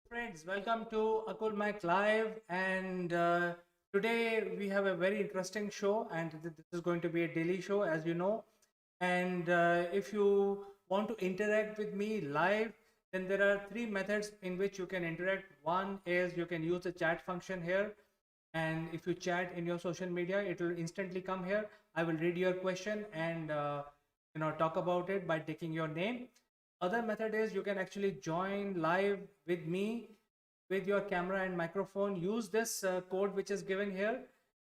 Friends, welcome to Akulmach Live, and today we have a very interesting show, and this is going to be a daily show, as you know. And if you want to interact with me live, then there are three methods in which you can interact. One is you can use the chat function here, and if you chat in your social media, it will instantly come here. I will read your question and talk about it by taking your name. Other method is you can actually join live with me with your camera and microphone. Use this code which is given here.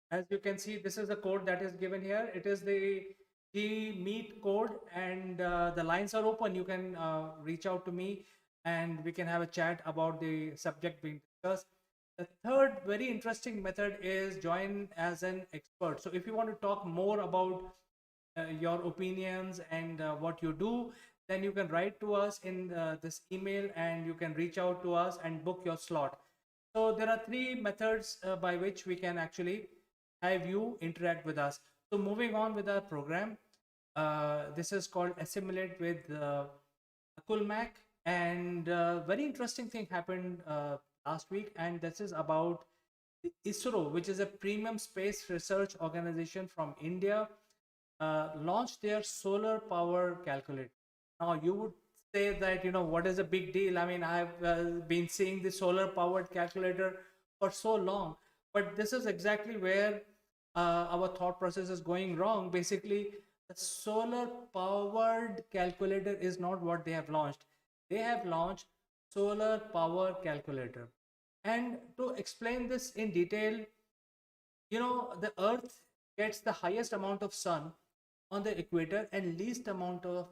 As you can see, this is the code that is given here. It is the Meet code, and the lines are open. You can reach out to me and we can have a chat about the subject being discussed. The third very interesting method is join as an expert. So if you want to talk more about your opinions and what you do, then you can write to us in this email, and you can reach out to us and book your slot. So there are three methods by which we can actually have you interact with us. So moving on with our program, this is called Assimilate with Akulmach, and very interesting thing happened last week, and this is about the ISRO, which is a premium space research organization from India, launched their solar power calculator. Now you would say that, what is a big deal? I mean, I've been seeing the solar powered calculator for so long, but this is exactly where our thought process is going wrong. Basically, the solar powered calculator is not what they have launched. They have launched solar power calculator. And to explain this in detail, the earth gets the highest amount of sun on the equator and least amount of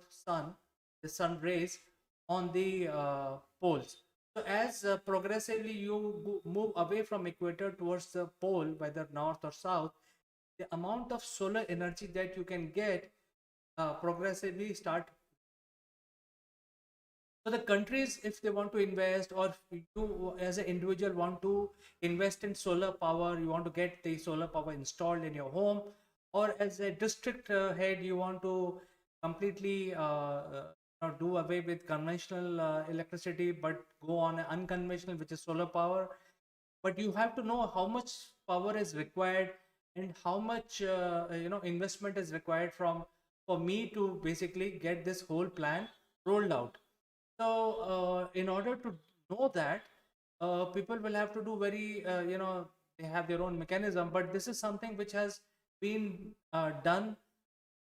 the sun rays on the poles. So as progressively you move away from equator towards the pole, whether north or south, the amount of solar energy that you can get progressively start. So the countries, if they want to invest, or if you as an individual want to invest in solar power, you want to get the solar power installed in your home, or as a district head, you want to completely do away with conventional electricity, but go on unconventional, which is solar power. But you have to know how much power is required and how much investment is required for me to basically get this whole plan rolled out. So in order to know that, people will have to do very they have their own mechanism, but this is something which has been done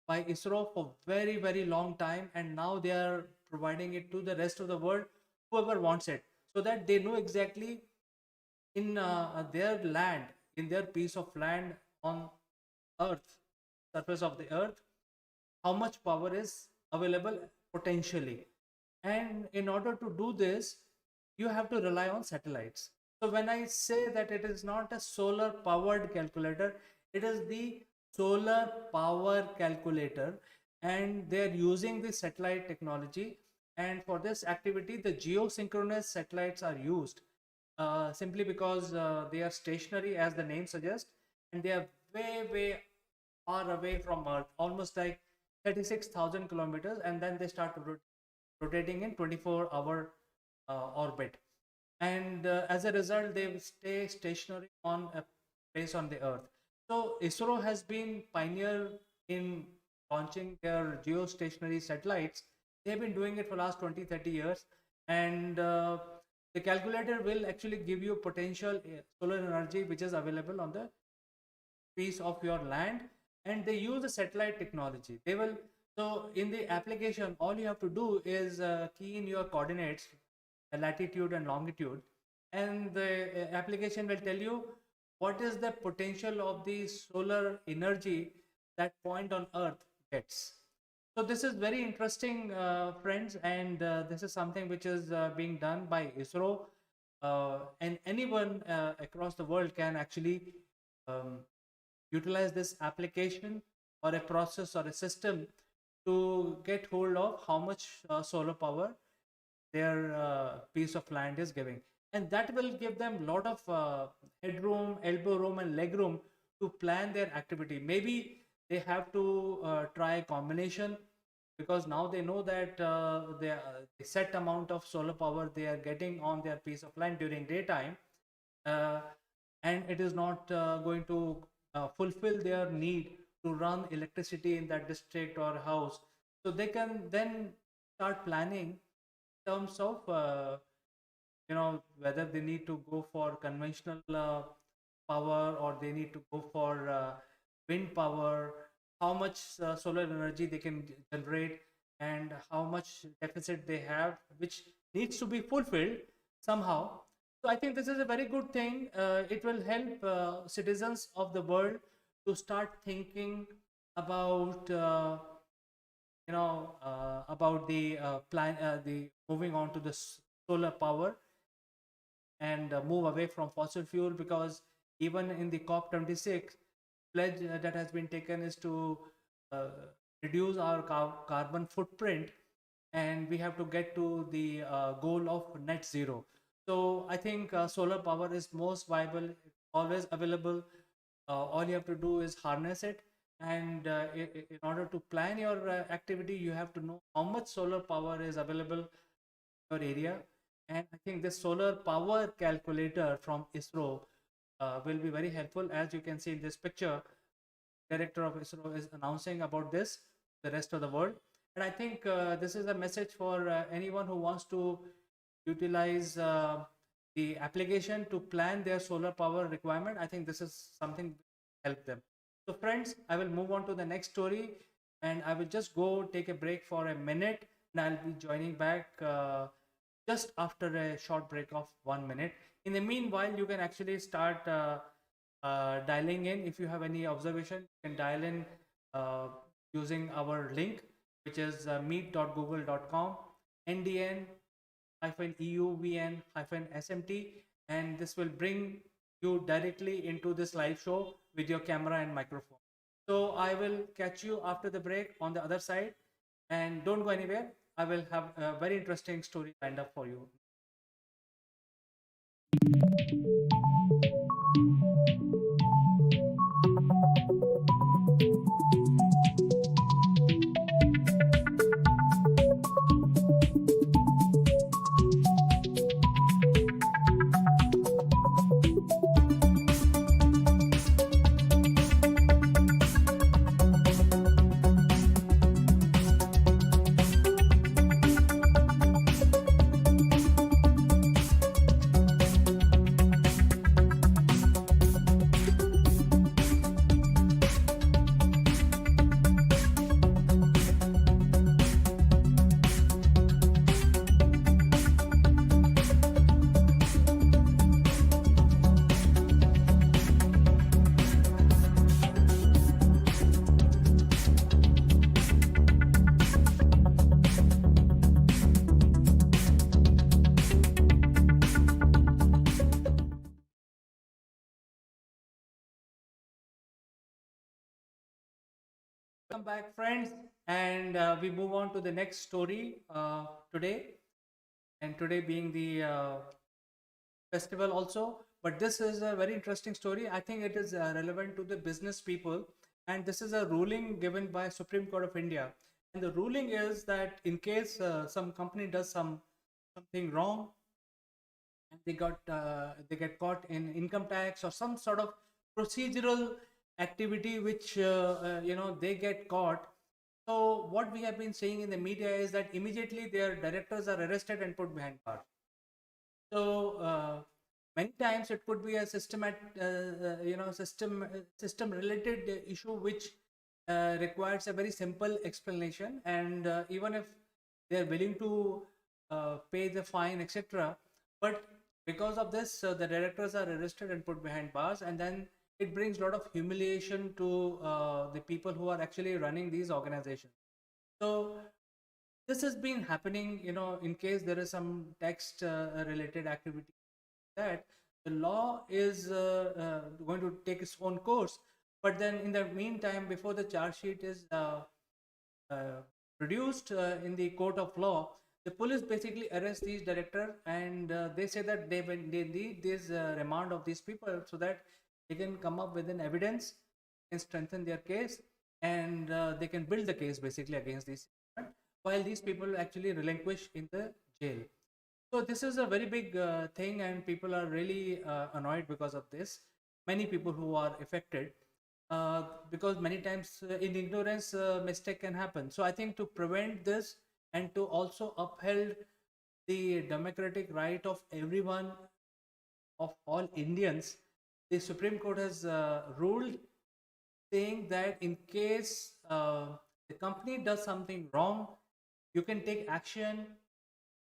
by ISRO for very very long time, and now they are providing it to the rest of the world, whoever wants it, so that they know exactly in their land, in their piece of land on earth, surface of the earth, how much power is available potentially. And in order to do this, you have to rely on satellites. So when I say that it is not a solar powered calculator, it is the solar power calculator, and they are using the satellite technology. And for this activity, the geosynchronous satellites are used, simply because they are stationary, as the name suggests, and they are way far away from Earth, almost like 36,000 kilometers, and then they start rotating in 24-hour orbit. And as a result, they will stay stationary on a place on the Earth. So ISRO has been pioneer in launching their geostationary satellites. They've been doing it for last 20-30 years, and the calculator will actually give you potential solar energy which is available on the piece of your land, and they use the satellite technology. They will, so in the application all you have to do is key in your coordinates, latitude and longitude, and the application will tell you what is the potential of the solar energy that point on earth gets. So this is very interesting, friends, and this is something which is being done by ISRO, and anyone across the world can actually um, utilize this application or a process or a system to get hold of how much solar power their piece of land is giving, and that will give them a lot of headroom, elbow room and leg room to plan their activity. Maybe they have to try a combination, because now they know that the set amount of solar power they are getting on their piece of land during daytime, uh, and it is not going to fulfill their need to run electricity in that district or house. So they can then start planning in terms of whether they need to go for conventional power, or they need to go for wind power, how much solar energy they can generate, and how much deficit they have which needs to be fulfilled somehow. So I think this is a very good thing. It will help citizens of the world to start thinking about about the plan, the moving on to the solar power, and move away from fossil fuel, because even in the COP26 pledge that has been taken is to uh, reduce our carbon footprint, and we have to get to the goal of net zero. So I think solar power is most viable, always available. All you have to do is harness it, and in order to plan your activity, you have to know how much solar power is available in your area. And I think this solar power calculator from ISRO will be very helpful. As you can see in this picture, director of ISRO is announcing about this the rest of the world. And I think this is a message for anyone who wants to utilize the application to plan their solar power requirement. I think this is something help them. So friends, I will move on to the next story, and I will just go take a break for a minute, and I'll be joining back just after a short break of 1 minute. In the meanwhile, you can actually start dialing in. If you have any observation, you can dial in using our link, which is meet.google.com ndn euvn-smt, and this will bring you directly into this live show with your camera and microphone. So I will catch you after the break on the other side, and don't go anywhere. I will have a very interesting story lined up for you. Welcome back, friends, and we move on to the next story today. And today being the festival also, but this is a very interesting story. I think it is relevant to the business people, and this is a ruling given by Supreme Court of India. And the ruling is that in case some company does something wrong, and they get caught in income tax or some sort of procedural activity which they get caught. So what we have been seeing in the media is that immediately their directors are arrested and put behind bars. So many times it could be a system related issue which requires a very simple explanation, and even if they are willing to pay the fine, etc. But because of this, the directors are arrested and put behind bars, and then it brings a lot of humiliation to the people who are actually running these organizations. So this has been happening, in case there is some text related activity, that the law is going to take its own course. But then in the meantime, before the charge sheet is uh, produced in the court of law, the police basically arrest these director, and they say that they need this remand of these people so that they can come up with an evidence and strengthen their case, and they can build the case basically against these people, while these people actually relinquish in the jail. So this is a very big thing, and people are really annoyed because of this. Many people who are affected, because many times in ignorance mistake can happen. So I think to prevent this and to also uphold the democratic right of everyone, of all Indians, the Supreme Court has ruled, saying that in case the company does something wrong, you can take action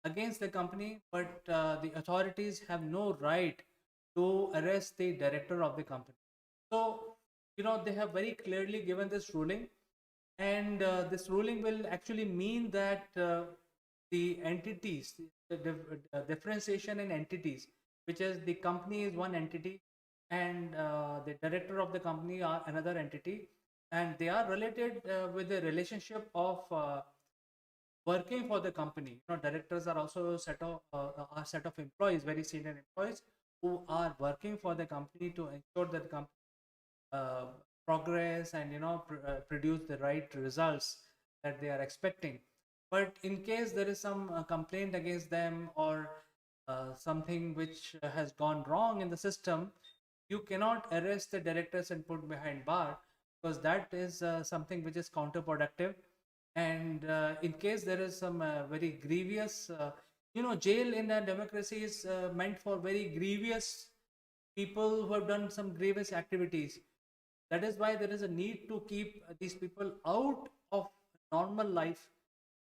against the company, but the authorities have no right to arrest the director of the company. So, they have very clearly given this ruling, and this ruling will actually mean that the entities, the differentiation in entities, which is the company is one entity, and the director of the company are another entity, and they are related with the relationship of working for the company. Directors are also a set of employees, very senior employees, who are working for the company to ensure that the company uh, progress and produce the right results that they are expecting. But in case there is some complaint against them, or something which has gone wrong in the system, you cannot arrest the directors and put behind bar, because that is something which is counterproductive. And in case there is some very grievous, jail in a democracy is meant for very grievous people who have done some grievous activities. That is why there is a need to keep these people out of normal life,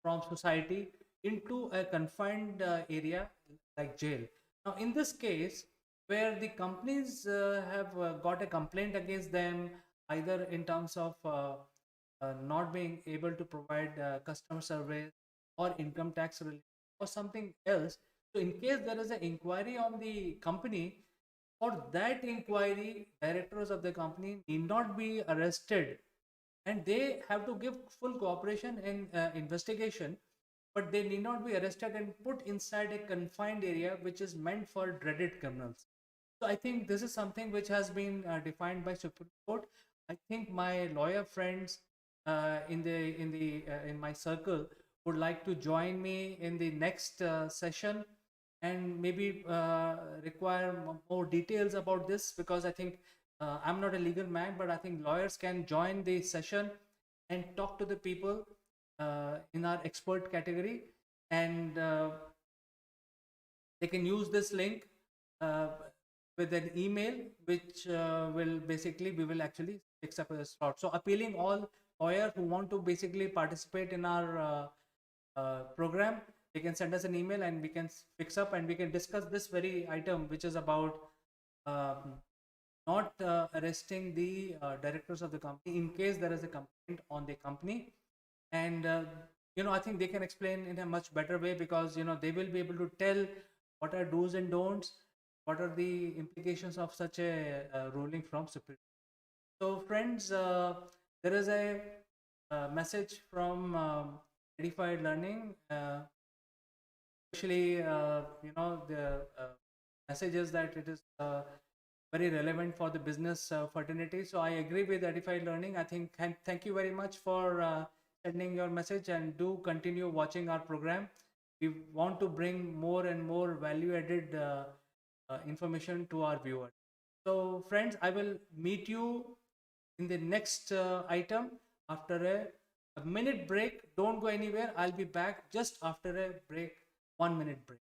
from society, into a confined area like jail. Now, in this case, where the companies have got a complaint against them, either in terms of not being able to provide customer service, or income tax relief, or something else. So, in case there is an inquiry on the company, for that inquiry, directors of the company need not be arrested, and they have to give full cooperation in investigation, but they need not be arrested and put inside a confined area which is meant for dreaded criminals. So I think this is something which has been defined by Supreme Court. I think my lawyer friends in my circle would like to join me in the next session, and maybe require more details about this, because I think I'm not a legal man, but I think lawyers can join the session and talk to the people in our expert category, and they can use this link uh, with an email, which will basically, we will actually fix up a slot. So appealing all lawyers who want to basically participate in our program, they can send us an email, and we can fix up, and we can discuss this very item, which is about um, not arresting the directors of the company in case there is a complaint on the company. And I think they can explain in a much better way, because they will be able to tell what are do's and don'ts, what are the implications of such a ruling from Supreme. So friends, there is a message from Edified Learning, especially the message is that it is very relevant for the business fraternity. So I agree with Edified Learning. I think, thank you very much for sending your message, and do continue watching our program. We want to bring more and more value added information to our viewers. So friends, I will meet you in the next item after a a minute break. Don't go anywhere. I'll be back just after a break, 1 minute break.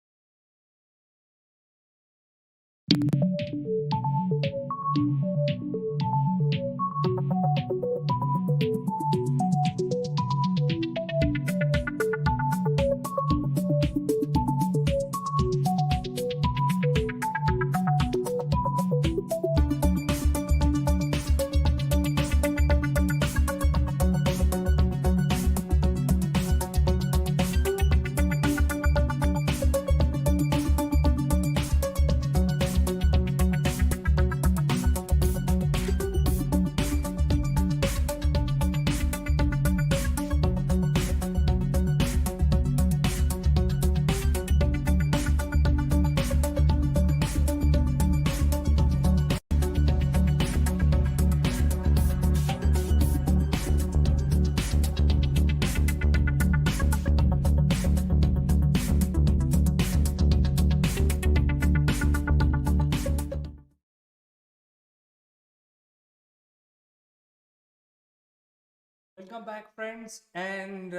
Welcome back, friends. And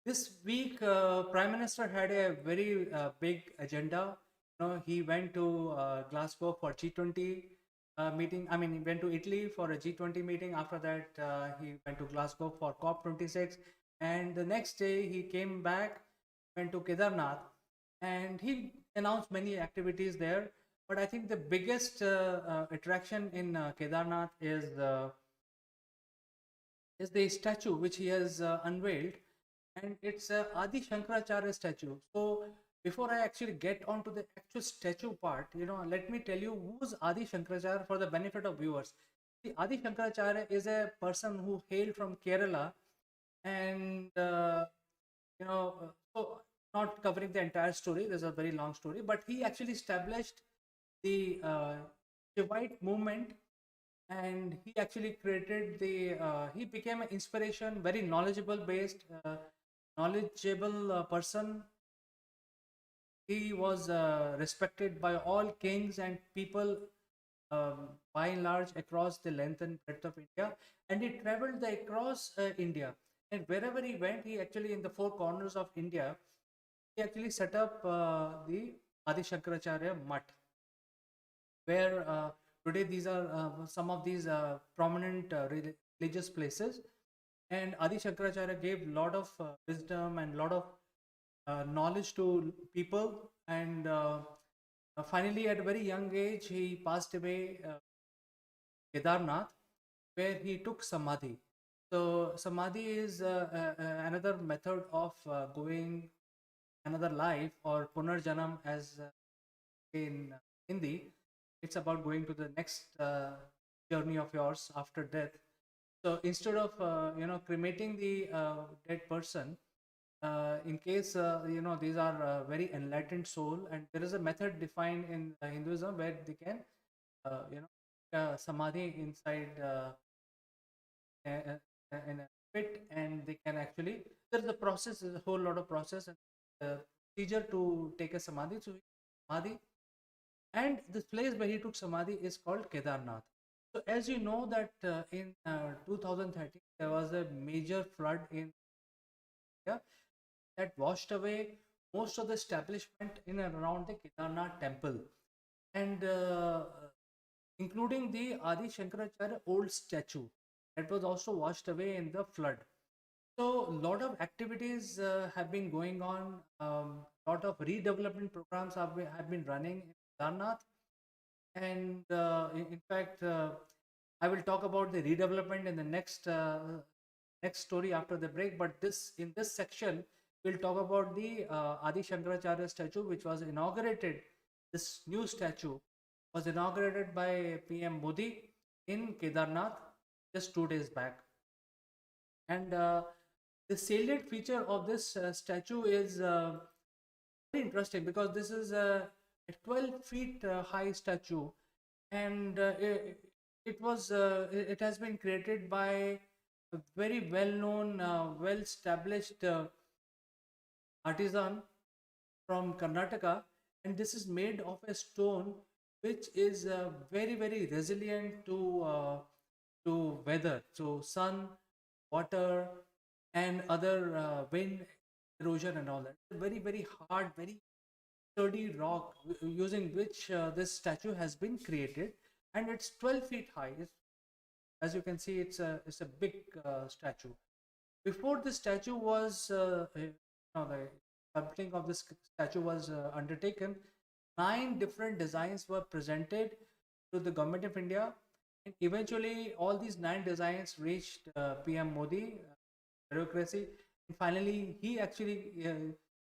this week, Prime Minister had a very big agenda. He went to Glasgow for G20 meeting. I mean, he went to Italy for a G20 meeting. After that, he went to Glasgow for COP26. And the next day, he came back, went to Kedarnath, and he announced many activities there. But I think the biggest attraction in Kedarnath is the statue which he has unveiled, and it's a Adi Shankaracharya statue. So before I actually get on to the actual statue part, let me tell you who's Adi Shankaracharya for the benefit of viewers. See, Adi Shankaracharya is a person who hailed from Kerala, and so not covering the entire story. There's a very long story, but he actually established the Shivite movement, and he actually created the he became an inspiration, very knowledgeable person. He was respected by all kings and people, by and large, across the length and breadth of India, and he traveled across India, and wherever he went, he actually, in the four corners of India, he actually set up the Adi Shankaracharya Mutt, where today these are some of these prominent religious places. And Adi Shankaracharya gave a lot of wisdom and lot of knowledge to people. And finally, at a very young age, he passed away Kedarnath, where he took samadhi. So samadhi is another method of going another life, or punarjanam, as in Hindi. It's about going to the next journey of yours after death. So instead of cremating the dead person, in case these are very enlightened soul, and there is a method defined in Hinduism where they can samadhi inside in a pit, and they can actually, there's a process, there's a whole lot of process and procedure to take a samadhi. So samadhi, and this place where he took samadhi is called Kedarnath. So as you know that in 2013 there was a major flood in India that washed away most of the establishment in and around the Kedarnath temple, and including the Adi Shankaracharya old statue that was also washed away in the flood. So a lot of activities have been going on. Lot of redevelopment programs have been running in Kedarnath, and in fact, I will talk about the redevelopment in the next story after the break. But this in this section, we'll talk about the Adi Shankaracharya statue, which was inaugurated. This new statue was inaugurated by PM Modi in Kedarnath just 2 days back. And the salient feature of this statue is very interesting, because this is a 12 feet high statue, and it has been created by a very well known, well established artisan from Karnataka, and this is made of a stone which is very resilient to weather, so sun, water, and other wind erosion and all that. Very, very hard, very sturdy rock using which this statue has been created, and it's 12 feet high. As you can see, it's a big statue. Before the statue was the sculpting of this statue was undertaken, 9 different designs were presented to the government of India, and eventually all these 9 designs reached PM Modi bureaucracy, and finally he actually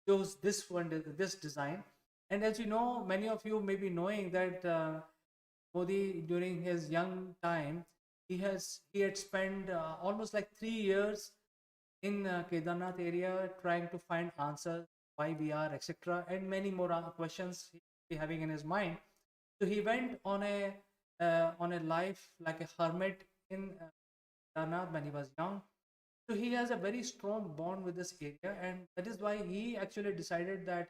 chose this one, this design. And as you know, many of you may be knowing that Modi, during his young time, he had spent almost like 3 years in Kedarnath area trying to find answers why we are, etc., and many more questions he be having in his mind. So he went on a life like a hermit in Kedarnath when he was young. So he has a very strong bond with this area, and that is why he actually decided that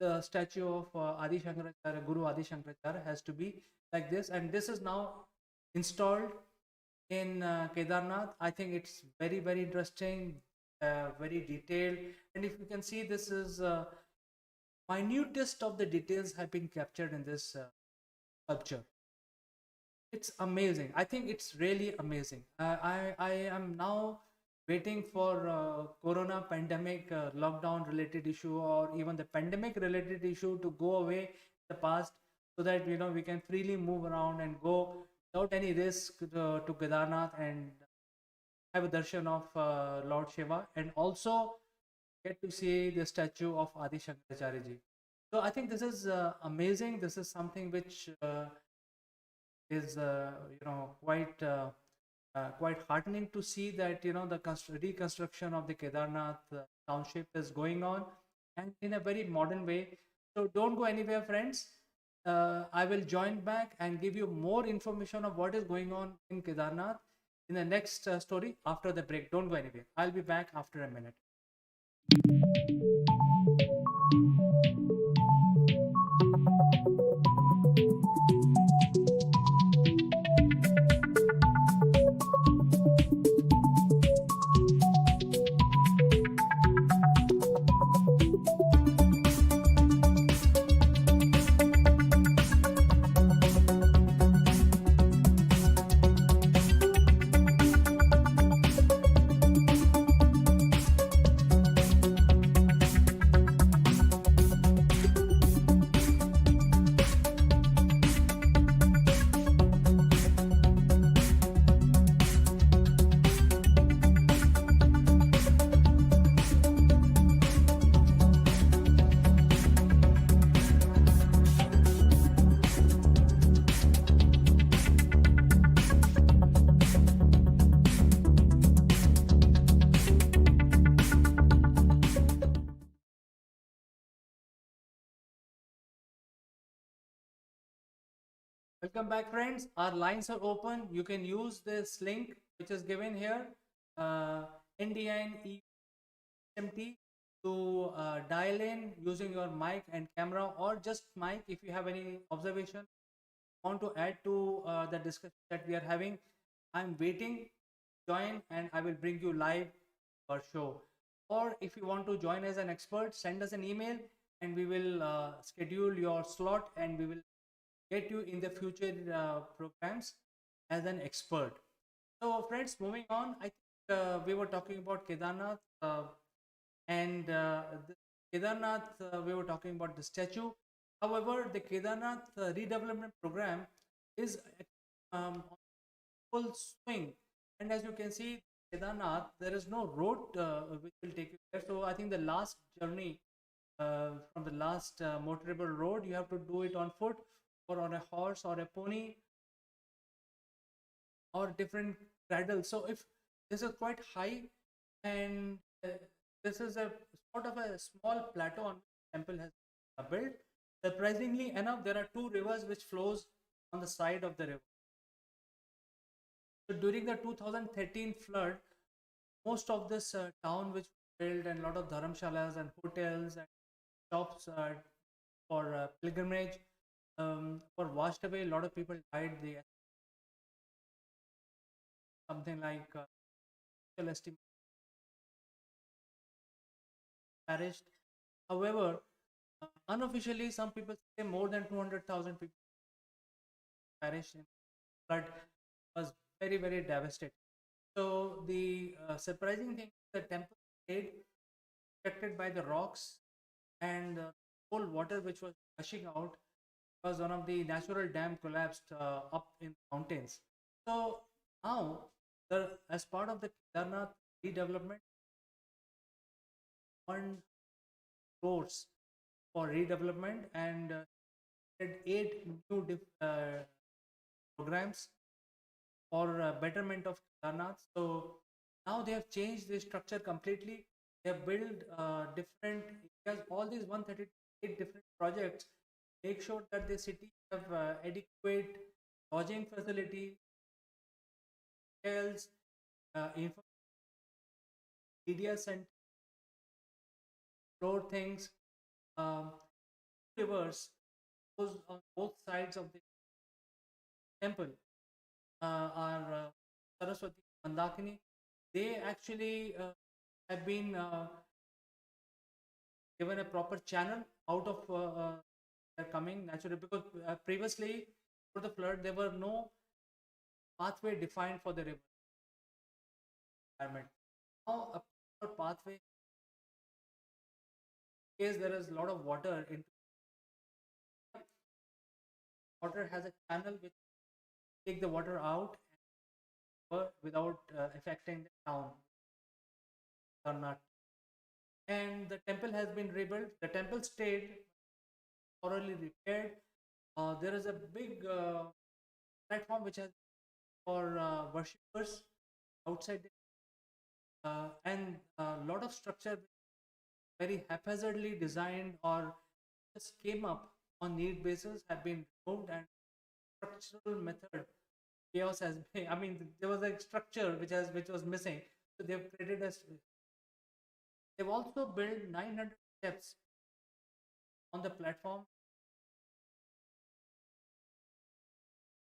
the statue of Adi Shankaracharya, Guru Adi Shankaracharya, has to be like this, and this is now installed in Kedarnath. I think it's very, very interesting, very detailed, and if you can see, this is minutest of the details have been captured in this sculpture. It's amazing. I think it's really amazing. I am now waiting for corona pandemic lockdown related issue, or even the pandemic related issue, to go away in the past, so that we can freely move around and go without any risk to Kedarnath and have a darshan of Lord Shiva, and also get to see the statue of Adi Shankaracharya ji. So I think this is amazing. This is something which is quite heartening to see that the reconstruction of the Kedarnath township is going on, and in a very modern way. So don't go anywhere, friends. I will join back and give you more information of what is going on in Kedarnath in the next story after the break. Don't go anywhere. I'll be back after a minute. Welcome back, friends. Our lines are open. You can use this link which is given here, NDNEMT, to dial in using your mic and camera, or just mic. If you have any observation, want to add to the discussion that we are having, I'm waiting. Join, and I will bring you live or show. Or if you want to join as an expert, send us an email, and we will schedule your slot, and we will get you in the future programs as an expert. So, friends, moving on, I think we were talking about Kedarnath, and the Kedarnath, we were talking about the statue. However, the Kedarnath redevelopment program is on full swing, and as you can see, Kedarnath, there is no road which will take you there. So, I think the last journey from the last motorable road, you have to do it on foot, or on a horse, or a pony, or different cradle. So if this is quite high, and this is a sort of a small plateau on which the temple has built. Surprisingly enough, there are two rivers which flows on the side of the river. So during the 2013 flood, most of this town which was built, and a lot of dharamshalas and hotels and shops for pilgrimage were washed away. A lot of people died. They something like estimate perished. However, unofficially, some people say more than 200,000 people perished in flood. Was very, very devastating. So the surprising thing, the temple stayed protected by the rocks, and whole water which was gushing out because one of the natural dam collapsed up in the mountains. So now, as part of the Kedarnath redevelopment, one course for redevelopment and had 8 new programs for betterment of Kedarnath. So now they have changed the structure completely. They have built different areas. All these 138 different projects make sure that the city have adequate lodging facility, hotels, media center, floor things, um, rivers goes on both sides of the temple are Saraswati, Mandakini. They actually have been given a proper channel out of their coming naturally, because previously for the flood there were no pathway defined for the river environment. Now a proper pathway, in case there is a lot of water into water, has a channel which take the water out without affecting the town or not. And the temple has been rebuilt. The temple stayed thoroughly repaired. There is a big platform which has for worshippers outside, and a lot of structure very haphazardly designed or just came up on need basis have been removed, and structural method chaos has been, I mean, there was a structure which was missing, so they've created a. They've also built 900 steps on the platform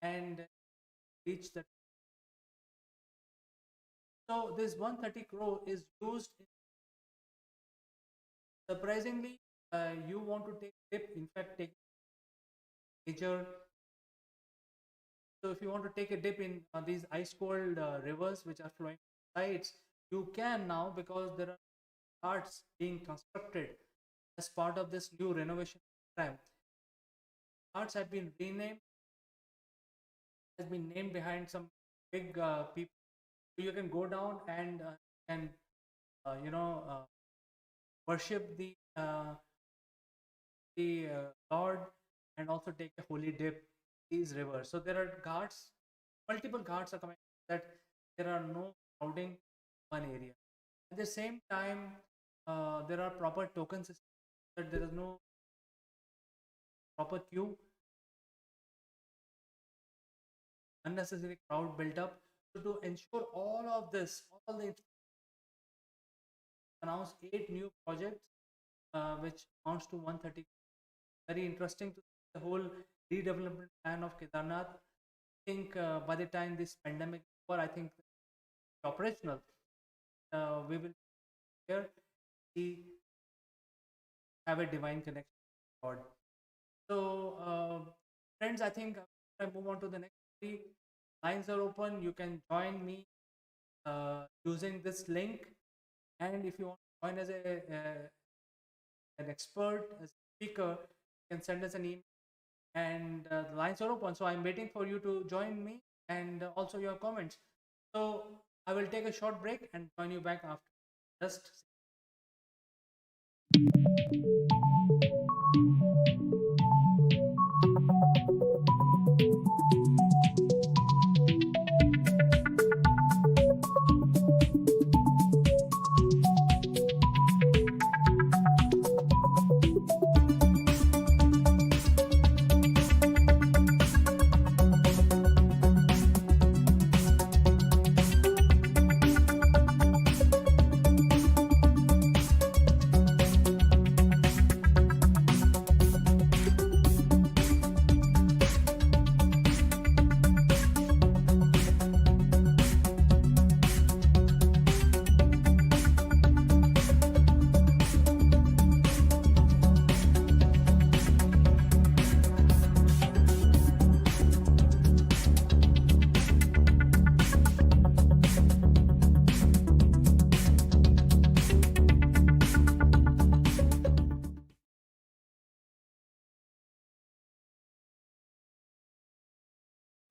and reach the. So this 130 crore is used. Surprisingly, you want to take dip. In fact, take major. So if you want to take a dip in these ice cold rivers which are flowing sides, you can now, because there are arts being constructed as part of this new renovation program. Arts have been renamed, has been named behind some big people. So you can go down and you know worship the Lord, and also take a holy dip these rivers. So there are guards, multiple guards are coming, that there are no crowding in one area. At the same time, there are proper token systems, that there is no proper queue, unnecessary crowd built up. So to ensure all of this, all the announced 8 new projects, which amounts to 130. Very interesting to see the whole redevelopment plan of Kedarnath. I think by the time this pandemic is over, I think operational, we will here see have a divine connection with God. So, friends, I think I move on to the next three. Lines are open. You can join me using this link, and if you want to join as an expert, as a speaker, you can send us an email, and the lines are open. So I'm waiting for you to join me, and also your comments. So I will take a short break and join you back after. Just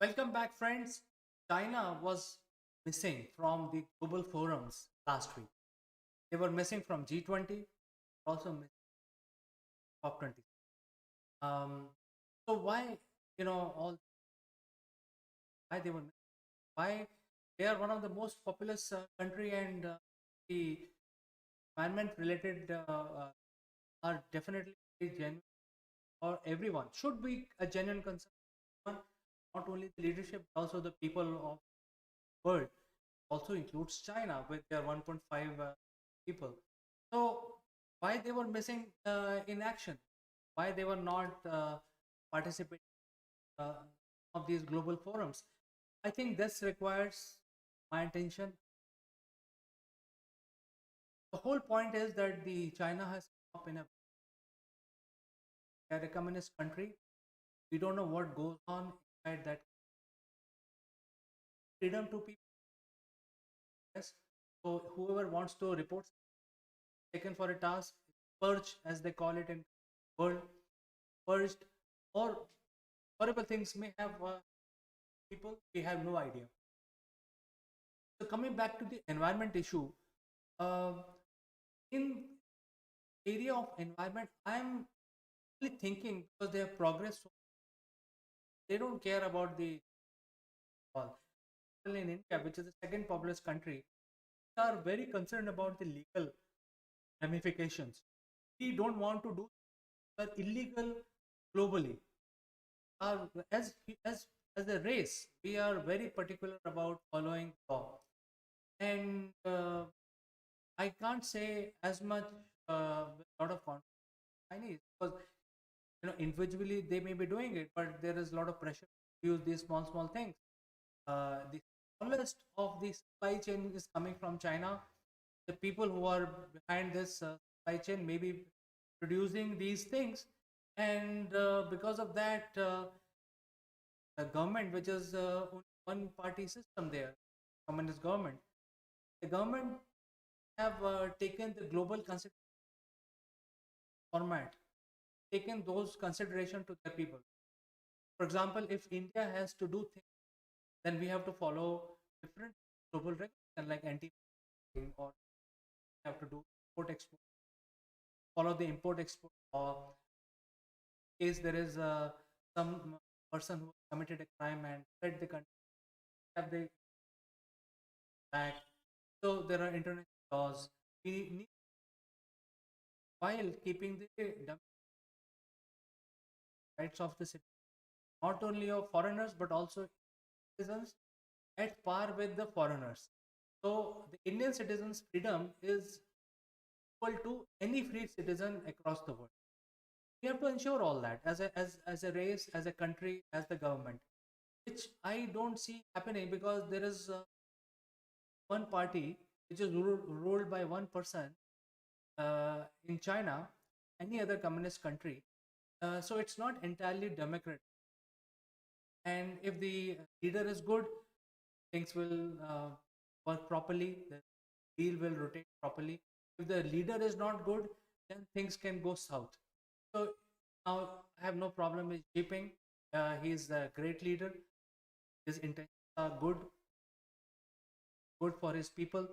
Welcome back, friends. China was missing from the global forums last week. They were missing from G20, also missing COP 20. Um, so why, all why they were missing? Why they are one of the most populous country and the environment related are definitely genuine or everyone should be a genuine concern. Not only the leadership, but also the people of the world. Also includes China with their 1.5 people. So why they were missing in action? Why they were not participating uh, of these global forums? I think this requires my attention. The whole point is that the China has come up in a communist country. We don't know what goes on inside that freedom to people. Yes. So whoever wants to report taken for a task, purge as they call it in world, purged, or horrible things may have people. We have no idea. So coming back to the environment issue, uh, in area of environment, I am really thinking because they have progressed, so they don't care about the all. In India, which is the second populous country, they are very concerned about the legal ramifications. We don't want to do that illegal globally. As a race, we are very particular about following law, and I can't say as much with a lot of confidence Chinese because individually they may be doing it, but there is a lot of pressure to use these small things. The smallest of the supply chain is coming from China. The people who are behind this supply chain may be producing these things, and because of that, the government, which is one party system there, communist government, the government have taken the global format, taken those consideration to their people. For example, if India has to do things, then we have to follow different global regulations like anti or have to do import export, follow the import export or in case there is some person who committed a crime and fled the country, have the back. So there are international laws. We need while keeping the rights of the city, not only of foreigners but also citizens at par with the foreigners. So the Indian citizens' freedom is equal to any free citizen across the world. We have to ensure all that as a race, as a country, as the government, which I don't see happening because there is one party which is ruled by one person in China, any other communist country. So it's not entirely democratic. And if the leader is good, things will work properly. The wheel will rotate properly. If the leader is not good, then things can go south. So now I have no problem with Jinping. He is a great leader. His intentions are good for his people.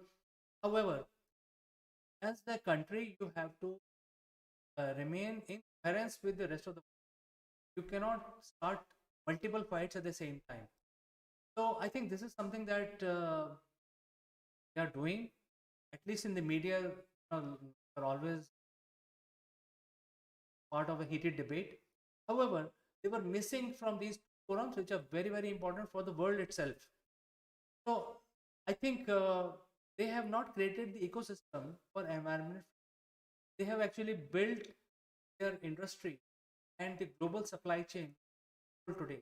However, as the country, you have to remain in coherence with the rest of the world. You cannot start multiple fights at the same time. So I think this is something that they are doing, at least in the media, are always part of a heated debate. However, they were missing from these forums, which are very important for the world itself. So I think they have not created the ecosystem for environment. They have actually built their industry and the global supply chain today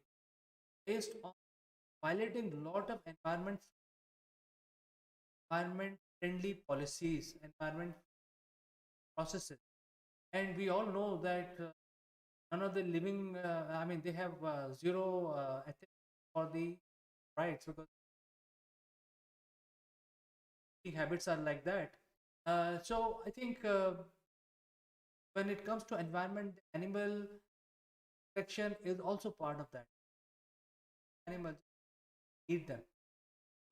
based on violating a lot of environment friendly policies, environment processes. And we all know that none of the living, I mean, they have zero ethics for the rights because the habits are like that. So I think when it comes to environment, the animal protection is also part of that. animals, eat them.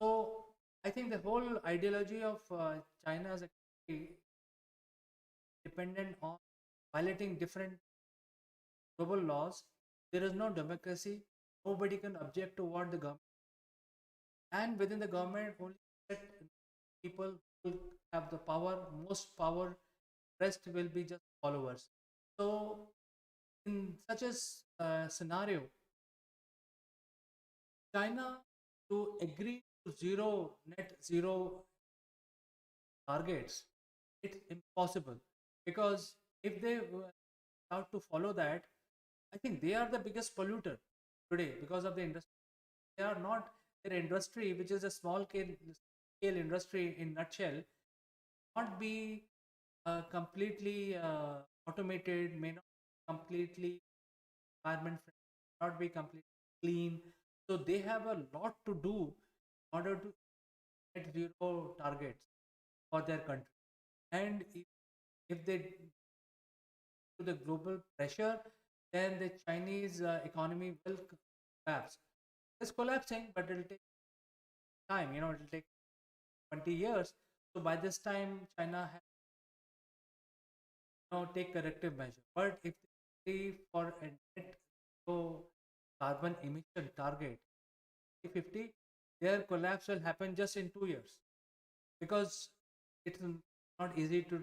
So I think the whole ideology of China as a country dependent on violating different global laws. There is no democracy. Nobody can object to what the government, and within the government, only certain people will have the power, most power. Rest will be just followers. So, in such a scenario, China to agree to net zero targets, it's impossible because if they were out to follow that, I think they are the biggest polluter today because of the industry. They are not their industry, which is a scale industry in nutshell, not be completely automated, may not be completely environment friendly, not be completely clean. So they have a lot to do in order to net zero targets for their country. And if they to the global pressure, then the Chinese economy will collapse. It's collapsing, but it'll take time. It'll take 20 years. So by this time, China has take corrective measure. But if they aim for a net zero carbon emission target, 2050, their collapse will happen just in 2 years because it's not easy to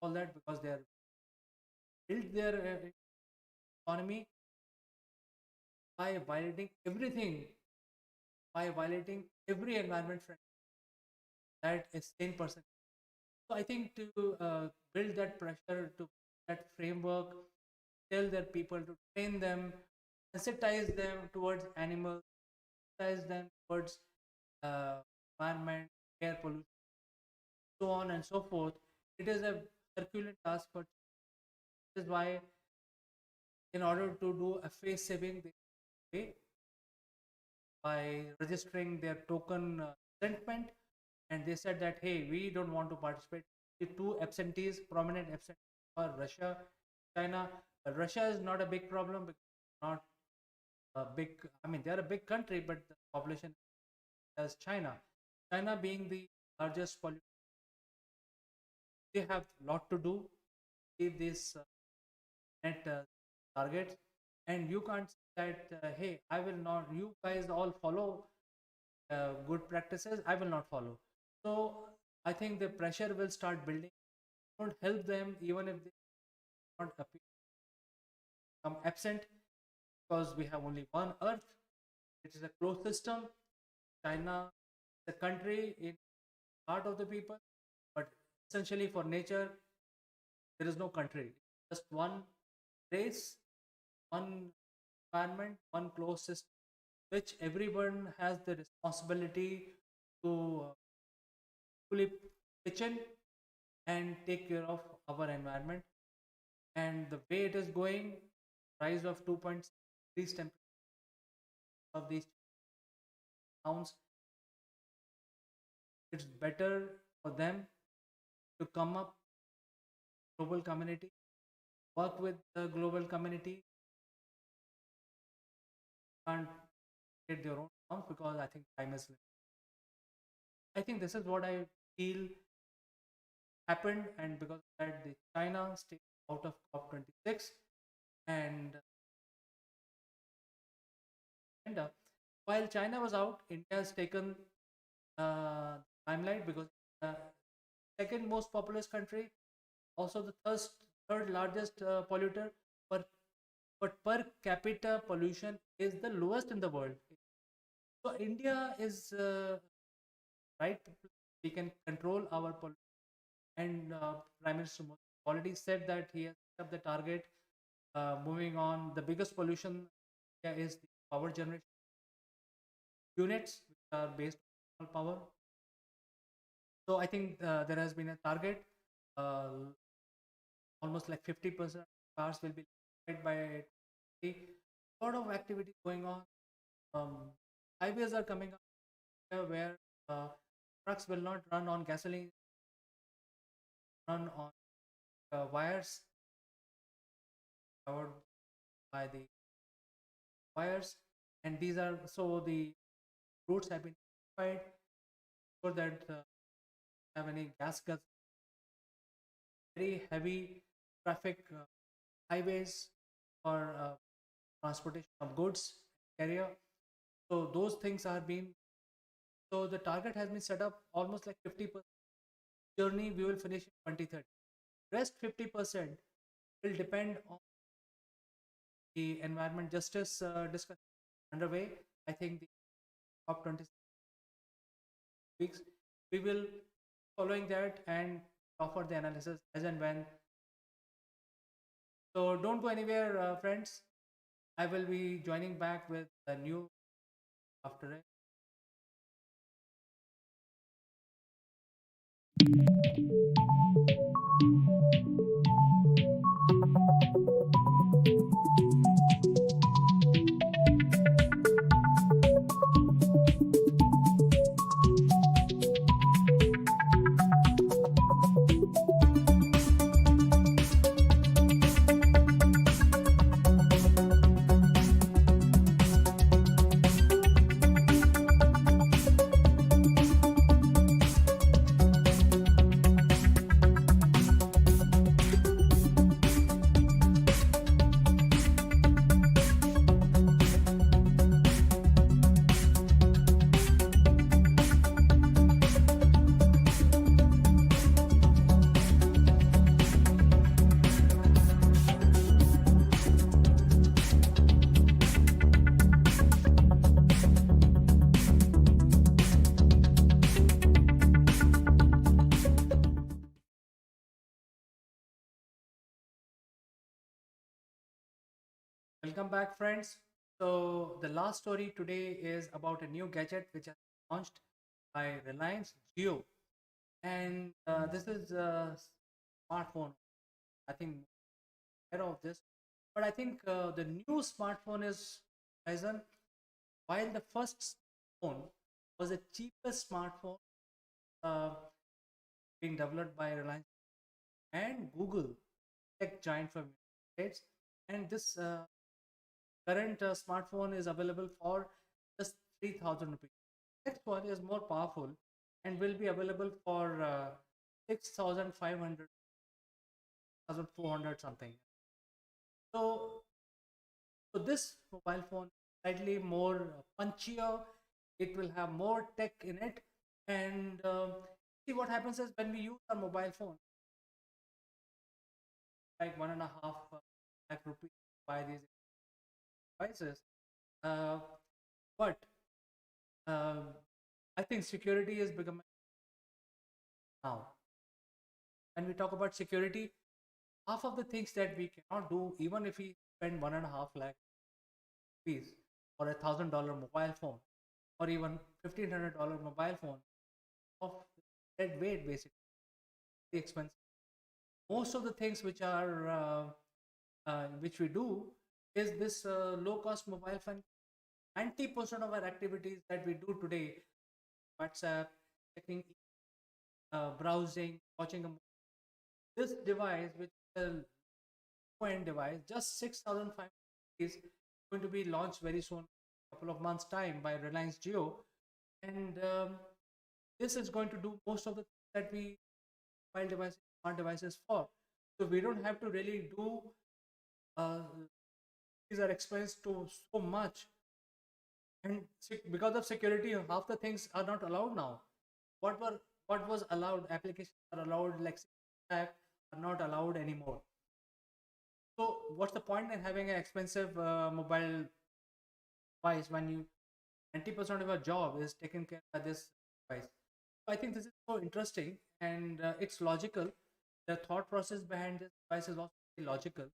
all that because they are built their economy by violating everything, by violating every environment friend that is 10%. So I think to build that pressure, to that framework, tell their people to train them, sensitize them towards animals, sensitize them towards uh, environment, air pollution, so on and so forth. It is a circular task, but this is why, in order to do a face saving, they pay by registering their token resentment, and they said that hey, we don't want to participate. The two absentees, prominent absentees, are Russia, China. But Russia is not a big problem because not a big. I mean, they are a big country, but the population as China. China being the largest polluter, they have a lot to do with this net targets, and you can't say that hey, I will not. You guys all follow good practices. I will not follow. So I think the pressure will start building. Don't help them even if they not become absent because we have only one Earth. It is a closed system. China is a country in heart of the people, but essentially for nature, there is no country. Just one race, one environment, one closed system, which everyone has the responsibility to fully pitch in and take care of our environment. And the way it is going, rise of 2.6 degrees temperature of these towns, it's better for them to come up global community, work with the global community, and get their own terms because I think time is limited. I think this is what I feel happened, and because of that, the China stayed out of COP26 and agenda. While China was out, India has taken limelight because uh, second most populous country, also the third largest polluter, per, but per capita pollution is the lowest in the world. So India is right. We can control our pollution, and Prime Minister Modi already said that he has set up the target. Moving on, the biggest pollution is the power generation units, which are based on power. So I think there has been a target. Uh, Almost like 50% cars will be electrified by 2030. A lot of activity going on. Um, Highways are coming up here where uh, trucks will not run on gasoline, run on wires powered by the wires. and these are so the routes have been identified so that have any gas guzzlers, very heavy traffic highways for transportation of goods carrier. So those things are being, so the target has been set up almost like 50% journey we will finish in 2030. Rest 50% will depend on the environment justice discussion underway. I think the COP 26 weeks we will following that and offer the analysis as and when. So don't go anywhere, friends. I will be joining back with a new after it. Welcome back, friends. So the last story today is about a new gadget which has been launched by Reliance Jio, and this is a smartphone. I think aware of this, but I think the new smartphone is Horizon, while the first phone was the cheapest smartphone uh, being developed by Reliance and Google, tech giant from United States, and this current smartphone is available for just 3,000 rupees. Next one is more powerful and will be available for 6,500, something. So, so this mobile phone slightly more punchier. It will have more tech in it, and see what happens is when we use our mobile phone, like 1.5 lakh rupees to buy these devices. Uh, but uh, I think security is becoming now. When we talk about security, half of the things that we cannot do, even if we spend 1.5 lakh rupees for $1,000 mobile phone, or even $1,500 mobile phone of dead weight, basically the expense. Most of the things which are which we do is this low cost mobile phone. 90% of our activities that we do today, WhatsApp, checking, browsing, watching a movie, this device, which is a low-end device, just 6,500 is going to be launched very soon, a couple of months' time by Reliance Jio, and this is going to do most of the things that we mobile devices, smart devices for. So we don't have to really do. Uh, these are exposed to so much, and because of security, half the things are not allowed now. What was allowed, applications are allowed, like app are not allowed anymore. So what's the point in having an expensive mobile device when you 90% of your job is taken care by this device? So I think this is so interesting, and it's logical. The thought process behind this device is also very logical.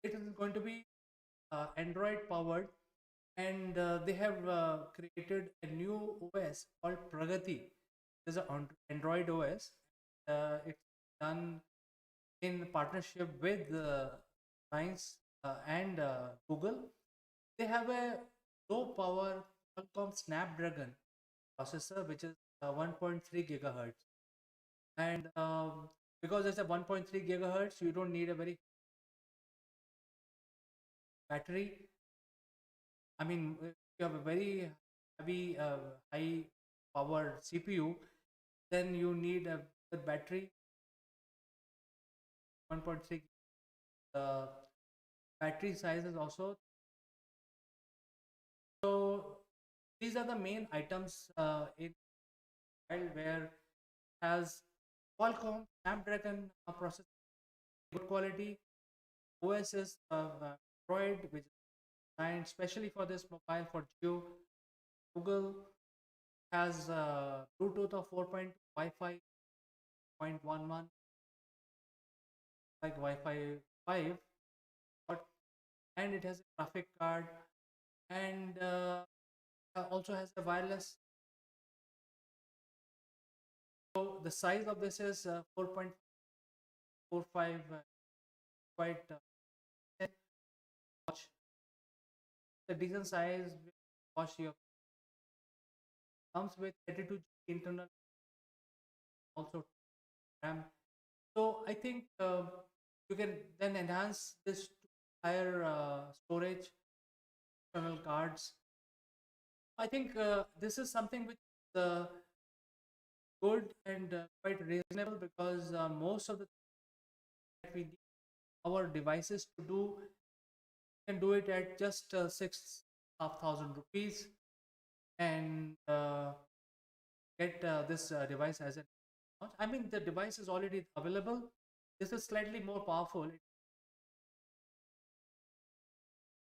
It is going to be Android powered, and they have created a new OS called Pragati. There's an Android OS. It's done in partnership with Science and Google. They have a low power Qualcomm Snapdragon processor, which is 1.3 gigahertz. And because it's a 1.3 gigahertz, you don't need a very battery. I mean, if you have a very heavy, high powered CPU, then you need a good battery. 1.6. The battery size is also. So these are the main items in mobile where has Qualcomm Snapdragon processor, good quality. OS is Android, which is designed especially for this mobile for Jio. Google has Bluetooth of 4.2, Wi-Fi 0.11, like Wi-Fi 5, and it has a graphic card, and also has a wireless. So the size of this is 4.45, quite watch. The decent size watch here comes with 32 GB internal, also RAM. So I think you can then enhance this to higher storage, external cards. I think this is something which is good and quite reasonable, because most of the things that we need our devices to do, can do it at just 6,500 rupees, and get this device as a launch. I mean, the device is already available. This is slightly more powerful. It's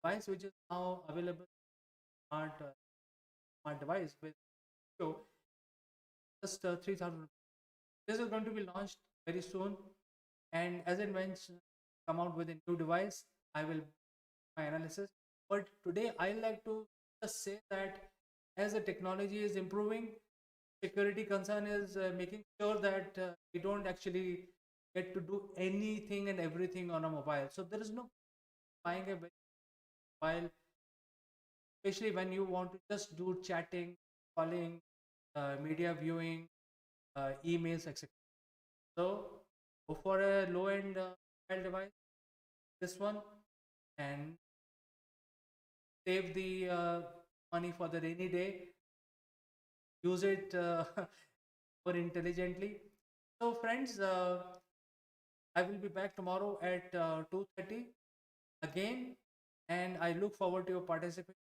a device which is now available, smart, smart device with so just 3,000. This is going to be launched very soon, and as it when come out with a new device, I will my analysis. But today I like to just say that as the technology is improving, security concern is making sure that we don't actually get to do anything and everything on a mobile. So there is no buying a mobile, especially when you want to just do chatting, calling, media viewing, emails, etc. So go for a low-end mobile device, this one, and save the money for the rainy day. Use it more intelligently. So, friends, I will be back tomorrow at 2:30 again, and I look forward to your participation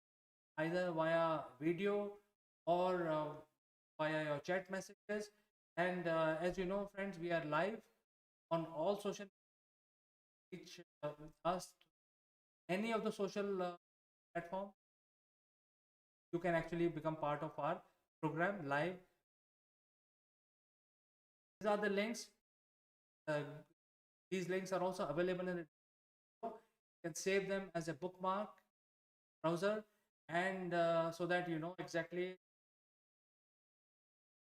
either via video or via your chat messages. And as you know, friends, we are live on all social reach us any of the social platform. You can actually become part of our program live. These are the links. Uh, these links are also available in the you can save them as a bookmark browser, and so that you know exactly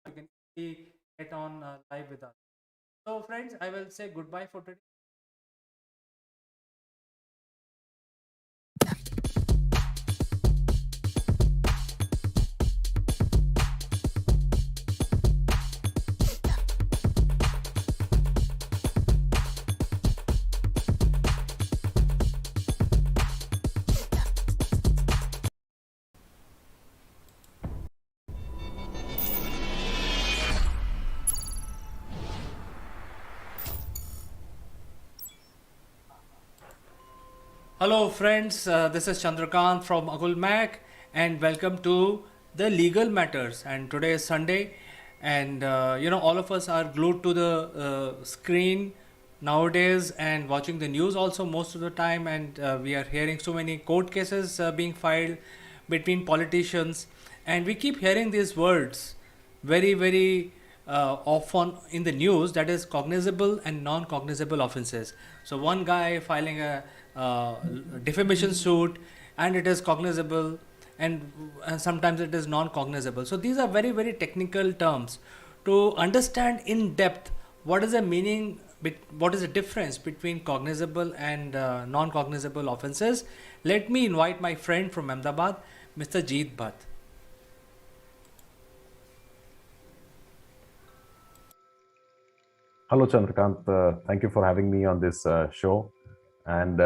you can get on live with us. So friends, I will say goodbye for today. Hello, friends. This is Chandrakant from Akulmach, and welcome to the legal matters. And today is Sunday, and all of us are glued to the screen nowadays and watching the news also most of the time. And we are hearing so many court cases being filed between politicians, and we keep hearing these words very, very often in the news, that is cognizable and non-cognizable offenses. So one guy filing a defamation suit, and it is cognizable, and sometimes it is non-cognizable. So these are very, very technical terms. To understand in depth what is the meaning, what is the difference between cognizable and non-cognizable offenses, let me invite my friend from Ahmedabad, Mr. Jeet Bhatt. Hello, Chandrakant. Thank you for having me on this show. And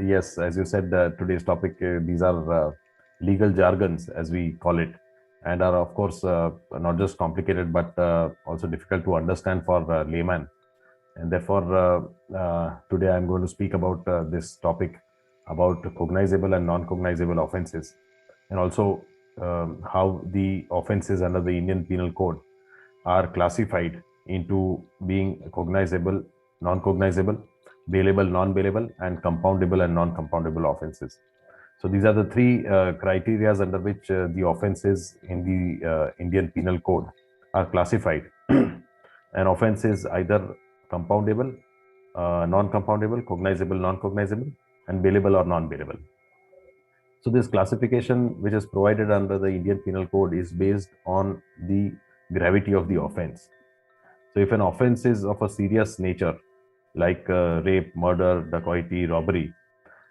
yes, as you said, today's topic, these are legal jargons, as we call it, and are of course not just complicated but also difficult to understand for layman. And therefore, today I'm going to speak about this topic about cognizable and non-cognizable offenses, and also how the offenses under the Indian Penal Code are classified into being cognizable, non-cognizable, bailable, non-bailable, and compoundable and non-compoundable offenses. So these are the three criteria under which the offenses in the Indian Penal Code are classified. An offense is either compoundable, non-compoundable, cognizable, non-cognizable, and bailable or non-bailable. So this classification, which is provided under the Indian Penal Code, is based on the gravity of the offense. So if an offense is of a serious nature, like rape, murder, dacoity, robbery,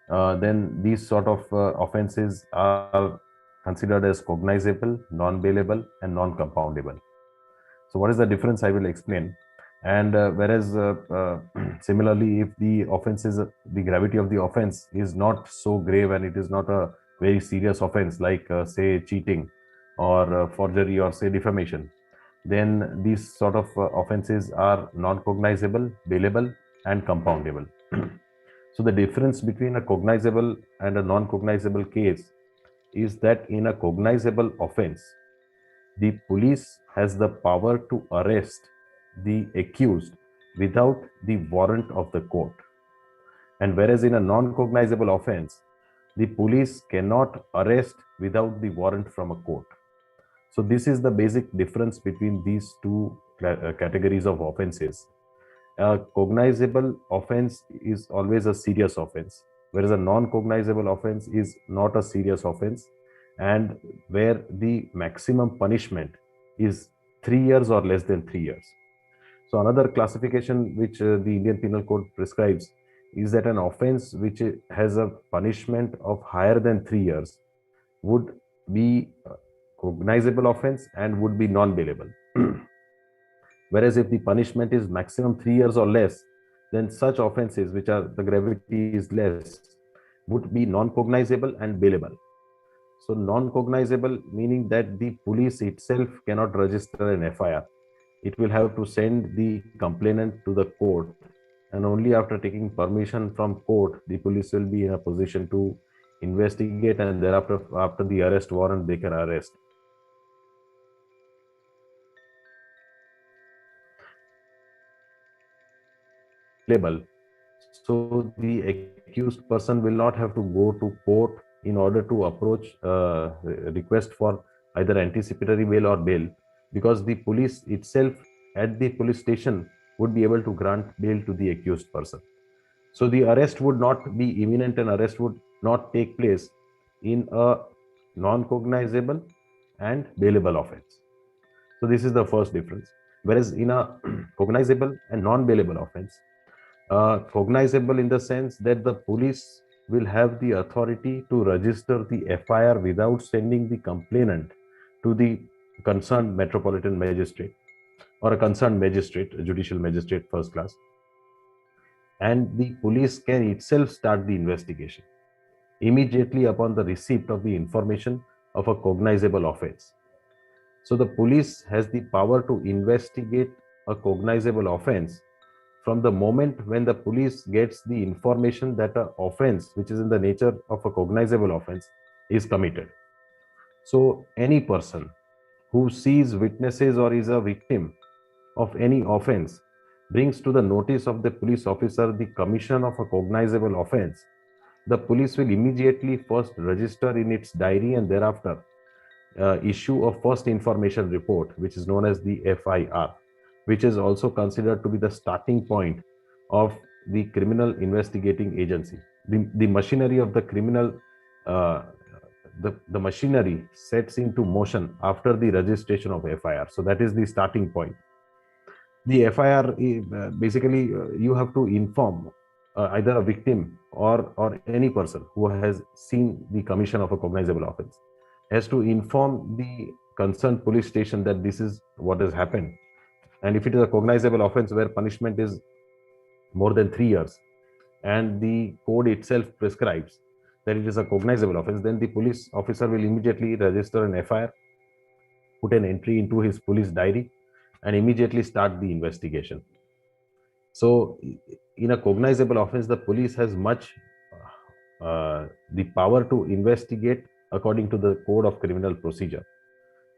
then these sort of offenses are considered as cognizable, non-bailable, and non-compoundable. So what is the difference? I will explain. And whereas similarly, if the offense is the gravity of the offense is not so grave and it is not a very serious offense like say cheating or forgery or say defamation, then these sort of offenses are non-cognizable, bailable, and compoundable. So the difference between a cognizable and a non-cognizable case is that in a cognizable offense, the police has the power to arrest the accused without the warrant of the court. And whereas in a non-cognizable offense, the police cannot arrest without the warrant from a court. So this is the basic difference between these two categories of offenses. A cognizable offense is always a serious offense, whereas a non-cognizable offense is not a serious offense, and where the maximum punishment is 3 years or less than 3 years. So another classification which the Indian Penal Code prescribes is that an offense which has a punishment of higher than 3 years would be a cognizable offense and would be non-bailable. Whereas if the punishment is maximum 3 years or less, then such offenses which are the gravity is less would be non-cognizable and bailable. So non-cognizable meaning that the police itself cannot register an FIR. It will have to send the complainant to the court, and only after taking permission from court, the police will be in a position to investigate, and thereafter, after the arrest warrant, they can arrest. So the accused person will not have to go to court in order to approach request for either anticipatory bail or bail, because the police itself at the police station would be able to grant bail to the accused person. So the arrest would not be imminent and arrest would not take place in a non-cognizable and bailable offense. So this is the first difference. Whereas in a cognizable and non-bailable offense, cognizable in the sense that the police will have the authority to register the FIR without sending the complainant to the concerned metropolitan magistrate or a concerned magistrate, a judicial magistrate first class, and the police can itself start the investigation immediately upon the receipt of the information of a cognizable offense. So the police has the power to investigate a cognizable offense from the moment when the police gets the information that an offense, which is in the nature of a cognizable offense, is committed. So any person who sees, witnesses, or is a victim of any offense brings to the notice of the police officer the commission of a cognizable offense, the police will immediately first register in its diary and thereafter issue a first information report, which is known as the FIR, which is also considered to be the starting point of the criminal investigating agency. The machinery of the criminal, the machinery sets into motion after the registration of FIR. So that is the starting point. The FIR, basically, you have to inform either a victim or any person who has seen the commission of a cognizable offense has to inform the concerned police station that this is what has happened. And if it is a cognizable offense where punishment is more than 3 years and the code itself prescribes that it is a cognizable offense, then the police officer will immediately register an FIR, put an entry into his police diary, and immediately start the investigation. So, in a cognizable offense, the police has much the power to investigate according to the Code of Criminal Procedure.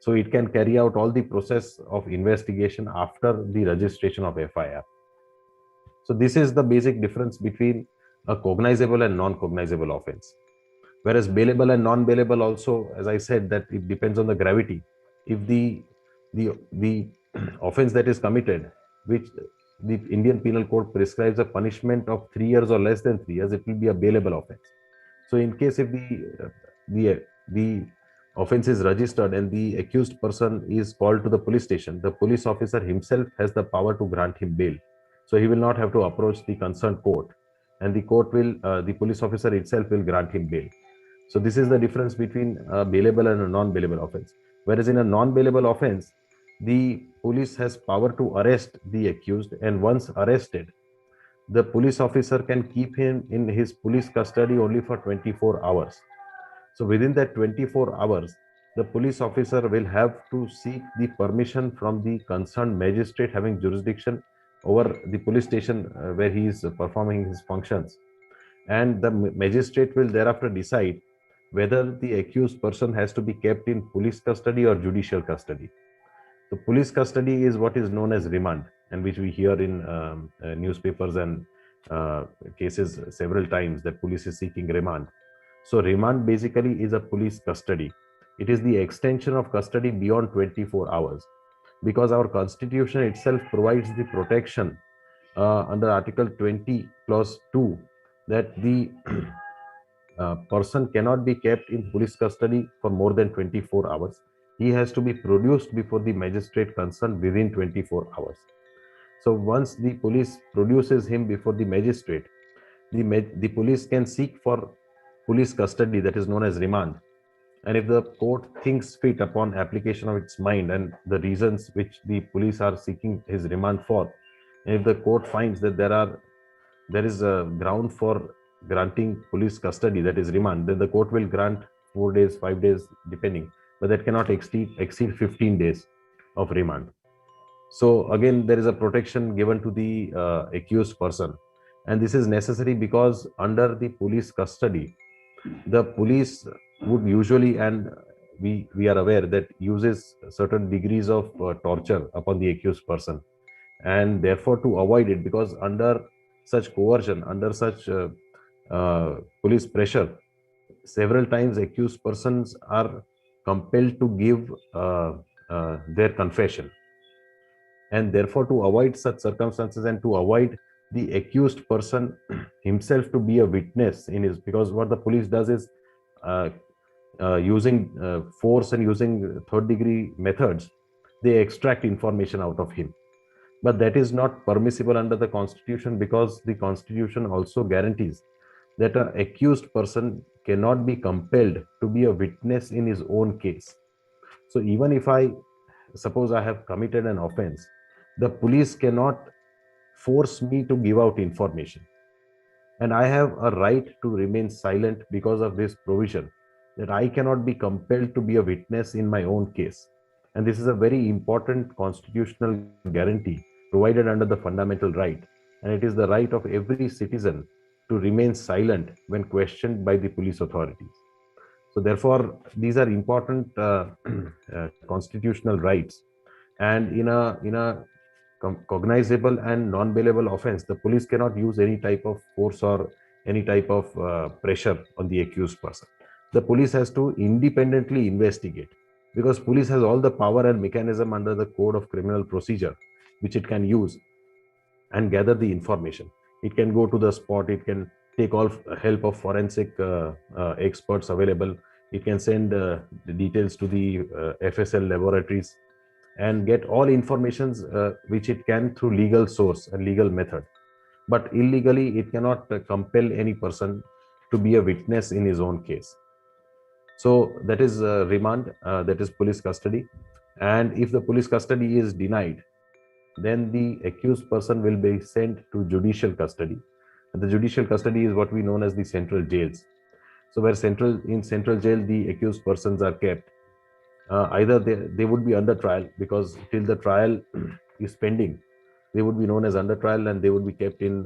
So, it can carry out all the process of investigation after the registration of FIR. So, this is the basic difference between a cognizable and non-cognizable offense. Whereas bailable and non-bailable also, as I said, that it depends on the gravity. If the offense that is committed, which the Indian Penal Code prescribes a punishment of 3 years or less than 3 years, it will be a bailable offense. So, in case if the offense is registered and the accused person is called to the police station, the police officer himself has the power to grant him bail. So, he will not have to approach the concerned court, and the court will, the police officer itself will grant him bail. So this is the difference between a bailable and a non-bailable offense. Whereas in a non-bailable offense, the police has power to arrest the accused, and once arrested, the police officer can keep him in his police custody only for 24 hours. So within that 24 hours, the police officer will have to seek the permission from the concerned magistrate having jurisdiction over the police station where he is performing his functions. And the magistrate will thereafter decide whether the accused person has to be kept in police custody or judicial custody. So, police custody is what is known as remand, and which we hear in newspapers and cases several times that police is seeking remand. So, remand basically is a police custody. It is the extension of custody beyond 24 hours, because our constitution itself provides the protection under Article 20, Clause 2, that the person cannot be kept in police custody for more than 24 hours. He has to be produced before the magistrate concerned within 24 hours. So once the police produces him before the magistrate, the police can seek for police custody, that is known as remand. And if the court thinks fit upon application of its mind and the reasons which the police are seeking his remand for, and if the court finds that there is a ground for granting police custody, that is remand, then the court will grant 4 days, 5 days, depending, but that cannot exceed 15 days of remand. So again, there is a protection given to the accused person, and this is necessary because under the police custody, the police would usually, and we are aware that uses certain degrees of torture upon the accused person, and therefore to avoid it, because under such coercion, under such police pressure, several times accused persons are compelled to give their confession, and therefore to avoid such circumstances and to avoid the accused person himself to be a witness in his, because what the police does is uh, using force and using third degree methods, they extract information out of him. But that is not permissible under the constitution, because the constitution also guarantees that an accused person cannot be compelled to be a witness in his own case. So even if I suppose I have committed an offense, the police cannot force me to give out information, and I have a right to remain silent because of this provision, that I cannot be compelled to be a witness in my own case. And this is a very important constitutional guarantee provided under the fundamental right, and it is the right of every citizen to remain silent when questioned by the police authorities. So therefore, these are important constitutional rights. And in a cognizable and non-bailable offense, the police cannot use any type of force or any type of pressure on the accused person. The police has to independently investigate, because police has all the power and mechanism under the Code of Criminal Procedure, which it can use and gather the information. It can go to the spot, it can take all help of forensic experts available, it can send the details to the FSL laboratories and get all informations which it can through legal source and legal method. But illegally, it cannot compel any person to be a witness in his own case. So that is remand, that is police custody. And if the police custody is denied, then the accused person will be sent to judicial custody. And the judicial custody is what we known as the central jails. So where in central jail the accused persons are kept, either they would be under trial, because till the trial is pending, they would be known as under trial, and they would be kept in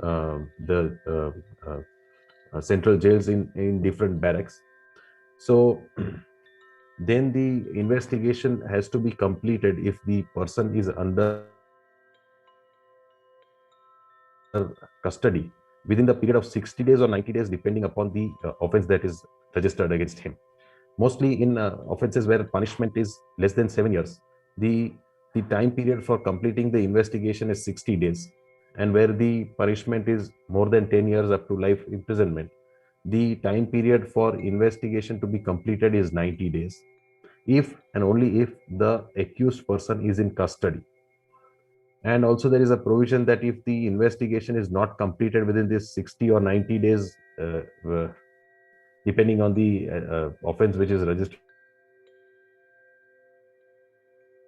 the central jails in different barracks. So then the investigation has to be completed if the person is under custody within the period of 60 days or 90 days, depending upon the offense that is registered against him. Mostly in offenses where punishment is less than 7 years, the time period for completing the investigation is 60 days, and where the punishment is more than 10 years up to life imprisonment, the time period for investigation to be completed is 90 days, if and only if the accused person is in custody. And also there is a provision that if the investigation is not completed within this 60 or 90 days, depending on the offense which is registered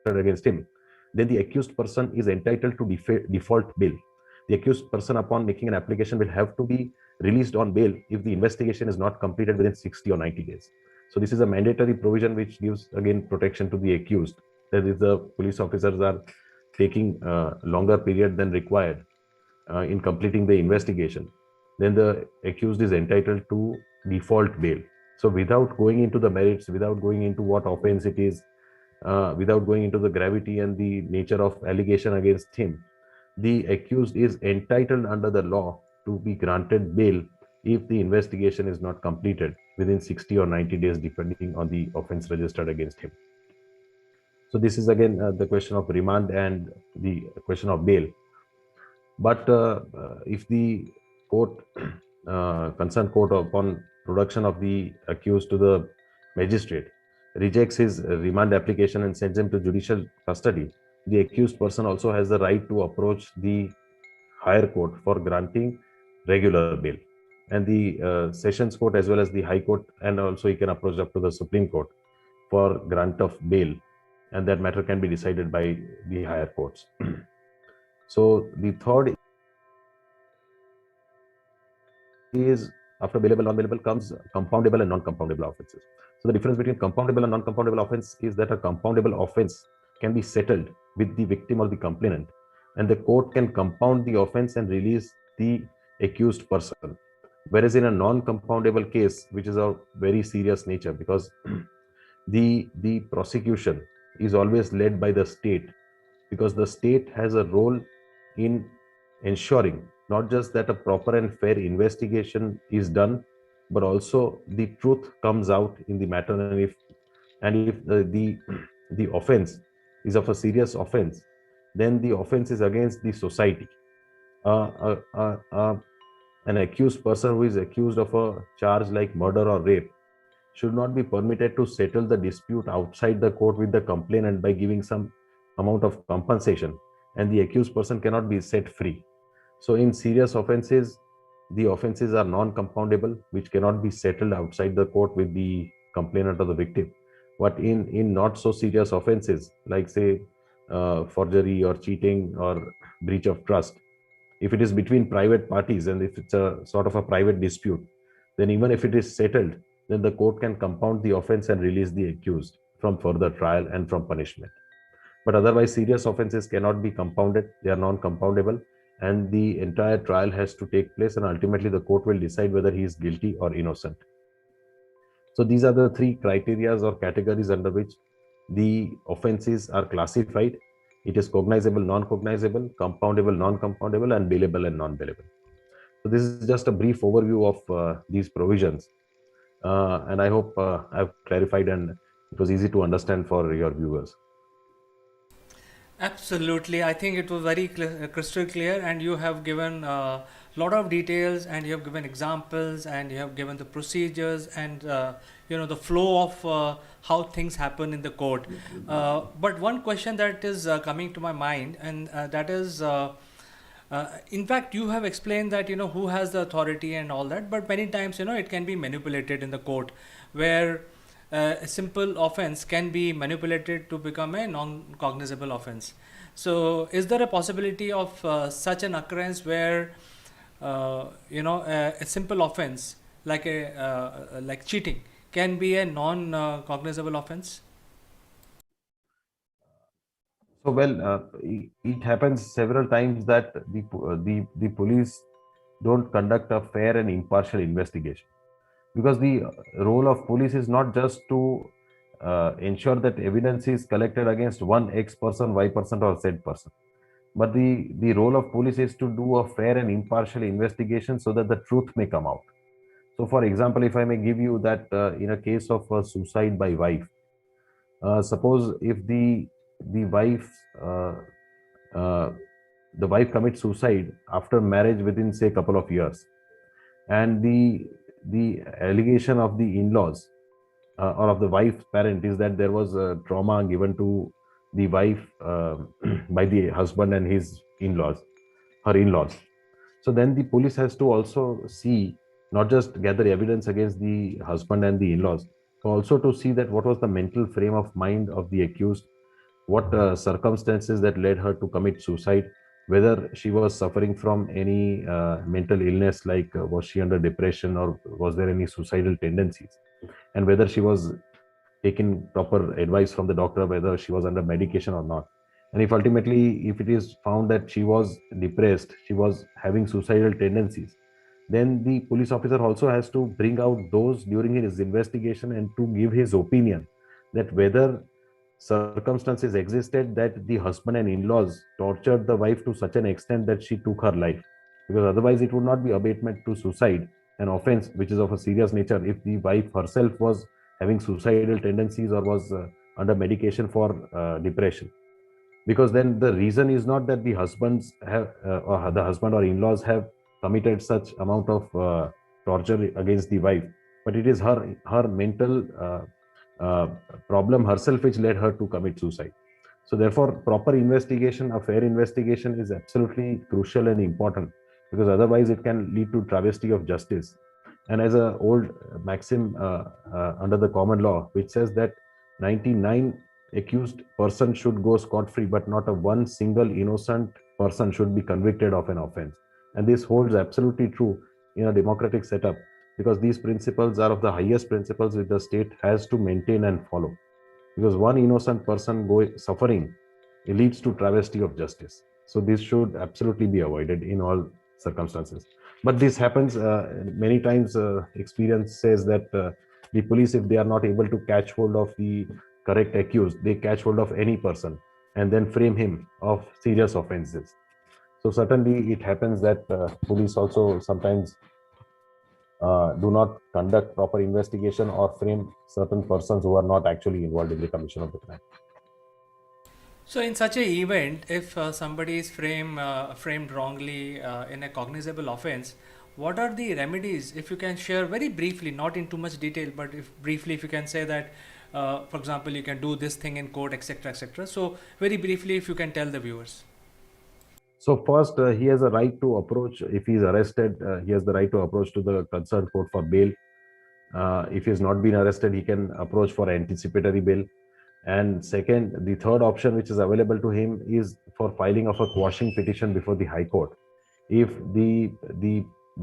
against him, then the accused person is entitled to default bail. The accused person, upon making an application, will have to be released on bail if the investigation is not completed within 60 or 90 days. So this is a mandatory provision which gives again protection to the accused. That is, the police officers are taking longer period than required in completing the investigation, then the accused is entitled to default bail. So without going into the merits, without going into what offense it is, without going into the gravity and the nature of allegation against him, the accused is entitled under the law to be granted bail if the investigation is not completed within 60 or 90 days, depending on the offense registered against him. So this is again the question of remand and the question of bail. But if the court, concerned court, upon production of the accused to the magistrate, rejects his remand application and sends him to judicial custody, the accused person also has the right to approach the higher court for granting regular bail. And the sessions court as well as the high court, and also he can approach up to the Supreme Court for grant of bail, and that matter can be decided by the higher courts. So the third is, after bailable, non-bailable comes compoundable and non-compoundable offenses. So the difference between compoundable and non-compoundable offense is that a compoundable offense can be settled with the victim or the complainant, and the court can compound the offense and release the accused person. Whereas in a non-compoundable case, which is of very serious nature, because the prosecution is always led by the state, because the state has a role in ensuring not just that a proper and fair investigation is done, but also the truth comes out in the matter. And if the offense is of a serious offense, then the offense is against the society. An accused person who is accused of a charge like murder or rape should not be permitted to settle the dispute outside the court with the complainant by giving some amount of compensation, and the accused person cannot be set free. So in serious offenses, the offenses are non-compoundable, which cannot be settled outside the court with the complainant or the victim. But in not so serious offenses, like say forgery or cheating or breach of trust, if it is between private parties and if it's a sort of a private dispute, then even if it is settled, then the court can compound the offense and release the accused from further trial and from punishment. But otherwise, serious offenses cannot be compounded, they are non-compoundable, and the entire trial has to take place, and ultimately the court will decide whether he is guilty or innocent. So these are the three criteria or categories under which the offenses are classified. It is cognizable, non-cognizable, compoundable, non-compoundable, and bailable and non-bailable. So this is just a brief overview of these provisions. And I hope I've clarified and it was easy to understand for your viewers. Absolutely. I think it was very crystal clear, and you have given a lot of details, and you have given examples, and you have given the procedures, and the flow of how things happen in the court. But one question that is coming to my mind, and that is, in fact, you have explained that who has the authority and all that, but many times it can be manipulated in the court, where a simple offense can be manipulated to become a non-cognizable offense. So, is there a possibility of such an occurrence where a simple offense like cheating, can be a non-cognizable offense? So, well, it happens several times that the police don't conduct a fair and impartial investigation, because the role of police is not just to ensure that evidence is collected against one X person, Y person, or Z person, but the role of police is to do a fair and impartial investigation so that the truth may come out. So, for example, if I may give you that in a case of suicide by wife, suppose if the wife uh, uh, the wife commits suicide after marriage within say couple of years, and the allegation of the in-laws or of the wife's parent is that there was a trauma given to the wife by the husband and his in-laws, her in-laws. So then the police has to also see, not just gather evidence against the husband and the in-laws, but also to see that what was the mental frame of mind of the accused, what circumstances that led her to commit suicide, whether she was suffering from any mental illness, like was she under depression, or was there any suicidal tendencies, and whether she was taking proper advice from the doctor, whether she was under medication or not. And if ultimately, if it is found that she was depressed, she was having suicidal tendencies, then the police officer also has to bring out those during his investigation and to give his opinion that whether circumstances existed that the husband and in-laws tortured the wife to such an extent that she took her life, because otherwise it would not be abatement to suicide, an offense which is of a serious nature, if the wife herself was having suicidal tendencies or was under medication for depression. Because then the reason is not that the husbands have or the husband or in-laws have committed such amount of torture against the wife, but it is her mental uh, problem herself which led her to commit suicide. So therefore, proper investigation, a fair investigation, is absolutely crucial and important, because otherwise it can lead to travesty of justice. And as a old maxim under the common law, which says that 99 accused person should go scot free, but not a one single innocent person should be convicted of an offense. And this holds absolutely true in a democratic setup, because these principles are of the highest principles which the state has to maintain and follow. Because one innocent person suffering, it leads to travesty of justice. So this should absolutely be avoided in all circumstances. But this happens many times. Experience says that the police, if they are not able to catch hold of the correct accused, they catch hold of any person and then frame him of serious offenses. So certainly it happens that police also sometimes do not conduct proper investigation or frame certain persons who are not actually involved in the commission of the crime. So, in such a event, if somebody is framed wrongly in a cognizable offense, what are the remedies? If you can share very briefly, not in too much detail, but if briefly, if you can say that, for example, you can do this thing in court, etc., etc. So, very briefly, if you can tell the viewers. So first, he has a right to approach. If he is arrested, he has the right to approach to the concerned court for bail. If he has not been arrested, he can approach for anticipatory bail. And second, the third option which is available to him is for filing of a quashing petition before the High Court. If the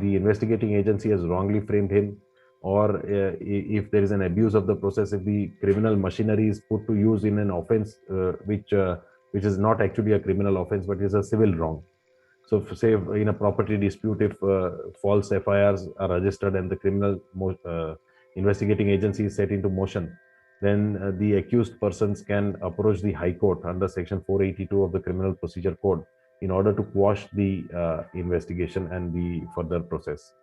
investigating agency has wrongly framed him, or if there is an abuse of the process, if the criminal machinery is put to use in an offense which is not actually a criminal offense but is a civil wrong. So, say in a property dispute, if false FIRs are registered and the criminal investigating agency is set into motion, then the accused persons can approach the High Court under Section 482 of the Criminal Procedure Code in order to quash the investigation and the further process.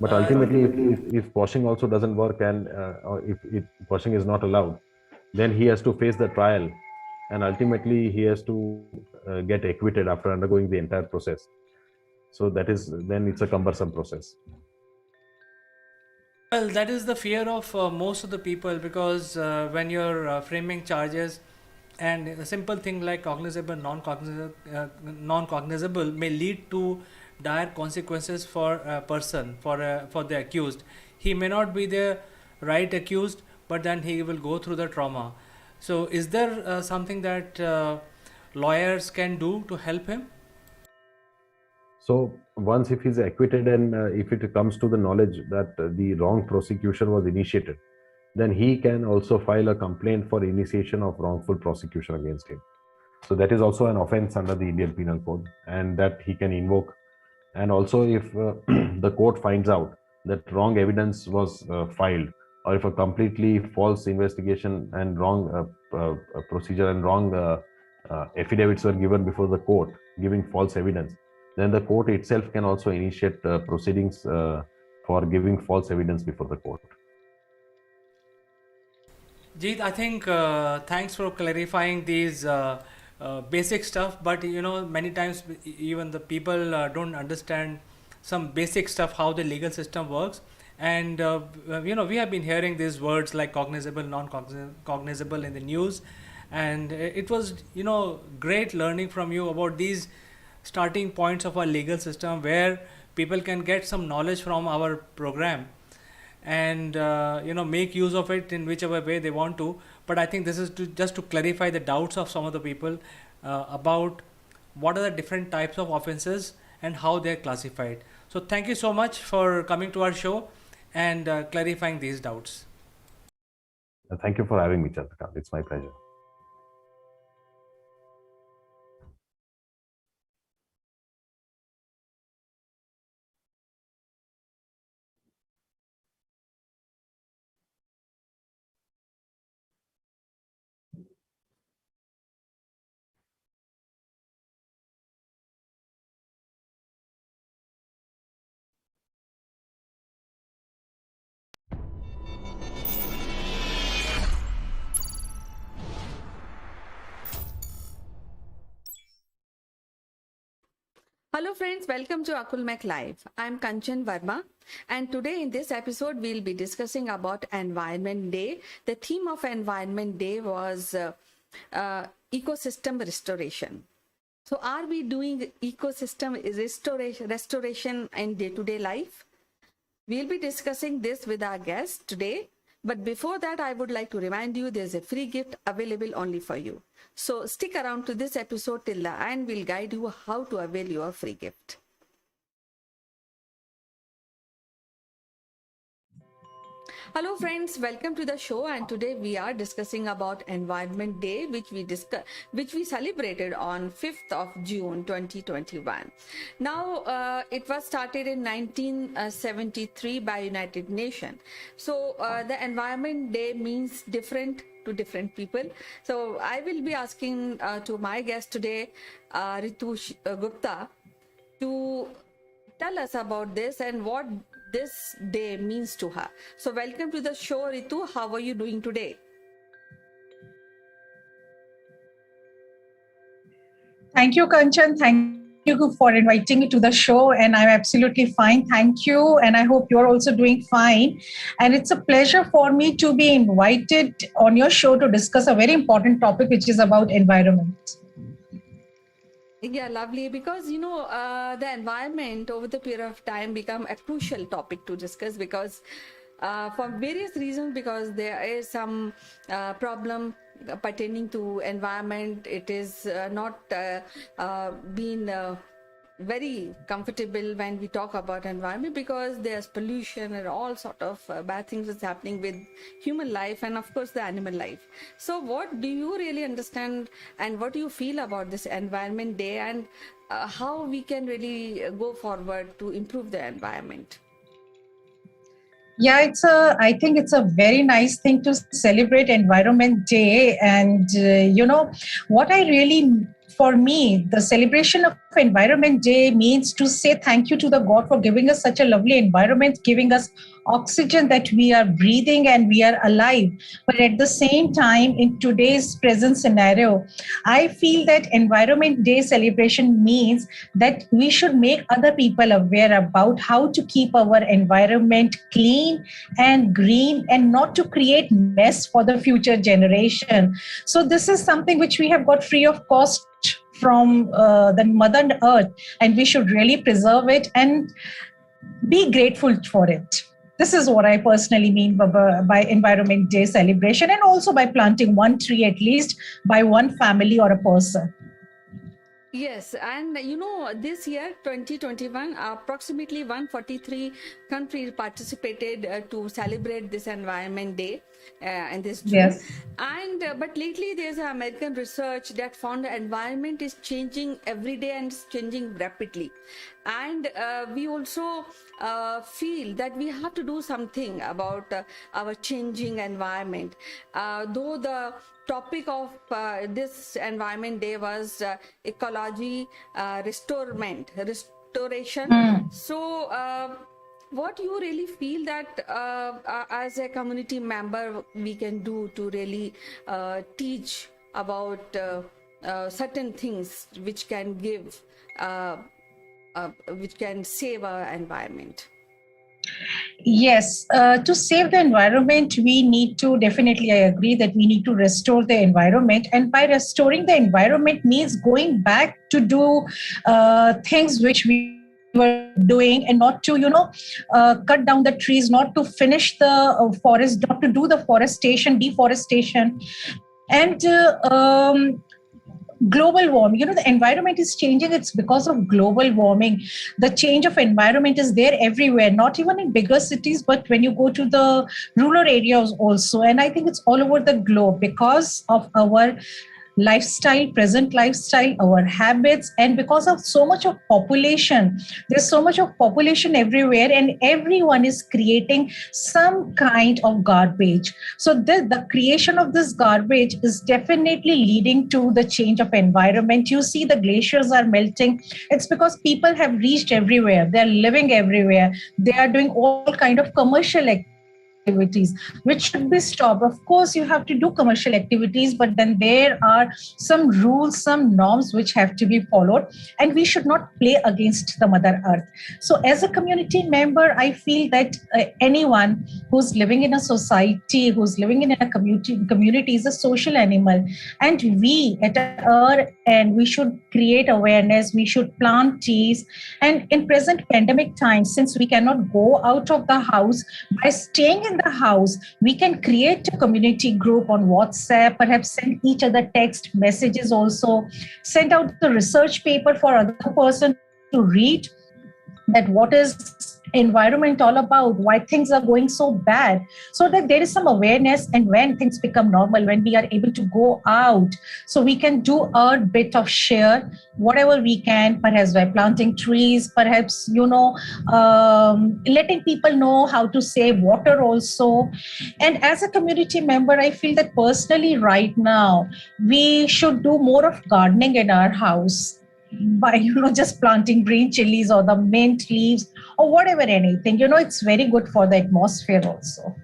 But ultimately, if quashing also doesn't work, and or if quashing is not allowed, then he has to face the trial, and ultimately he has to get acquitted after undergoing the entire process. So that is, then it's a cumbersome process. Well, that is the fear of most of the people, because when you're framing charges, and a simple thing like cognizable, non-cognizable may lead to dire consequences for a person, for the accused. He may not be the right accused, but then he will go through the trauma. So, is there something that lawyers can do to help him? So once if he's acquitted and if it comes to the knowledge that the wrong prosecution was initiated, then he can also file a complaint for initiation of wrongful prosecution against him. So that is also an offense under the Indian Penal Code, and that he can invoke. And also, if the court finds out that wrong evidence was filed, or if a completely false investigation and wrong procedure and wrong affidavits were given before the court, giving false evidence, then the court itself can also initiate proceedings for giving false evidence before the court. Jeet, I think thanks for clarifying these basic stuff. But many times even the people don't understand some basic stuff how the legal system works. And we have been hearing these words like cognizable, non-cognizable in the news, and it was great learning from you about these starting points of our legal system where people can get some knowledge from our program and make use of it in whichever way they want to. But I think this is just to clarify the doubts of some of the people about what are the different types of offenses and how they are classified. So thank you so much for coming to our show and clarifying these doubts. Thank you for having me, Chandrakant. It's my pleasure. Hello friends, welcome to Akulmach Live. I'm Kanchan Verma, and today in this episode we'll be discussing about Environment Day. The theme of Environment Day was ecosystem restoration. So are we doing ecosystem restoration in day-to-day life? We'll be discussing this with our guest today. But before that, I would like to remind you there's a free gift available only for you. So stick around to this episode till the end. We'll guide you how to avail your free gift. Hello friends, welcome to the show, and today we are discussing about Environment Day, which we celebrated on 5th of June 2021. Now it was started in 1973 by United Nations. So the Environment Day means different to different people. So I will be asking to my guest today, Ritu Gupta, to tell us about this and what this day means to her. So welcome to the show, Ritu. How are you doing today? Thank you, Kanchan. Thank you for inviting me to the show, and I'm absolutely fine. Thank you, and I hope you're also doing fine. And it's a pleasure for me to be invited on your show to discuss a very important topic, which is about environment. Yeah, lovely. Because, the environment over the period of time become a crucial topic to discuss because for various reasons, because there is some problem pertaining to environment. It is not been very comfortable when we talk about environment because there's pollution and all sort of bad things that's happening with human life and of course the animal life. So what do you really understand and what do you feel about this Environment Day and how we can really go forward to improve the environment? Yeah, I think it's a very nice thing to celebrate Environment Day. And, what I really, for me, the celebration of Environment Day means to say thank you to the God for giving us such a lovely environment, giving us oxygen that we are breathing and we are alive. But at the same time, in today's present scenario, I feel that Environment Day celebration means that we should make other people aware about how to keep our environment clean and green and not to create mess for the future generation. So this is something which we have got free of cost from the Mother Earth, and we should really preserve it and be grateful for it. This is what I personally mean by Environment Day celebration, and also by planting one tree at least by one family or a person. Yes, and this year 2021, approximately 143 countries participated to celebrate this Environment Day in this June. Yes. And but lately, there's an American research that found the environment is changing every day and it's changing rapidly. And we also feel that we have to do something about our changing environment. Though the topic of this Environment Day was ecology restoration. Mm. So what you really feel that as a community member we can do to really teach about certain things which can give which can save our environment? Yes, to save the environment, we need to definitely, I agree that we need to restore the environment. And by restoring the environment means going back to do things which we were doing and not to, cut down the trees, not to finish the forest, not to do the deforestation. And global warming, the environment is changing. It's because of global warming. The change of environment is there everywhere, not even in bigger cities, but when you go to the rural areas also. And I think it's all over the globe because of our present lifestyle, our habits, and because of so much of population. There's so much of population everywhere, and everyone is creating some kind of garbage. So the creation of this garbage is definitely leading to the change of environment. You see the glaciers are melting. It's because people have reached everywhere. They're living everywhere. They are doing all kind of commercial activities, which should be stopped. Of course, you have to do commercial activities, but then there are some rules, some norms which have to be followed, and we should not play against the Mother Earth. So, as a community member, I feel that anyone who's living in a society, who's living in a community is a social animal, and we at our end we should create awareness. We should plant trees, and in present pandemic times, since we cannot go out of the house, by staying in the house, we can create a community group on WhatsApp, perhaps send each other text messages also, send out the research paper for other person to read, that what is environment all about, why things are going so bad, so that there is some awareness. And when things become normal, when we are able to go out, so we can do our bit of share, whatever we can, perhaps by planting trees, perhaps letting people know how to save water also. And as a community member, I feel that personally right now we should do more of gardening in our house, by just planting green chilies or the mint leaves or whatever, anything. It's very good for the atmosphere also.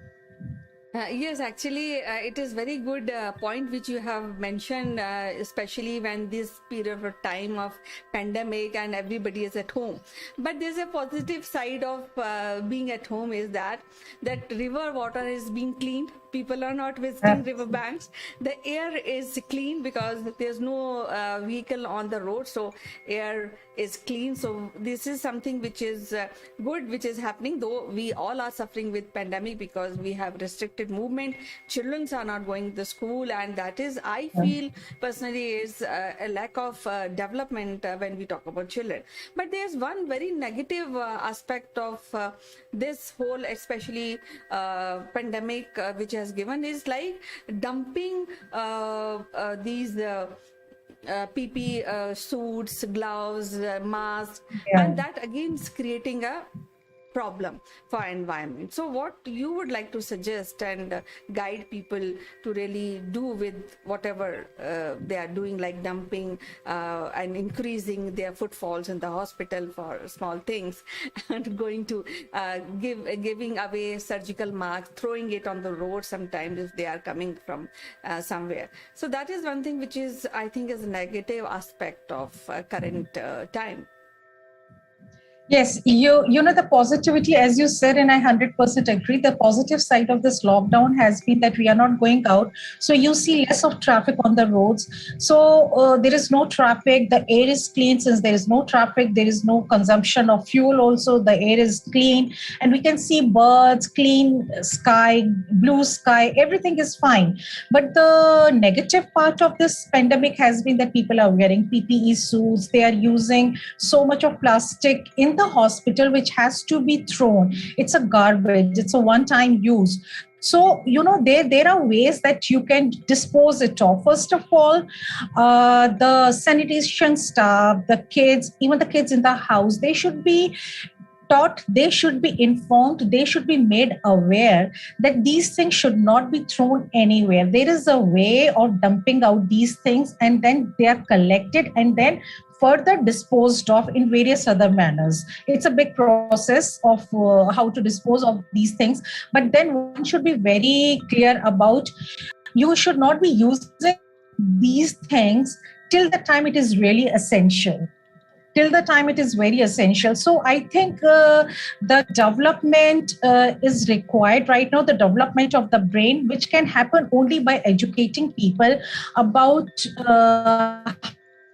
Yes, actually, it is very good point which you have mentioned, especially when this period of time of pandemic and everybody is at home. But there's a positive side of being at home is that river water is being cleaned. People are not visiting riverbanks. The air is clean because there's no vehicle on the road, so air is clean. So this is something which is good, which is happening. Though we all are suffering with pandemic because we have restricted movement, children are not going to school, and that is, I feel personally, is a lack of development when we talk about children. But there's one very negative aspect of this whole, especially pandemic, which has given, is like dumping these PP suits, gloves, masks, and that again is creating a problem for environment. So what you would like to suggest and guide people to really do with whatever they are doing, like dumping and increasing their footfalls in the hospital for small things, and going to giving away surgical masks, throwing it on the road sometimes if they are coming from somewhere. So that is one thing which is, I think, is a negative aspect of current time. Yes, you know the positivity, as you said, and I 100% agree. The positive side of this lockdown has been that we are not going out, so you see less of traffic on the roads. So there is no traffic. The air is clean. Since there is no traffic, there is no consumption of fuel. Also, the air is clean, and we can see birds, clean sky, blue sky. Everything is fine. But the negative part of this pandemic has been that people are wearing PPE suits. They are using so much of plastic in the hospital which has to be thrown. It's a garbage, it's a one time use. So there are ways that you can dispose it of. First of all, the sanitation staff, the kids, even the kids in the house, they should be taught, they should be informed, they should be made aware that these things should not be thrown anywhere. There is a way of dumping out these things, and then they are collected and then further disposed of in various other manners. It's a big process of how to dispose of these things, but then one should be very clear about, you should not be using these things till the time it is really essential, till the time it is very essential. So I think the development is required right now, the development of the brain, which can happen only by educating people about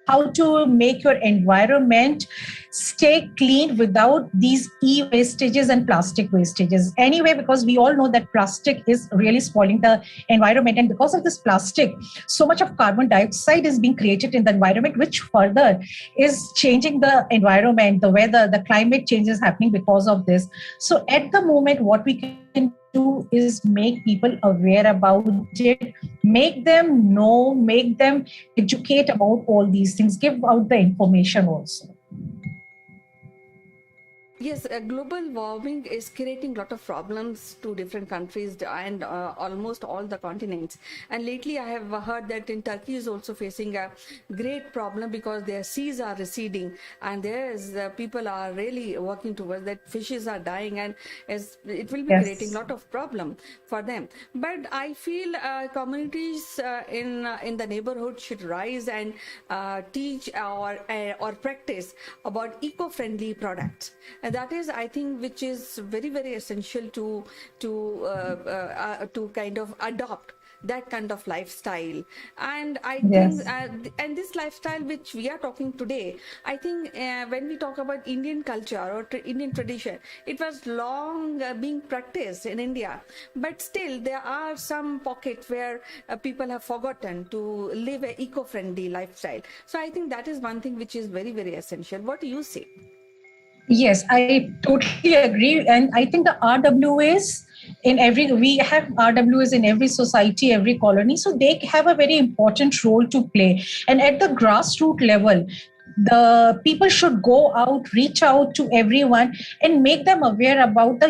how to make your environment stay clean without these e-wastages and plastic wastages. Anyway, because we all know that plastic is really spoiling the environment, and because of this plastic, so much of carbon dioxide is being created in the environment, which further is changing the environment, the weather, the climate change is happening because of this. So at the moment, what we can do is make people aware about it, make them know, make them educate about all these things, give out the information also. Yes, global warming is creating a lot of problems to different countries and almost all the continents. And lately, I have heard that in Turkey is also facing a great problem because their seas are receding, and there is people are really working towards that. Fishes are dying, and it will be creating a Yes. lot of problem for them. But I feel communities in the neighborhood should rise and teach or practice about eco-friendly products. And that is, I think, which is very, very essential to kind of adopt that kind of lifestyle. And I think Yes. and this lifestyle which we are talking today, I think when we talk about Indian culture or Indian tradition, it was long being practiced in India, but still there are some pockets where people have forgotten to live an eco-friendly lifestyle. So I think that is one thing which is very, very essential. What do you say? Yes, I totally agree. And I think the RWAs in every, we have RWAs in every society, every colony. So they have a very important role to play. And at the grassroots level, the people should go out, reach out to everyone, and make them aware about the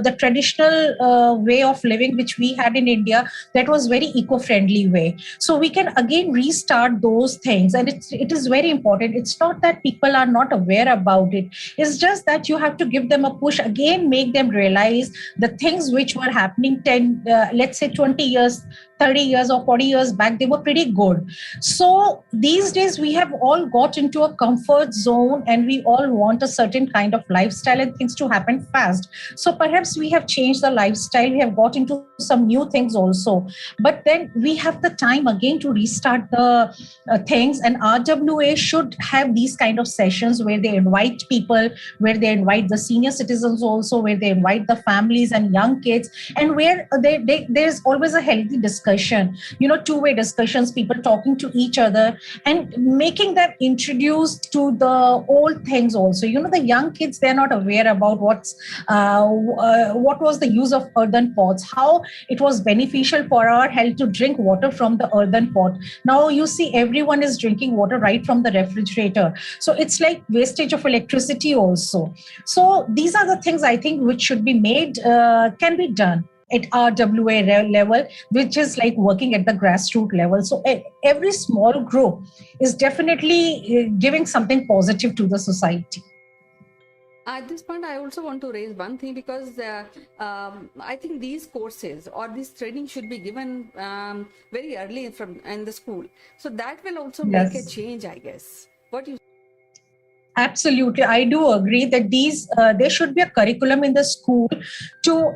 the traditional way of living which we had in India, that was very eco-friendly way. So we can again restart those things, and it is very important. It's not that people are not aware about it, it's just that you have to give them a push again, make them realize the things which were happening 10 let's say 20 years, 30 years or 40 years back, they were pretty good. So these days we have all got into a comfort zone, and we all want a certain kind of lifestyle and things to happen fast. So perhaps we have changed the lifestyle, we have got into some new things also, but then we have the time again to restart the things. And RWA should have these kind of sessions where they invite people, where they invite the senior citizens also, where they invite the families and young kids, and where there's always a healthy discussion, two-way discussions, people talking to each other and making them introduced to the old things also. The young kids, they're not aware about what was the use of earthen pots, how it was beneficial for our health to drink water from the earthen pot. Now you see everyone is drinking water right from the refrigerator, so it's like wastage of electricity also. So these are the things I think which should be made, can be done at RWA level, which is like working at the grassroots level. So every small group is definitely giving something positive to the society. At this point, I also want to raise one thing because I think these courses or this training should be given very early in the school. So that will also make a Yes. change, I guess. What do you? Absolutely, I do agree that these there should be a curriculum in the school to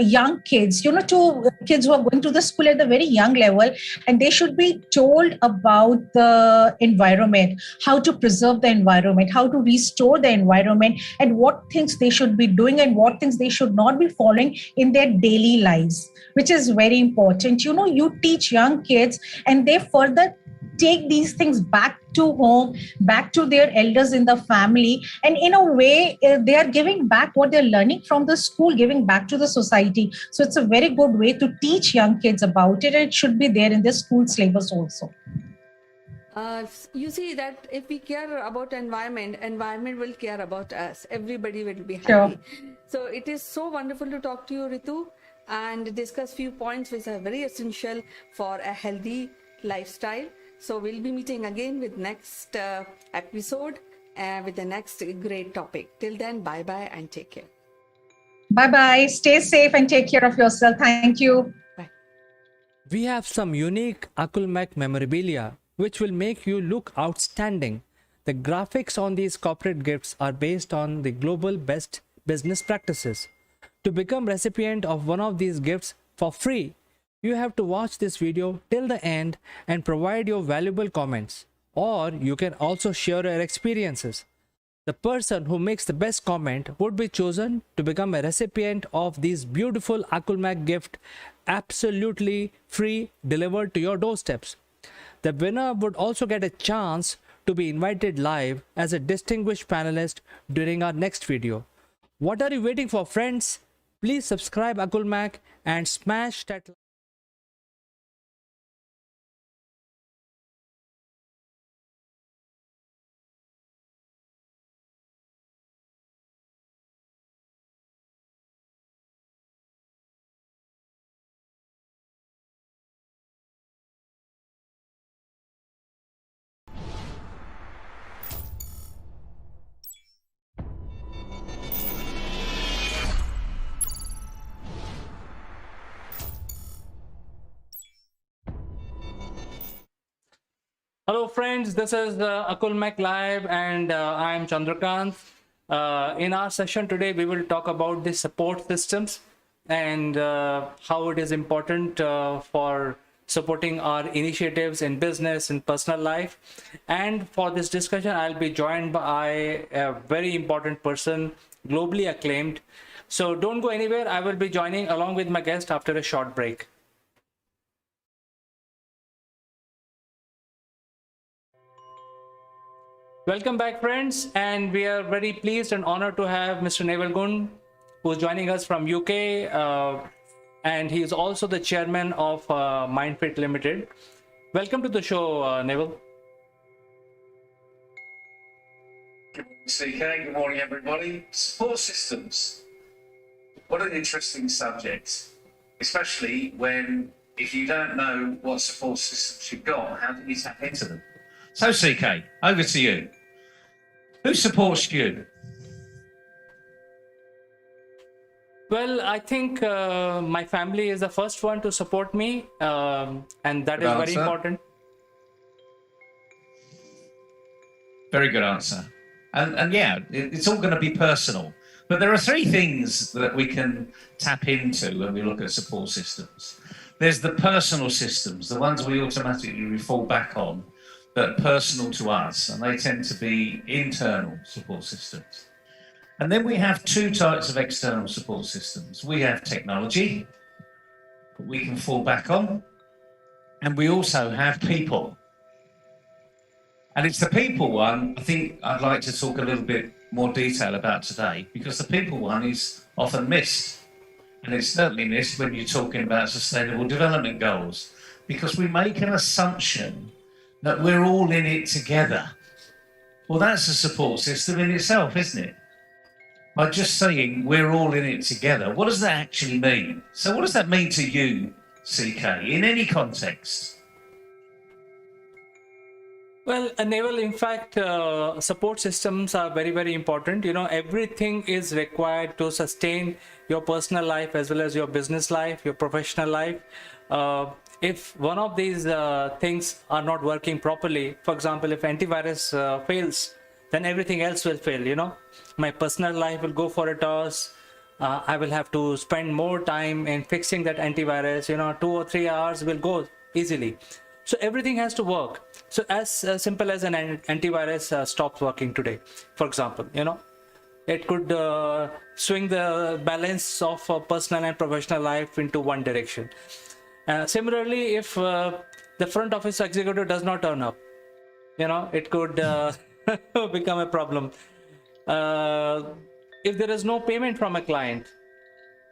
young kids, to kids who are going to the school at the very young level, and they should be told about the environment, how to preserve the environment, how to restore the environment, and what things they should be doing and what things they should not be following in their daily lives, which is very important. You teach young kids, and they further take these things back to home, back to their elders in the family, and in a way they are giving back what they're learning from the school, giving back to the society. So it's a very good way to teach young kids about it, and it should be there in the school syllabus also. You see that if we care about environment will care about us. Everybody will be happy. Sure. So it is so wonderful to talk to you, Ritu, and discuss few points which are very essential for a healthy lifestyle. So we'll be meeting again with next episode with the next great topic. Till then, bye-bye and take care. Bye-bye. Stay safe and take care of yourself. Thank you. Bye. We have some unique Akulmach memorabilia which will make you look outstanding. The graphics on these corporate gifts are based on the global best business practices. To become recipient of one of these gifts for free, you have to watch this video till the end and provide your valuable comments, or you can also share your experiences. The person who makes the best comment would be chosen to become a recipient of these beautiful Akulmach gift, absolutely free, delivered to your doorsteps. The winner would also get a chance to be invited live as a distinguished panelist during our next video. What are you waiting for, friends? Please subscribe Akulmach and smash that Hello friends, this is Akulmach Live and I am Chandrakant. In our session today, we will talk about the support systems and how it is important for supporting our initiatives in business and personal life. And for this discussion, I'll be joined by a very important person, globally acclaimed. So don't go anywhere. I will be joining along with my guest after a short break. Welcome back, friends, and we are very pleased and honored to have Mr. Naval Gun, who is joining us from UK, and he is also the chairman of MindFit Limited. Welcome to the show, Naval. CK, good morning, everybody. Support systems. What an interesting subject, especially when, if you don't know what support systems you've got, how do you tap into them? So, CK, over to you. Who supports you? Well, I think my family is the first one to support me, and that is very important. Very good answer. And yeah, it's all going to be personal. But there are three things that we can tap into when we look at support systems. There's the personal systems, the ones we automatically fall back on, that are personal to us, and they tend to be internal support systems. And then we have two types of external support systems. We have technology that we can fall back on, and we also have people. And it's the people one I think I'd like to talk a little bit more detail about today, because the people one is often missed. And it's certainly missed when you're talking about sustainable development goals, because we make an assumption that we're all in it together. Well, that's a support system in itself, isn't it? By just saying we're all in it together, what does that actually mean? So what does that mean to you, CK, in any context? Well, Naval, in fact, support systems are very, very important. You know, everything is required to sustain your personal life as well as your business life, your professional life. If one of these things are not working properly, for example, if antivirus fails, then everything else will fail, you know. My personal life will go for a toss. I will have to spend more time in fixing that antivirus, you know, 2 or 3 hours will go easily. So everything has to work. So as simple as an antivirus stops working today, for example, you know, it could swing the balance of personal and professional life into one direction. Similarly, if the front office executive does not turn up, you know, it could become a problem. If there is no payment from a client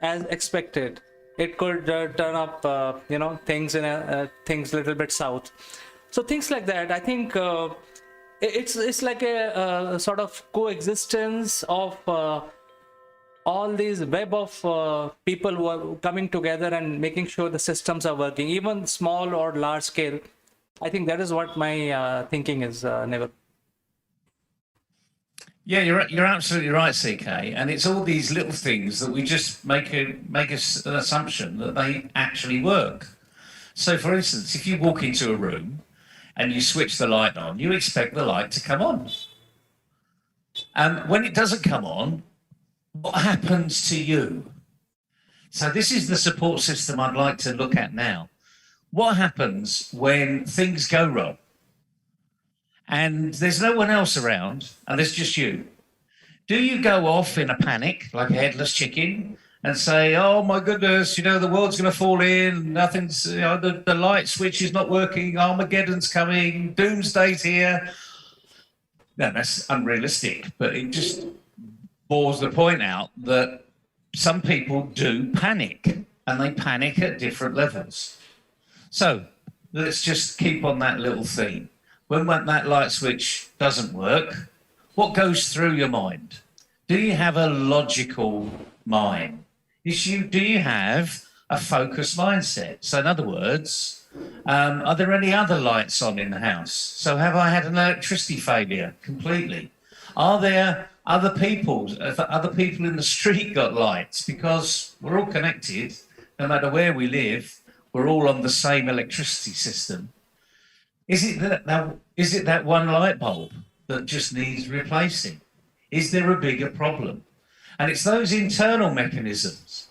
as expected, it could turn up, you know, things in things little bit south. So things like that. I think it's like a sort of coexistence of all these web of people who are coming together and making sure the systems are working, even small or large scale. I think that is what my thinking is, Never. Yeah, you're absolutely right, CK. And it's all these little things that we just make an assumption that they actually work. So, for instance, if you walk into a room and you switch the light on, you expect the light to come on. And when it doesn't come on, what happens to you? So this is the support system I'd like to look at now. What happens when things go wrong and there's no one else around and there's just you? Do you go off in a panic like a headless chicken and say, oh my goodness, you know, the world's going to fall in, nothing's, you know, the light switch is not working, Armageddon's coming, doomsday's here? No, that's unrealistic, but it just bores the point out that some people do panic, and they panic at different levels. So let's just keep on that little theme. When that light switch doesn't work, what goes through your mind? Do you have a logical mind? Do you have a focused mindset? So in other words, are there any other lights on in the house? So have I had an electricity failure completely? Are there other people in the street got lights? Because we're all connected, no matter where we live, we're all on the same electricity system. Is it that one light bulb that just needs replacing? Is there a bigger problem? And it's those internal mechanisms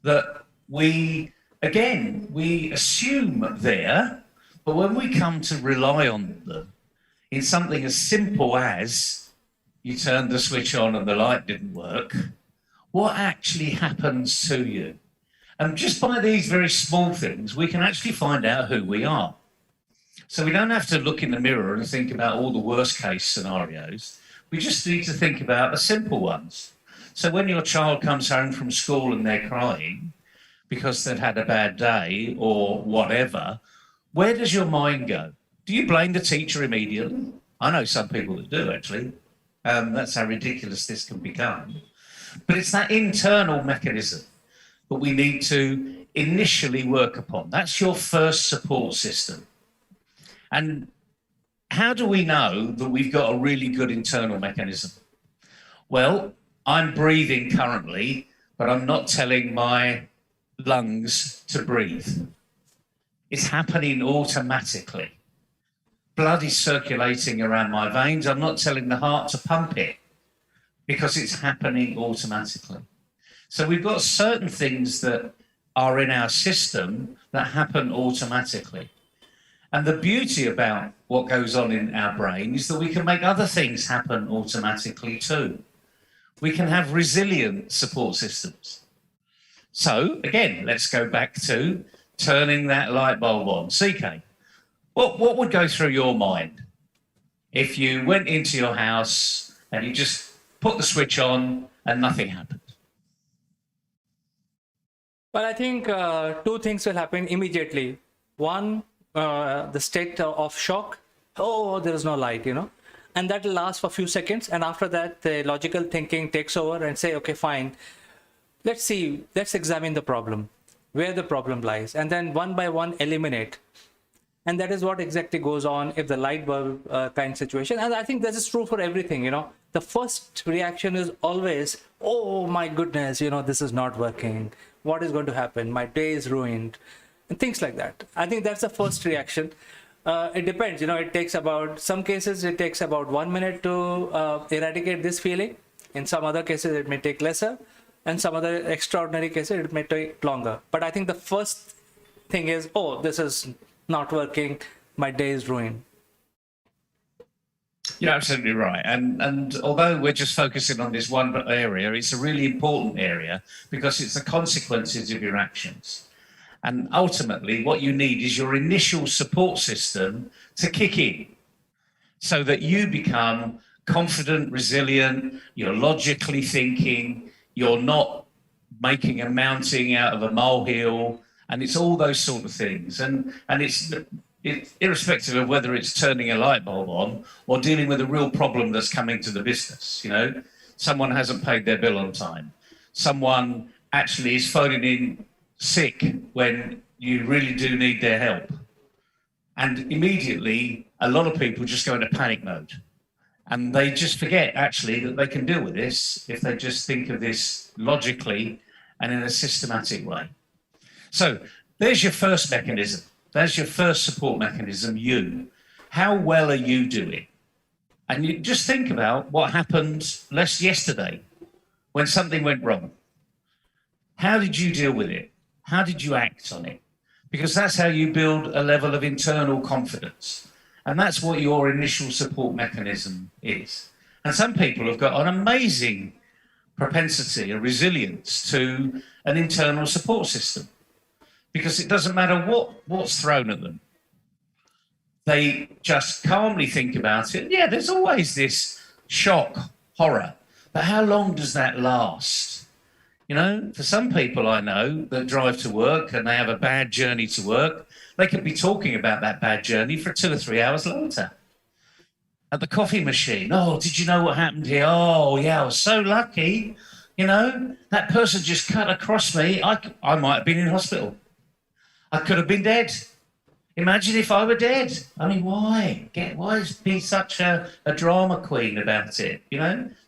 that we assume there, but when we come to rely on them in something as simple as you turned the switch on and the light didn't work, what actually happens to you? And just by these very small things, we can actually find out who we are. So we don't have to look in the mirror and think about all the worst case scenarios. We just need to think about the simple ones. So when your child comes home from school and they're crying because they've had a bad day or whatever, where does your mind go? Do you blame the teacher immediately? I know some people that do, actually. That's how ridiculous this can become. But it's that internal mechanism that we need to initially work upon. That's your first support system. And how do we know that we've got a really good internal mechanism? Well, I'm breathing currently, but I'm not telling my lungs to breathe. It's happening automatically. Blood is circulating around my veins. I'm not telling the heart to pump it because it's happening automatically. So we've got certain things that are in our system that happen automatically. And the beauty about what goes on in our brain is that we can make other things happen automatically too. We can have resilient support systems. So again, let's go back to turning that light bulb on. CK, what would go through your mind if you went into your house and you just put the switch on and nothing happened? Well, I think two things will happen immediately. One, the state of shock. Oh, there is no light, you know, and that will last for a few seconds. And after that, the logical thinking takes over and say, okay, fine. Let's examine the problem, where the problem lies, and then one by one eliminate. And that is what exactly goes on if the light bulb kind situation. And I think this is true for everything, you know. The first reaction is always, oh my goodness, you know, this is not working. What is going to happen? My day is ruined. And things like that. I think that's the first reaction. It depends. It takes about, some cases it takes about 1 minute to eradicate this feeling. In some other cases, it may take lesser, and some other extraordinary cases, it may take longer. But I think the first thing is, oh, this is not working. My day is ruined. You're absolutely right. And although we're just focusing on this one area, it's a really important area because it's the consequences of your actions. And ultimately, what you need is your initial support system to kick in so that you become confident, resilient, you're logically thinking, you're not making a mountain out of a molehill, and it's all those sort of things. And it's irrespective of whether it's turning a light bulb on or dealing with a real problem that's coming to the business. Someone hasn't paid their bill on time. Someone actually is phoning in sick when you really do need their help. And immediately, a lot of people just go into panic mode. And they just forget, actually, that they can deal with this if they just think of this logically and in a systematic way. So there's your first mechanism. There's your first support mechanism, you. How well are you doing? And you just think about what happened yesterday when something went wrong. How did you deal with it? How did you act on it? Because that's how you build a level of internal confidence. And that's what your initial support mechanism is. And some people have got an amazing propensity, a resilience to an internal support system. Because it doesn't matter what's thrown at them. They just calmly think about it. Yeah, there's always this shock, horror. But how long does that last? For some people I know that drive to work and they have a bad journey to work, they could be talking about that bad journey for 2 or 3 hours later. At the coffee machine, oh, did you know what happened here? Oh, yeah, I was so lucky. That person just cut across me. I might have been in hospital. I could have been dead. Imagine if I were dead. I mean, why? Why be such a drama queen about it,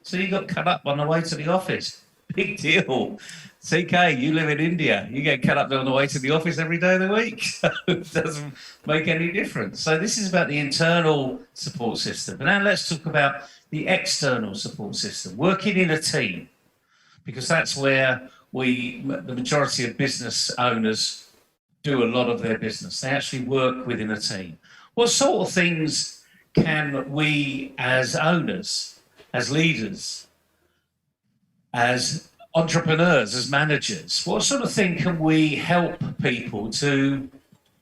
So you got cut up on the way to the office. Big deal. CK, you live in India. You get cut up on the way to the office every day of the week. So it doesn't make any difference. So this is about the internal support system. But now let's talk about the external support system, working in a team, because that's where the majority of business owners do a lot of their business. They actually work within a team. What sort of things can we as owners, as leaders, as entrepreneurs, as managers, what sort of thing can we help people to,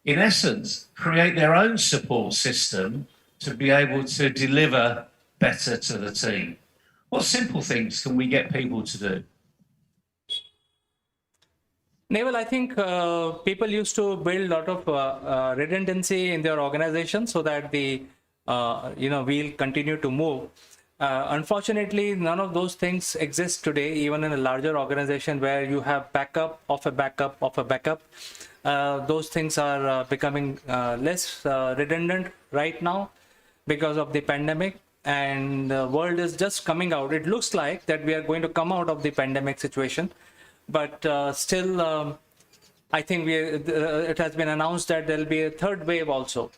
in essence, create their own support system to be able to deliver better to the team? What simple things can we get people to do? Neville, I think people used to build a lot of redundancy in their organization so that the wheel continue to move. Unfortunately, none of those things exist today, even in a larger organization where you have backup of a backup of a backup. Those things are becoming less redundant right now because of the pandemic, and the world is just coming out. It looks like that we are going to come out of the pandemic situation, but still, I think it has been announced that there will be a third wave also.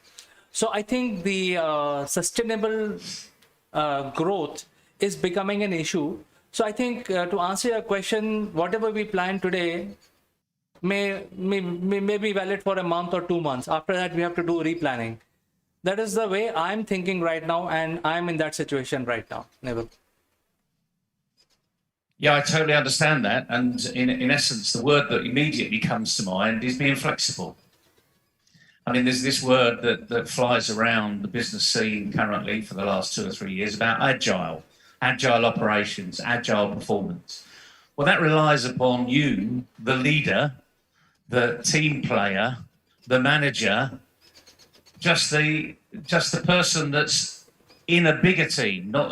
So I think the sustainable growth is becoming an issue. So I think to answer your question, whatever we plan today may be valid for a month or 2 months. After that, we have to do replanning. That is the way I'm thinking right now, and I'm in that situation right now, Neville. Yeah, I totally understand that. And in essence, the word that immediately comes to mind is being flexible. I mean, there's this word that flies around the business scene currently for the last 2 or 3 years about agile operations, agile performance. Well, that relies upon you, the leader, the team player, the manager, just the person that's in a bigger team, not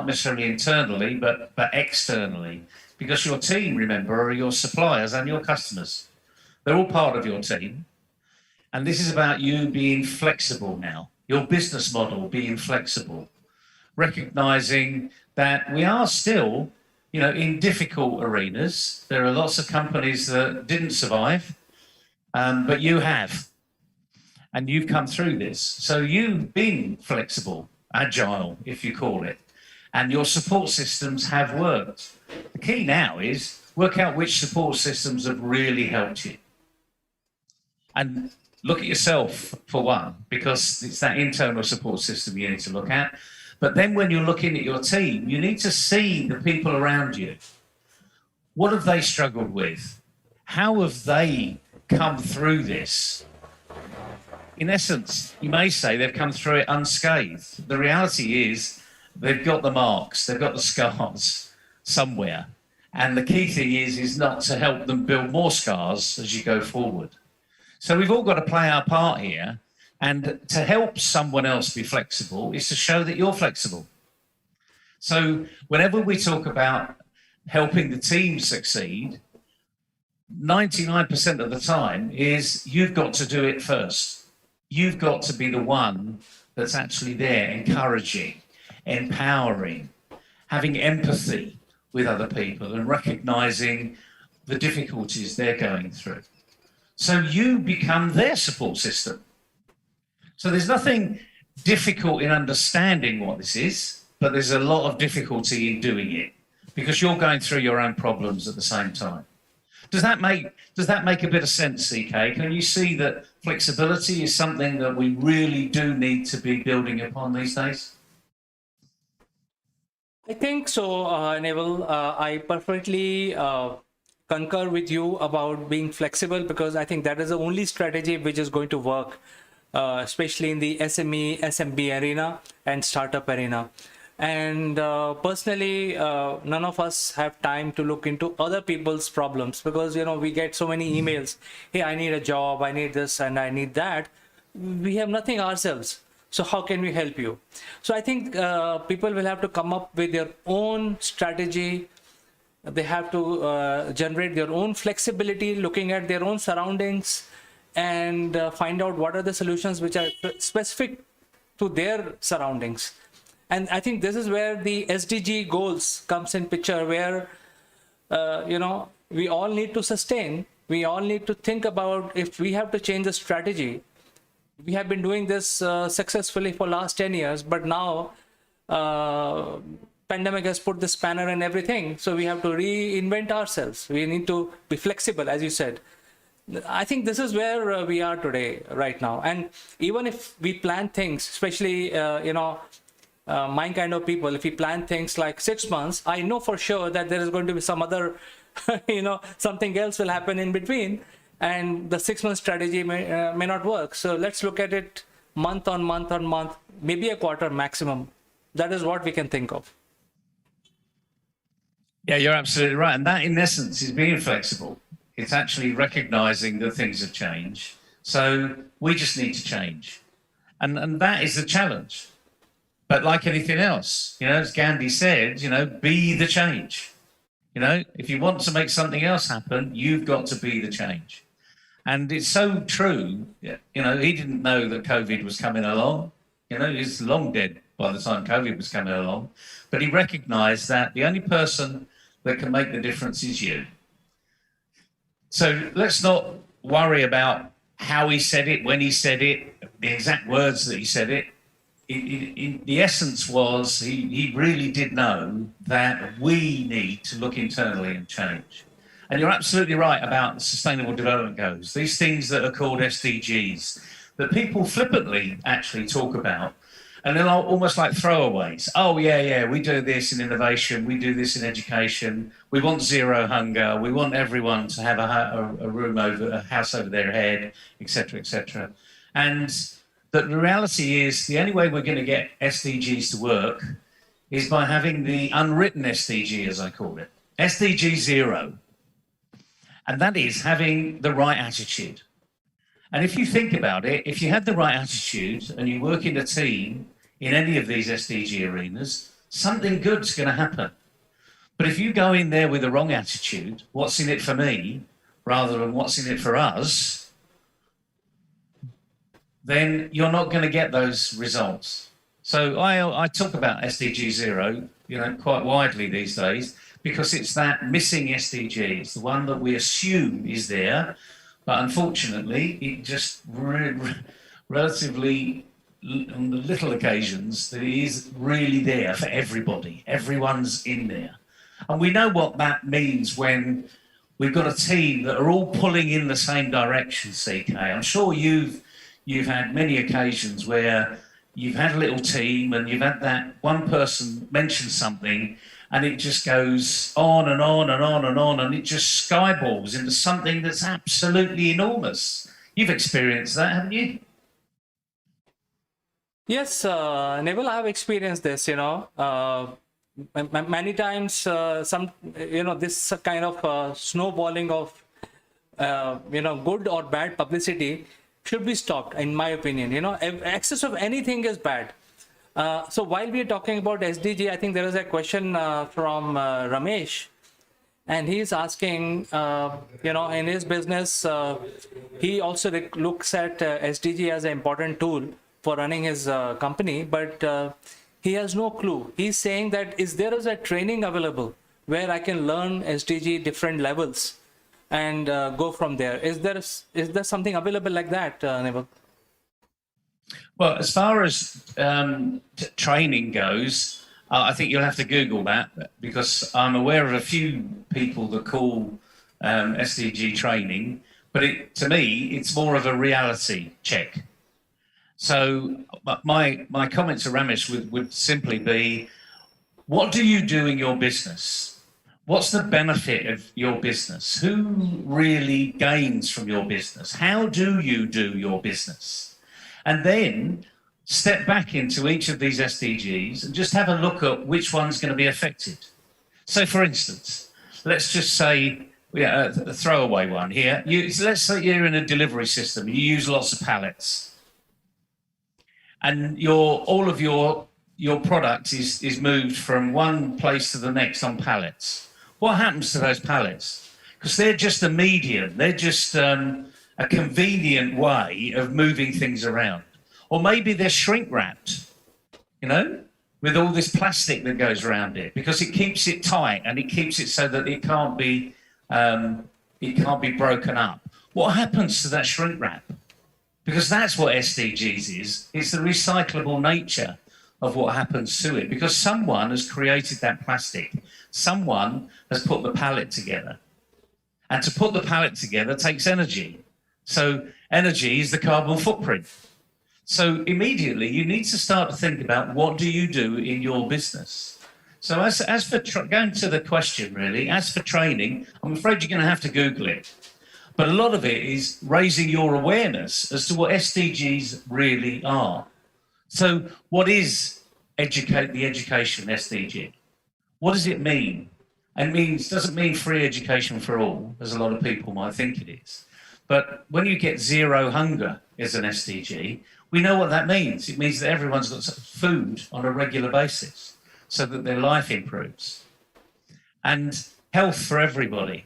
necessarily internally, but externally. Because your team, remember, are your suppliers and your customers. They're all part of your team. And this is about you being flexible now, your business model being flexible, recognizing that we are still, in difficult arenas. There are lots of companies that didn't survive, but you have. and you've come through this. So you've been flexible, agile, if you call it, and your support systems have worked. The key now is work out which support systems have really helped you. And look at yourself for one, because it's that internal support system you need to look at. But then when you're looking at your team, you need to see the people around you. What have they struggled with? How have they come through this? In essence, you may say they've come through it unscathed. The reality is they've got the marks, they've got the scars somewhere. And the key thing is not to help them build more scars as you go forward. So we've all got to play our part here. And to help someone else be flexible is to show that you're flexible. So whenever we talk about helping the team succeed, 99% of the time is you've got to do it first. You've got to be the one that's actually there, encouraging, empowering, having empathy with other people and recognizing the difficulties they're going through. So you become their support system. So there's nothing difficult in understanding what this is, but there's a lot of difficulty in doing it because you're going through your own problems at the same time. Does that make a bit of sense, EK? Can you see that flexibility is something that we really do need to be building upon these days? I think so, Neville. I perfectly concur with you about being flexible, because I think that is the only strategy which is going to work, especially in the SME, SMB arena and startup arena. And personally, none of us have time to look into other people's problems, because, you know, we get so many emails. Hey, I need a job, I need this and I need that. We have nothing ourselves. So how can we help you? So I think people will have to come up with their own strategy. They have to generate their own flexibility, looking at their own surroundings, and find out what are the solutions which are specific to their surroundings. And I think this is where the SDG goals comes in picture, where, you know, we all need to sustain. We all need to think about if we have to change the strategy. We have been doing this successfully for last 10 years, but now pandemic has put the spanner in everything. So we have to reinvent ourselves. We need to be flexible, as you said. I think this is where we are today, right now. And even if we plan things, especially, you know, my kind of people, if we plan things like 6 months, I know for sure that there is going to be some other, you know, something else will happen in between. And the 6-month strategy may not work. So let's look at it month on month on month, maybe a quarter maximum. That is what we can think of. Yeah, you're absolutely right. And that, in essence, is being flexible. It's actually recognizing that things have changed. So we just need to change. And that is the challenge. But like anything else, you know, as Gandhi said, you know, be the change. You know, if you want to make something else happen, you've got to be the change. And it's so true. You know, he didn't know that COVID was coming along. You know, he's long dead by the time COVID was coming along. But he recognized that the only person that can make the difference is you. So let's not worry about how he said it, when he said it, the exact words that he said it. The essence was he really did know that we need to look internally and change. And you're absolutely right about Sustainable Development Goals. These things that are called SDGs, that people flippantly actually talk about, and they're almost like throwaways. Oh, yeah, we do this in innovation, we do this in education, we want zero hunger, we want everyone to have a room over, a house over their head, etc., etc. And that the reality is the only way we're going to get SDGs to work is by having the unwritten SDG, as I call it, SDG 0. And that is having the right attitude. And if you think about it, if you have the right attitude and you work in a team in any of these SDG arenas, something good's going to happen. But if you go in there with the wrong attitude, what's in it for me, rather than what's in it for us, then you're not going to get those results. So I talk about SDG 0, you know, quite widely these days, because it's that missing SDG. It's the one that we assume is there, but unfortunately, it just relatively on the little occasions that it is really there for everybody. Everyone's in there. And we know what that means when we've got a team that are all pulling in the same direction, CK. I'm sure you've had many occasions where you've had a little team and you've had that one person mention something and it just goes on and on and on and on, and it just skyballs into something that's absolutely enormous. You've experienced that, haven't you? Yes, Neville, I have experienced this, many times, this kind of snowballing of, good or bad publicity should be stopped, in my opinion. Excess of anything is bad. So while we are talking about SDG, I think there is a question from Ramesh, and he's asking, in his business, he also looks at SDG as an important tool for running his company, but he has no clue. He's saying that there is a training available where I can learn SDG different levels and go from there. Is there something available like that, Neville? Well, as far as training goes, I think you'll have to Google that, because I'm aware of a few people that call SDG training, but to me, it's more of a reality check. So my comment to Ramesh would simply be, what do you do in your business? What's the benefit of your business? Who really gains from your business? How do you do your business? And then step back into each of these SDGs and just have a look at which one's going to be affected. So, for instance, let's just say, a throwaway one here. Let's say you're in a delivery system. You use lots of pallets, and all of your product is moved from one place to the next on pallets. What happens to those pallets? Because they're just a medium. They're just a convenient way of moving things around. Or maybe they're shrink wrapped, with all this plastic that goes around it, because it keeps it tight and it keeps it so that it can't be broken up. What happens to that shrink wrap? Because that's what SDGs is. It's the recyclable nature of what happens to it, because someone has created that plastic. Someone has put the pallet together. And to put the pallet together takes energy. So energy is the carbon footprint. So immediately you need to start to think about, what do you do in your business? So as for going to the question, really, as for training, I'm afraid you're going to have to Google it. But a lot of it is raising your awareness as to what SDGs really are. So what is the education SDG? What does it mean? It doesn't mean free education for all, as a lot of people might think it is. But when you get zero hunger as an SDG, we know what that means. It means that everyone's got food on a regular basis so that their life improves. And health for everybody.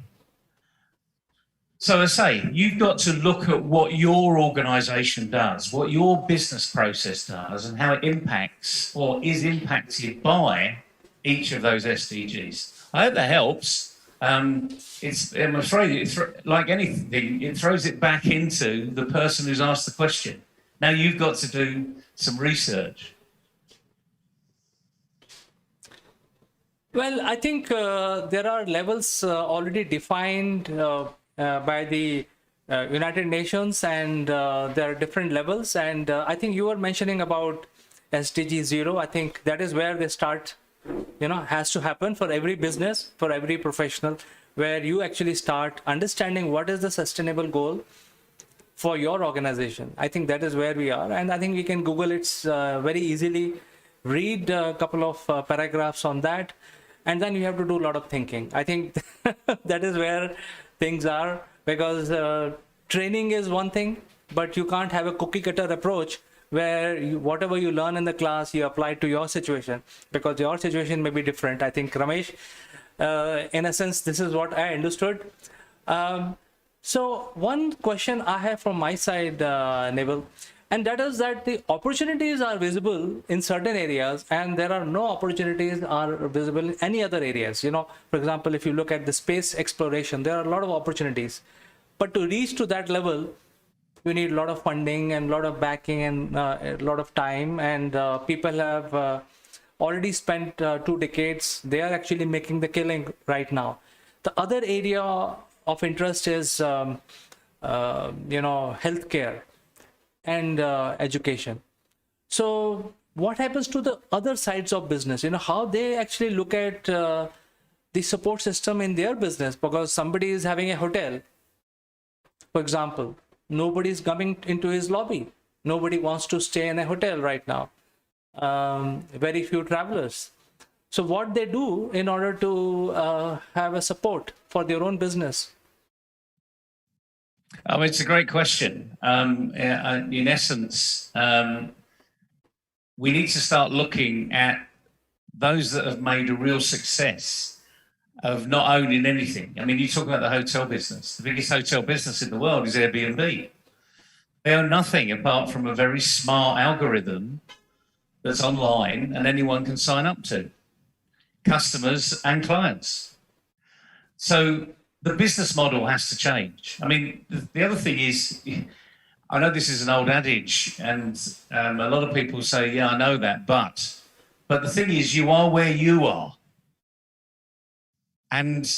So as I say, you've got to look at what your organisation does, what your business process does, and how it impacts or is impacted by each of those SDGs. I hope that helps. I'm afraid, like anything, it throws it back into the person who's asked the question. Now you've got to do some research. Well, I think there are levels already defined by the United Nations, and there are different levels. And I think you were mentioning about SDG 0. I think that is where they start, has to happen for every business, for every professional, where you actually start understanding what is the sustainable goal for your organization. I think that is where we are. And I think we can Google it very easily, read a couple of paragraphs on that, and then you have to do a lot of thinking. I think that is where things are, because training is one thing, but you can't have a cookie cutter approach where whatever you learn in the class, you apply to your situation, because your situation may be different. I think, Ramesh, in a sense, this is what I understood. So one question I have from my side, Neville, and that is that the opportunities are visible in certain areas and there are no opportunities are visible in any other areas. For example, if you look at the space exploration, there are a lot of opportunities, but to reach to that level, you need a lot of funding and a lot of backing and a lot of time, and people have already spent 2 decades. They are actually making the killing right now. The other area of interest is healthcare and education. So what happens to the other sides of business? How they actually look at the support system in their business, because somebody is having a hotel, for example. Nobody is coming into his lobby. Nobody wants to stay in a hotel right now. Very few travelers. So what they do in order to have a support for their own business? Oh, it's a great question. In essence, we need to start looking at those that have made a real success of not owning anything. I mean, you talk about the hotel business. The biggest hotel business in the world is Airbnb. They own nothing apart from a very smart algorithm that's online and anyone can sign up to, customers and clients. So the business model has to change. I mean, the other thing is, I know this is an old adage, and a lot of people say, yeah, I know that, but the thing is, you are where you are. And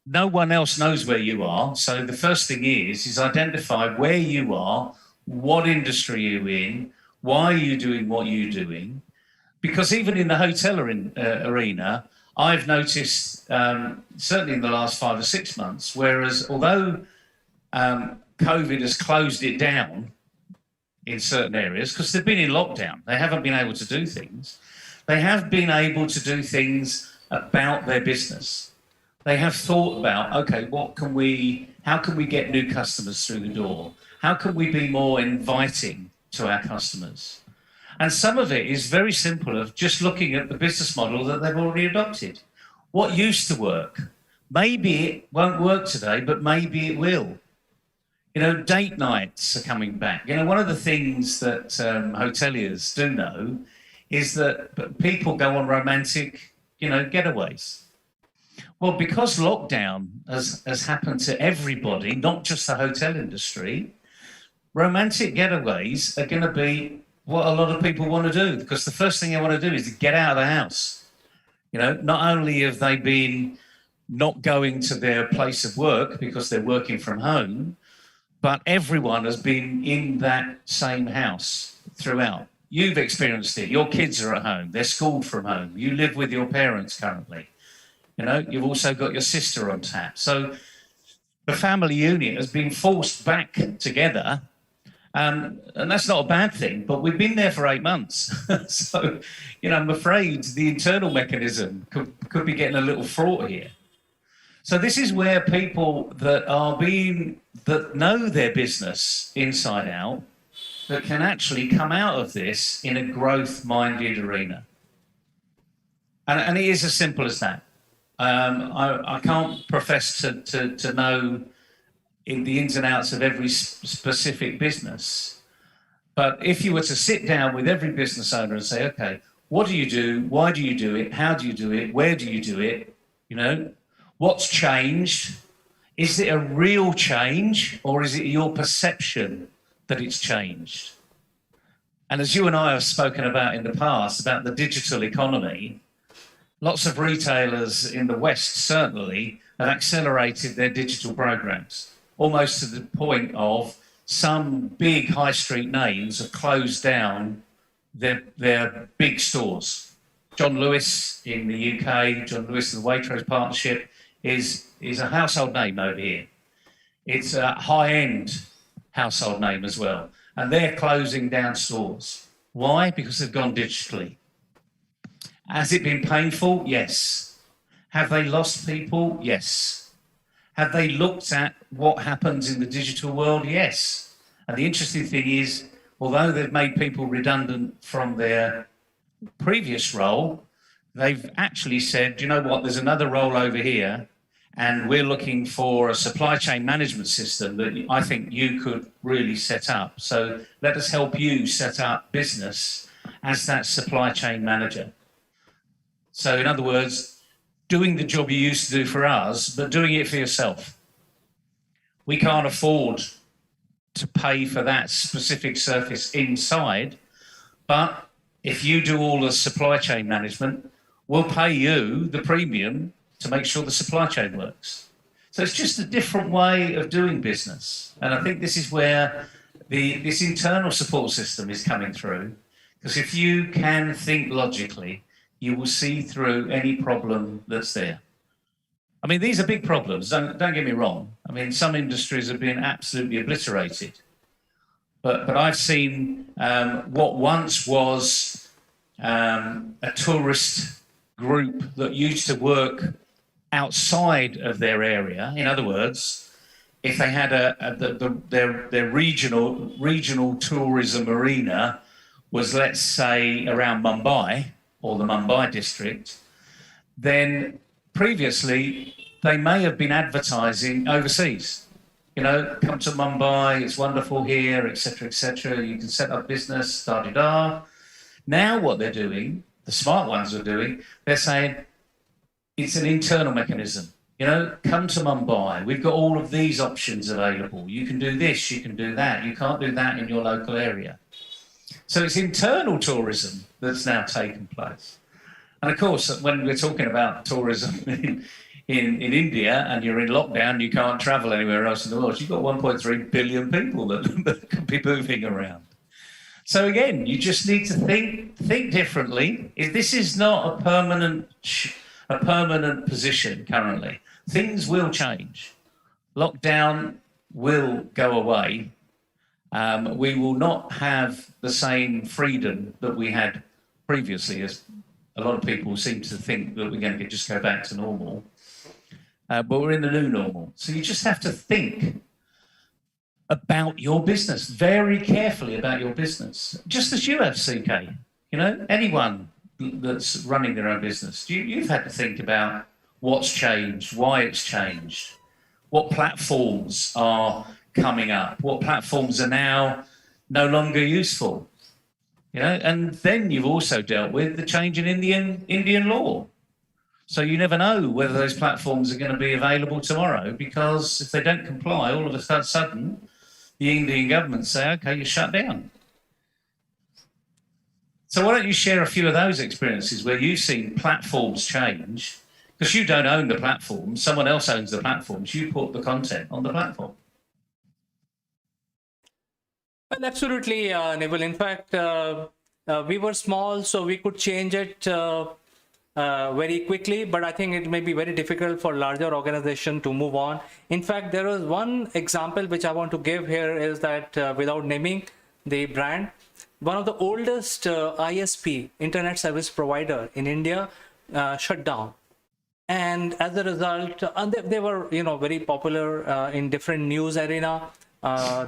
no one else knows where you are. So the first thing is identify where you are, what industry you're in, why are you doing what you're doing. Because even in the hotel arena, I've noticed, certainly in the last 5 or 6 months, whereas although COVID has closed it down in certain areas, because they've been in lockdown, they haven't been able to do things. They have been able to do things about their business. They have thought about, okay, how can we get new customers through the door? How can we be more inviting to our customers? And some of it is very simple, of just looking at the business model that they've already adopted. What used to work? Maybe it won't work today, but maybe it will. Date nights are coming back. One of the things that hoteliers do know is that people go on romantic, getaways. Well, because lockdown has happened to everybody, not just the hotel industry, romantic getaways are going to be what a lot of people want to do, because the first thing they want to do is to get out of the house. Not only have they been not going to their place of work because they're working from home, but everyone has been in that same house throughout. You've experienced it. Your kids are at home. They're schooled from home. You live with your parents currently. You've also got your sister on tap. So the family unit has been forced back together. And that's not a bad thing, but we've been there for 8 months. So, I'm afraid the internal mechanism could be getting a little fraught here. So this is where people that know their business inside out, that can actually come out of this in a growth-minded arena. And it is as simple as that. I can't profess to know in the ins and outs of every specific business. But if you were to sit down with every business owner and say, okay, what do you do? Why do you do it? How do you do it? Where do you do it? What's changed? Is it a real change, or is it your perception that it's changed? And as you and I have spoken about in the past, about the digital economy, lots of retailers in the West certainly have accelerated their digital programs, almost to the point of some big high street names have closed down their big stores. John Lewis in the UK, John Lewis and the Waitrose partnership is a household name over here. It's a high-end household name as well. And they're closing down stores. Why? Because they've gone digitally. Has it been painful? Yes. Have they lost people? Yes. Have they looked at what happens in the digital world? Yes. And the interesting thing is, although they've made people redundant from their previous role, they've actually said, you know what, there's another role over here, and we're looking for a supply chain management system that I think you could really set up. So let us help you set up business as that supply chain manager. So in other words, doing the job you used to do for us, but doing it for yourself. We can't afford to pay for that specific surface inside. But if you do all the supply chain management, we'll pay you the premium to make sure the supply chain works. So it's just a different way of doing business. And I think this is where this internal support system is coming through. Because if you can think logically, you will see through any problem that's there. I mean, these are big problems, don't get me wrong. I mean, some industries have been absolutely obliterated. But I've seen what once was a tourist group that used to work outside of their area. In other words, if they had their regional tourism arena was, let's say, around Mumbai or the Mumbai district, then previously they may have been advertising overseas. You know, come to Mumbai, it's wonderful here, etc., etc. You can set up business, da-da-da. Now what they're doing, the smart ones are doing, they're saying it's an internal mechanism. You know, come to Mumbai. We've got all of these options available. You can do this, you can do that. You can't do that in your local area. So it's internal tourism that's now taken place. And of course, when we're talking about tourism in India and you're in lockdown, you can't travel anywhere else in the world. You've got 1.3 billion people that can be moving around. So again, you just need to think differently. This is not a permanent position currently. Things will change. Lockdown will go away. We will not have the same freedom that we had previously, as a lot of people seem to think that we're going to just go back to normal. But we're in the new normal. So you just have to think about your business, very carefully about your business. Just as you have, CK. You know, anyone that's running their own business, you've had to think about what's changed, why it's changed, what platforms are coming up, what platforms are now no longer useful. You know, and then you've also dealt with the change in Indian law. So you never know whether those platforms are going to be available tomorrow, because if they don't comply, all of a sudden, the Indian government say, okay, you're shut down. So why don't you share a few of those experiences where you've seen platforms change, because you don't own the platform, someone else owns the platforms, you put the content on the platform. Well, absolutely, Neville. In fact, we were small, so we could change it very quickly, but I think it may be very difficult for larger organization to move on. In fact, there was one example which I want to give here, is that without naming the brand, one of the oldest ISP, internet service provider in India, shut down. And as a result, they were, you know, very popular in different news arena.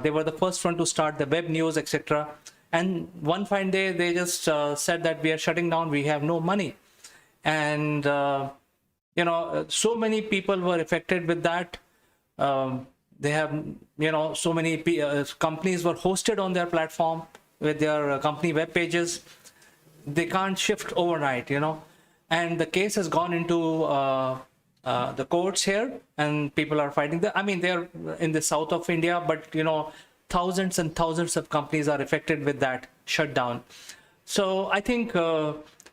They were the first one to start the web news, etc. And one fine day, they just said that we are shutting down, we have no money. And, you know, so many people were affected with that. They have, you know, so many companies were hosted on their platform with their company web pages. They can't shift overnight, you know. And the case has gone into the courts here, and people are fighting. I mean, they're in the south of India, but, you know, thousands and thousands of companies are affected with that shutdown. So I think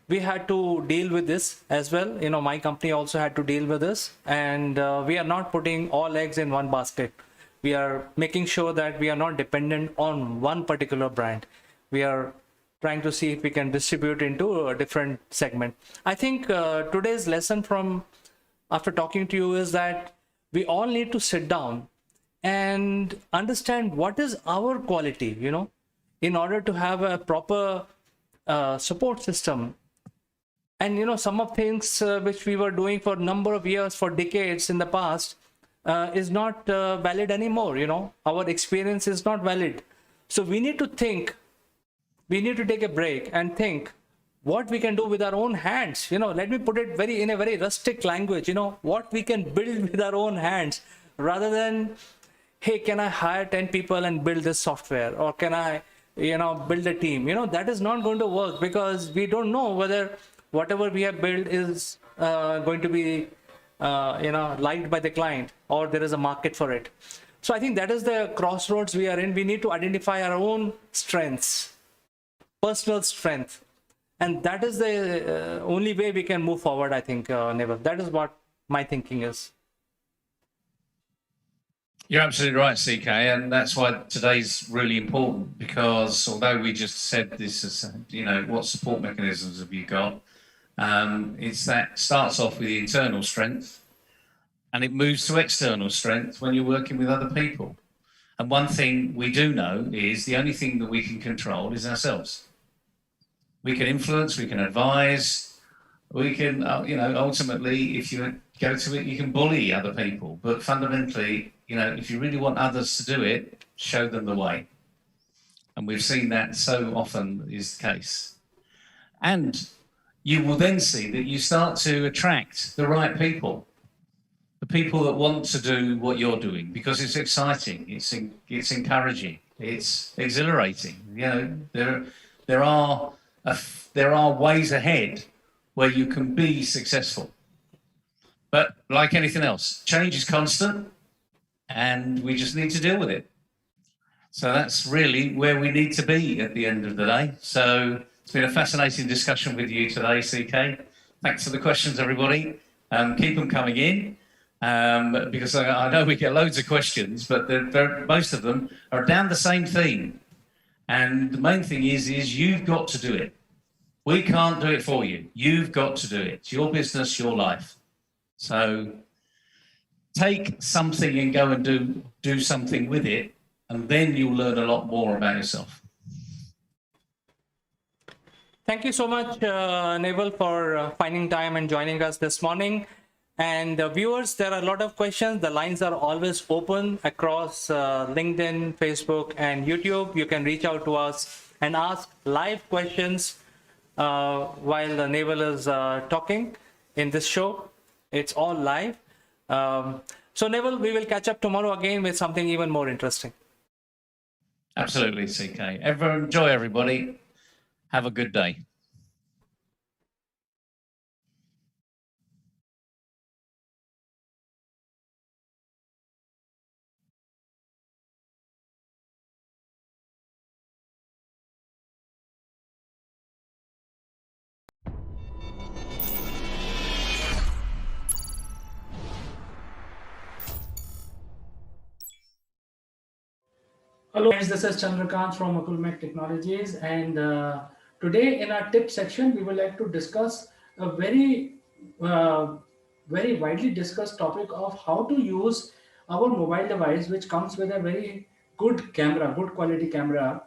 we had to deal with this as well. You know, my company also had to deal with this, and we are not putting all eggs in one basket. We are making sure that we are not dependent on one particular brand. We are trying to see if we can distribute into a different segment. I think today's lesson from after talking to you is that we all need to sit down and understand what is our quality, you know, in order to have a proper support system. And, you know, some of things which we were doing for a number of years, for decades in the past, is not valid anymore. You know, our experience is not valid. So we need to think, we need to take a break and think what we can do with our own hands. You know, let me put it in a very rustic language, you know, what we can build with our own hands, rather than, hey, can I hire 10 people and build this software? Or can I, you know, build a team? You know, that is not going to work, because we don't know whether whatever we have built is going to be, you know, liked by the client, or there is a market for it. So I think that is the crossroads we are in. We need to identify our own strengths, personal strength. And that is the only way we can move forward, I think, Neville. That is what my thinking is. You're absolutely right, CK, and that's why today's really important, because although we just said this as, what support mechanisms have you got, it's that starts off with the internal strength and it moves to external strength when you're working with other people. And one thing we do know is the only thing that we can control is ourselves. We can influence, we can advise, we can, ultimately, if you go to it, you can bully other people. But fundamentally, if you really want others to do it, show them the way. And we've seen that so often is the case. And you will then see that you start to attract the right people, the people that want to do what you're doing, because it's exciting, it's encouraging, it's exhilarating. There are ways ahead where you can be successful. But like anything else, change is constant, and we just need to deal with it. So that's really where we need to be at the end of the day. So it's been a fascinating discussion with you today, CK. Thanks for the questions, everybody. Keep them coming in, because I know we get loads of questions, but most of them are down the same theme. And the main thing is you've got to do it. We can't do it for you. You've got to do it. It's your business, your life. So take something and go and do something with it, and then you'll learn a lot more about yourself. Thank you so much, Neville, for finding time and joining us this morning. And viewers, there are a lot of questions. The lines are always open across LinkedIn, Facebook, and YouTube. You can reach out to us and ask live questions while Neville is talking in this show. It's all live. So Neville, we will catch up tomorrow again with something even more interesting. Absolutely, CK. Enjoy, everybody. Have a good day. Hello friends, this is Chandrakant from Akulmach Technologies, and today in our tip section we would like to discuss a very widely discussed topic of how to use our mobile device, which comes with a very good camera, good quality camera,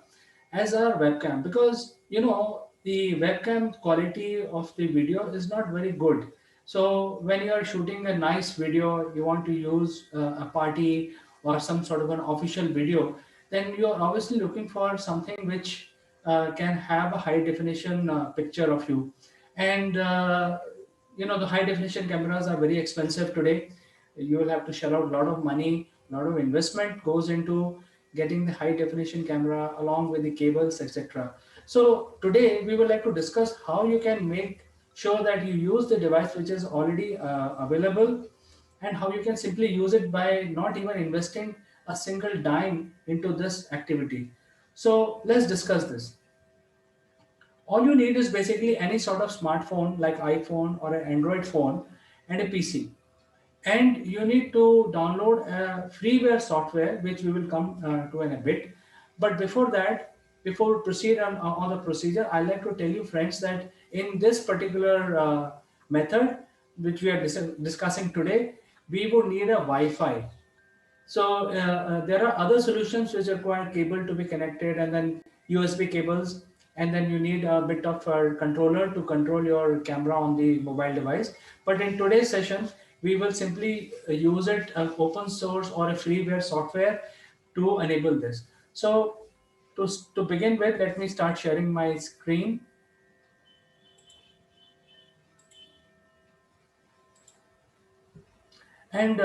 as our webcam, because the webcam quality of the video is not very good. So when you are shooting a nice video, you want to use a party or some sort of an official video, then you are obviously looking for something which can have a high definition picture of you. And the high definition cameras are very expensive today. You will have to shell out a lot of money, a lot of investment goes into getting the high definition camera along with the cables, etc. So today we would like to discuss how you can make sure that you use the device which is already available, and how you can simply use it by not even investing a single dime into this activity. So let's discuss this. All you need is basically any sort of smartphone like iPhone or an Android phone and a PC. And you need to download a freeware software, which we will come to in a bit. But before that, before we proceed on the procedure, I'd like to tell you, friends, that in this particular method, which we are discussing today, we would need a Wi-Fi. So there are other solutions which require cable to be connected, and then USB cables, and then you need a bit of a controller to control your camera on the mobile device. But in today's session, we will simply use it open source or a freeware software to enable this. So to begin with, let me start sharing my screen. And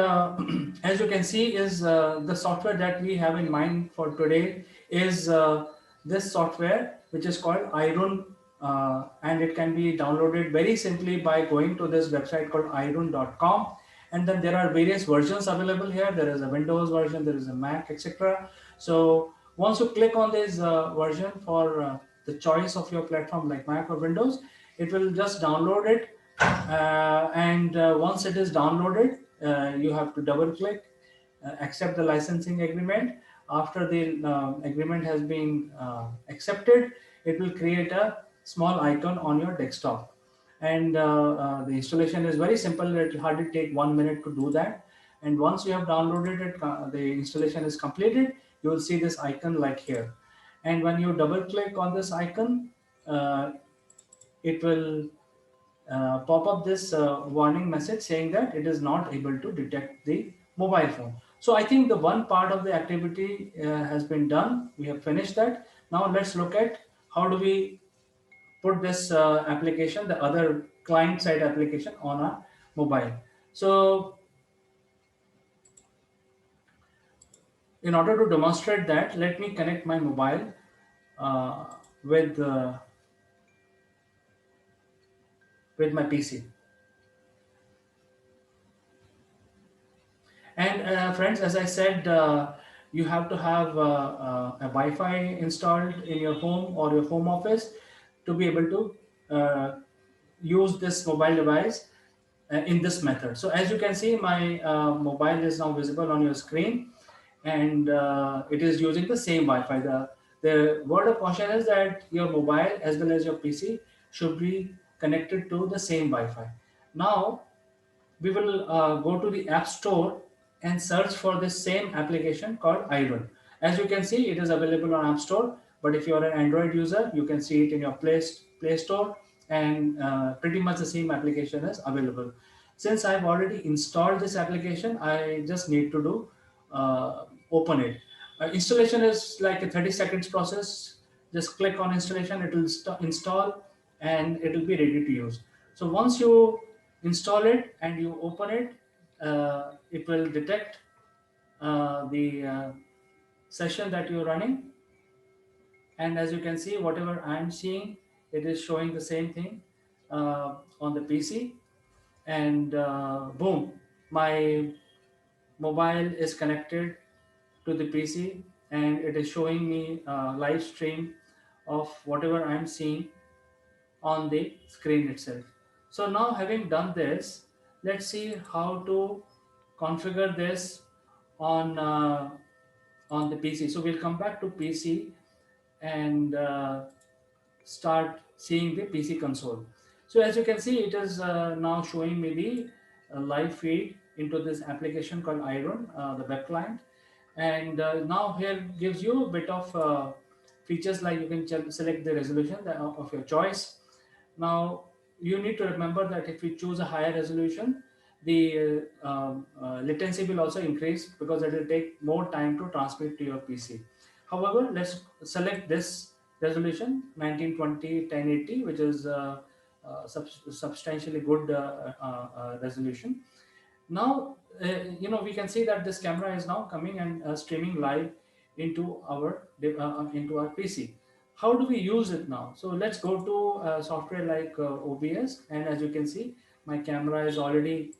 as you can see, is the software that we have in mind for today is this software, which is called Irun, and it can be downloaded very simply by going to this website called irun.com. And then there are various versions available here. There is a Windows version, there is a Mac, etc. So once you click on this version for the choice of your platform like Mac or Windows, it will just download it. And once it is downloaded, you have to double click, accept the licensing agreement. After the agreement has been accepted, it will create a small icon on your desktop. And the installation is very simple. It will hardly take 1 minute to do that. And once you have downloaded it, the installation is completed, you will see this icon like here. And when you double click on this icon, it will pop up this warning message saying that it is not able to detect the mobile phone. So I think the one part of the activity has been done. We have finished that. Now let's look at how do we put this application, the other client side application, on our mobile. So in order to demonstrate that, let me connect my mobile uh, with uh, with my PC. And friends, as I said, you have to have a Wi-Fi installed in your home or your home office to be able to use this mobile device in this method. So as you can see, my mobile is now visible on your screen, and it is using the same Wi-Fi. The word of caution is that your mobile as well as your PC should be connected to the same Wi-Fi. Now we will go to the App Store and search for this same application called iRun. As you can see, it is available on App Store, but if you are an Android user, you can see it in your Play Store, and pretty much the same application is available. Since I've already installed this application, I just need to do open it. Installation is like a 30 seconds process. Just click on installation, it will install, and it will be ready to use. So once you install it and you open it, it will detect the session that you're running. And as you can see, whatever I'm seeing, it is showing the same thing on the PC. And boom, my mobile is connected to the PC, and it is showing me a live stream of whatever I'm seeing on the screen itself. So now, having done this, let's see how to configure this on on the PC. So we'll come back to PC and start seeing the PC console. So as you can see, it is now showing me the live feed into this application called iRun, the web client. And now here gives you a bit of features, like you can select the resolution of your choice. Now you need to remember that if you choose a higher resolution, the latency will also increase because it will take more time to transmit to your PC. However, let's select this resolution 1920 1080, which is substantially good resolution. Now we can see that this camera is now coming and streaming live into our PC. How do we use it now? So let's go to software like OBS, and as you can see, my camera is already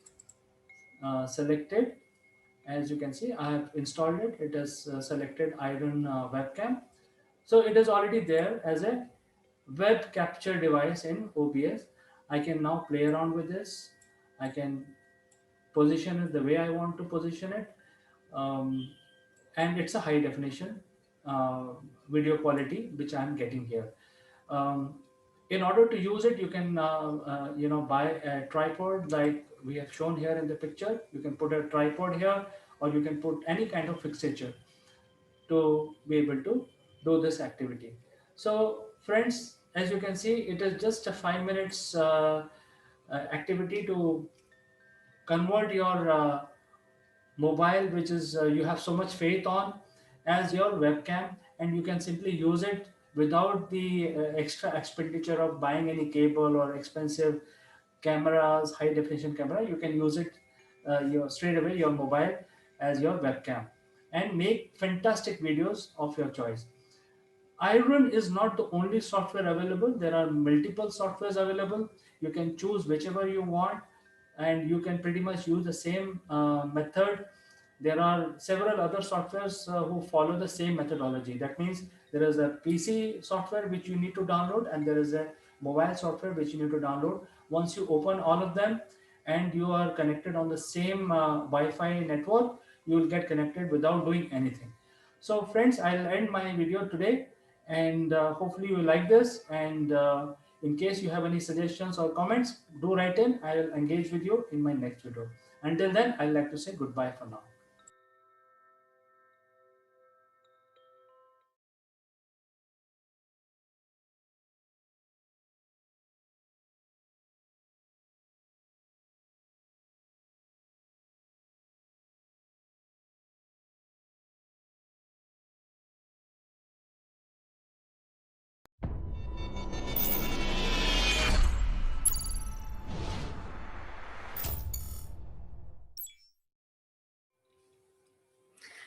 selected. As you can see, I have installed it. It is selected iRun webcam. So it is already there as a web capture device in OBS. I can now play around with this. I can position it the way I want to position it. And it's a high definition video quality which I'm getting here. Um, in order to use it, you can buy a tripod like we have shown here in the picture. You can put a tripod here, or you can put any kind of fixature to be able to do this activity. So friends, as you can see, it is just a 5 minutes activity to convert your mobile, which is you have so much faith on, as your webcam, and you can simply use it without the extra expenditure of buying any cable or expensive cameras, high definition camera. You can use it straight away your mobile as your webcam and make fantastic videos of your choice. iRun is not the only software available. There are multiple softwares available. You can choose whichever you want. and you can pretty much use the same method. There are several other softwares who follow the same methodology. That means there is a PC software which you need to download, and there is a mobile software which you need to download. Once you open all of them and you are connected on the same Wi-Fi network, you will get connected without doing anything. So friends, I'll end my video today, and hopefully you like this. And in case you have any suggestions or comments, do write in. I'll engage with you in my next video. Until then, I'd like to say goodbye for now.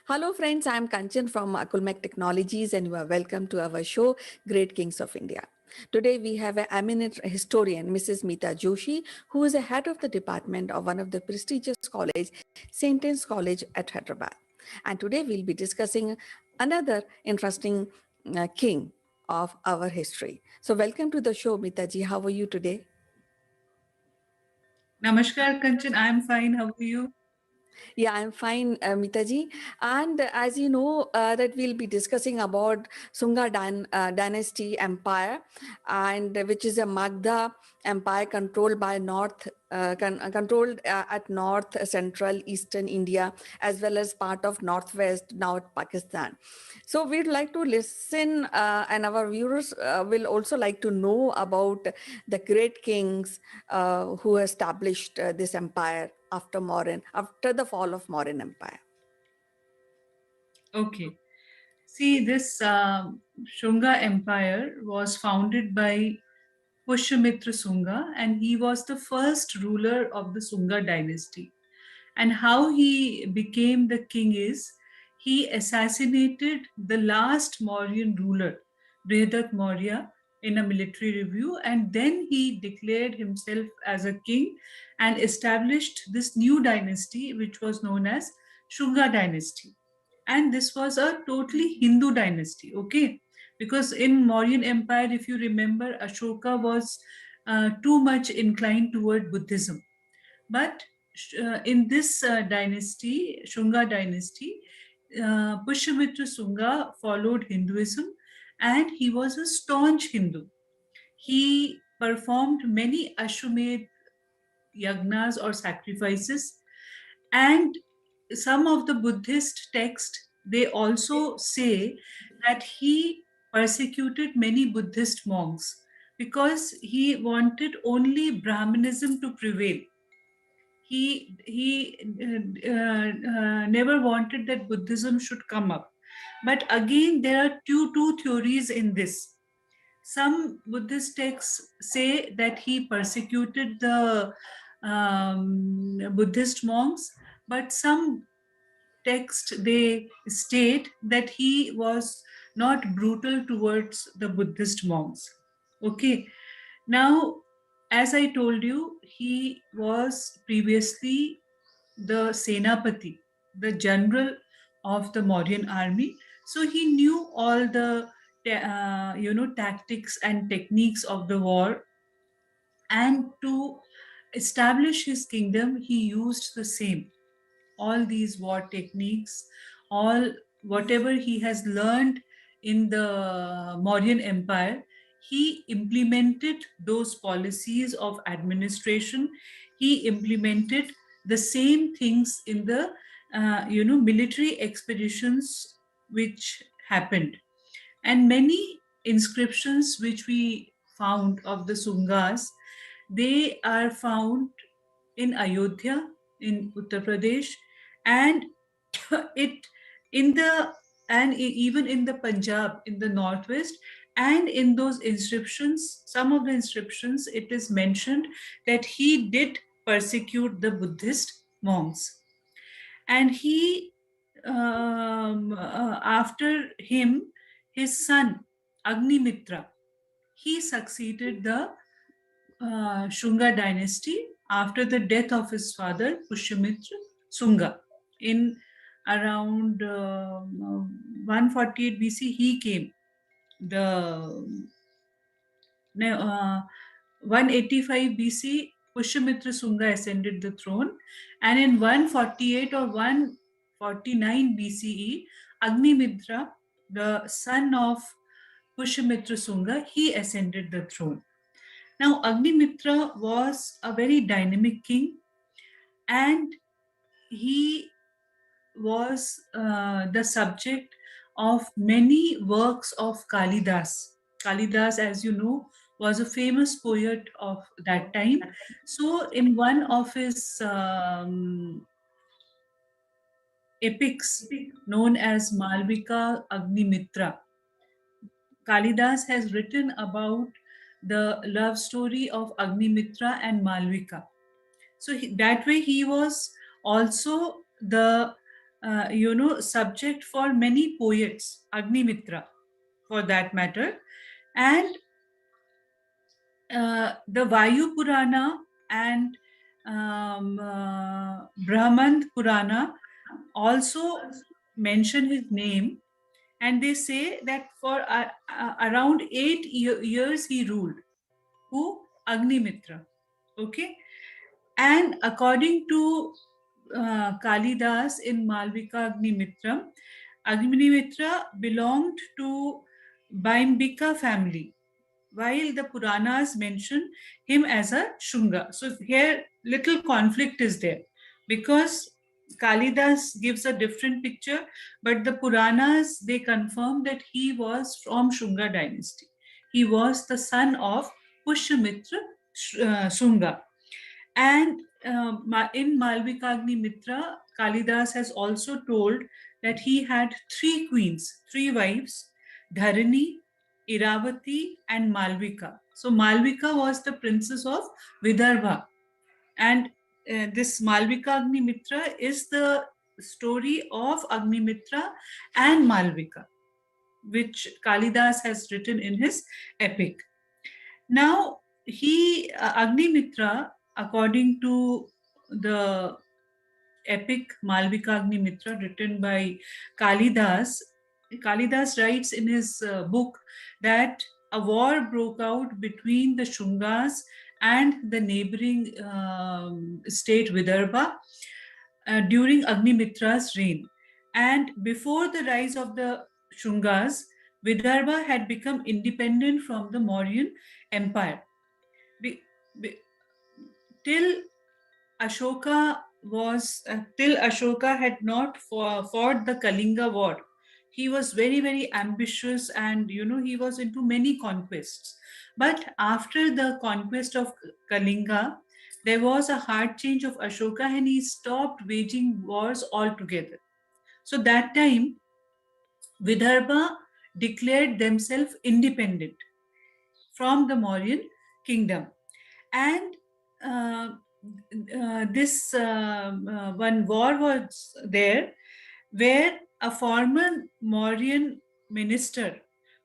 Hello, friends. I'm Kanchan from Akulmach Technologies, and you are welcome to our show, Great Kings of India. Today, we have an eminent historian, Mrs. Meeta Joshi, who is a head of the department of one of the prestigious college, St. Anne's College at Hyderabad. And today, we'll be discussing another interesting king of our history. So, welcome to the show, Meeta ji. How are you today? Namaskar, Kanchan. I'm fine. How are you? Yeah, I'm fine, Mitaji. And as you know, that we'll be discussing about Sunga dynasty empire, and which is a Magda empire controlled by controlled at north, central, eastern India, as well as part of northwest, now Pakistan. So we'd like to listen, and our viewers will also like to know about the great kings who established this empire after the fall of Mauryan Empire. Okay. See, this Shunga Empire was founded by Pushyamitra Sunga, and he was the first ruler of the Sunga dynasty. And how he became the king is he assassinated the last Mauryan ruler, Brihadat Maurya, in a military review, and then he declared himself as a king and established this new dynasty, which was known as Shunga dynasty. And this was a totally Hindu dynasty, okay? Because in Mauryan Empire, if you remember, Ashoka was too much inclined toward Buddhism. But in this dynasty, Shunga dynasty, Pushyamitra Sunga followed Hinduism and he was a staunch Hindu. He performed many Ashwamedh yagnas or sacrifices, and some of the Buddhist texts they also say that he persecuted many Buddhist monks because he wanted only Brahmanism to prevail. He never wanted that Buddhism should come up. But again, there are two theories in this. Some Buddhist texts say that he persecuted the Buddhist monks, but some texts they state that he was not brutal towards the Buddhist monks. Okay, now as I told you, he was previously the Senapati, the general of the Mauryan army. So he knew all the tactics and techniques of the war, and to establish his kingdom, he used the same all these war techniques, all whatever he has learned in the Mauryan Empire, he implemented those policies of administration. He implemented the same things in the military expeditions which happened, and many inscriptions which we found of the Sungas, they are found in Ayodhya, in Uttar Pradesh, and it in the even in the Punjab, in the northwest, and in those inscriptions, some of the inscriptions, it is mentioned that he did persecute the Buddhist monks, and he after him, his son Agnimitra, he succeeded the Shunga dynasty, after the death of his father, Pushyamitra Sunga. In around 148 BC, he came. The 185 BC, Pushyamitra Sunga ascended the throne, and in 148 or 149 BCE, Agnimitra, the son of Pushyamitra Sunga, he ascended the throne. Now, Agnimitra was a very dynamic king, and he was the subject of many works of Kalidas. Kalidas, as you know, was a famous poet of that time. So, in one of his epics known as Malvika Agnimitra, Kalidas has written about the love story of Agnimitra and Malvika. So that way he was also the subject for many poets, Agnimitra for that matter. And the Vayu Purana and Brahman Purana also mention his name, and they say that for around 8 years he ruled. Who? Agnimitra. Okay. And according to Kalidas in Malvika Agnimitram, Agnimitra belonged to Baimbika family, while the Puranas mention him as a Shunga. So here little conflict is there, because Kalidas gives a different picture, but the Puranas, they confirm that he was from Shunga dynasty. He was the son of Pushyamitra Shunga. And in Malvikagni Mitra, Kalidas has also told that he had 3 queens, 3 wives, Dharani, Iravati, and Malvika. So Malvika was the princess of Vidarbha. And this Malvika Agni Mitra is the story of Agni Mitra and Malvika, which Kalidas has written in his epic. Now, Agni Mitra, according to the epic Malvika Agni Mitra written by Kalidas, Kalidas writes in his book that a war broke out between the Shungas and the neighboring state Vidarbha during Agnimitra's reign. And before the rise of the Shungas, Vidarbha had become independent from the Mauryan Empire. Till Ashoka had not fought the Kalinga war, he was very, very ambitious, and he was into many conquests. But after the conquest of Kalinga, there was a hard change of Ashoka, and he stopped waging wars altogether. So that time, Vidarbha declared themselves independent from the Mauryan kingdom. And this one war was there where a former Mauryan minister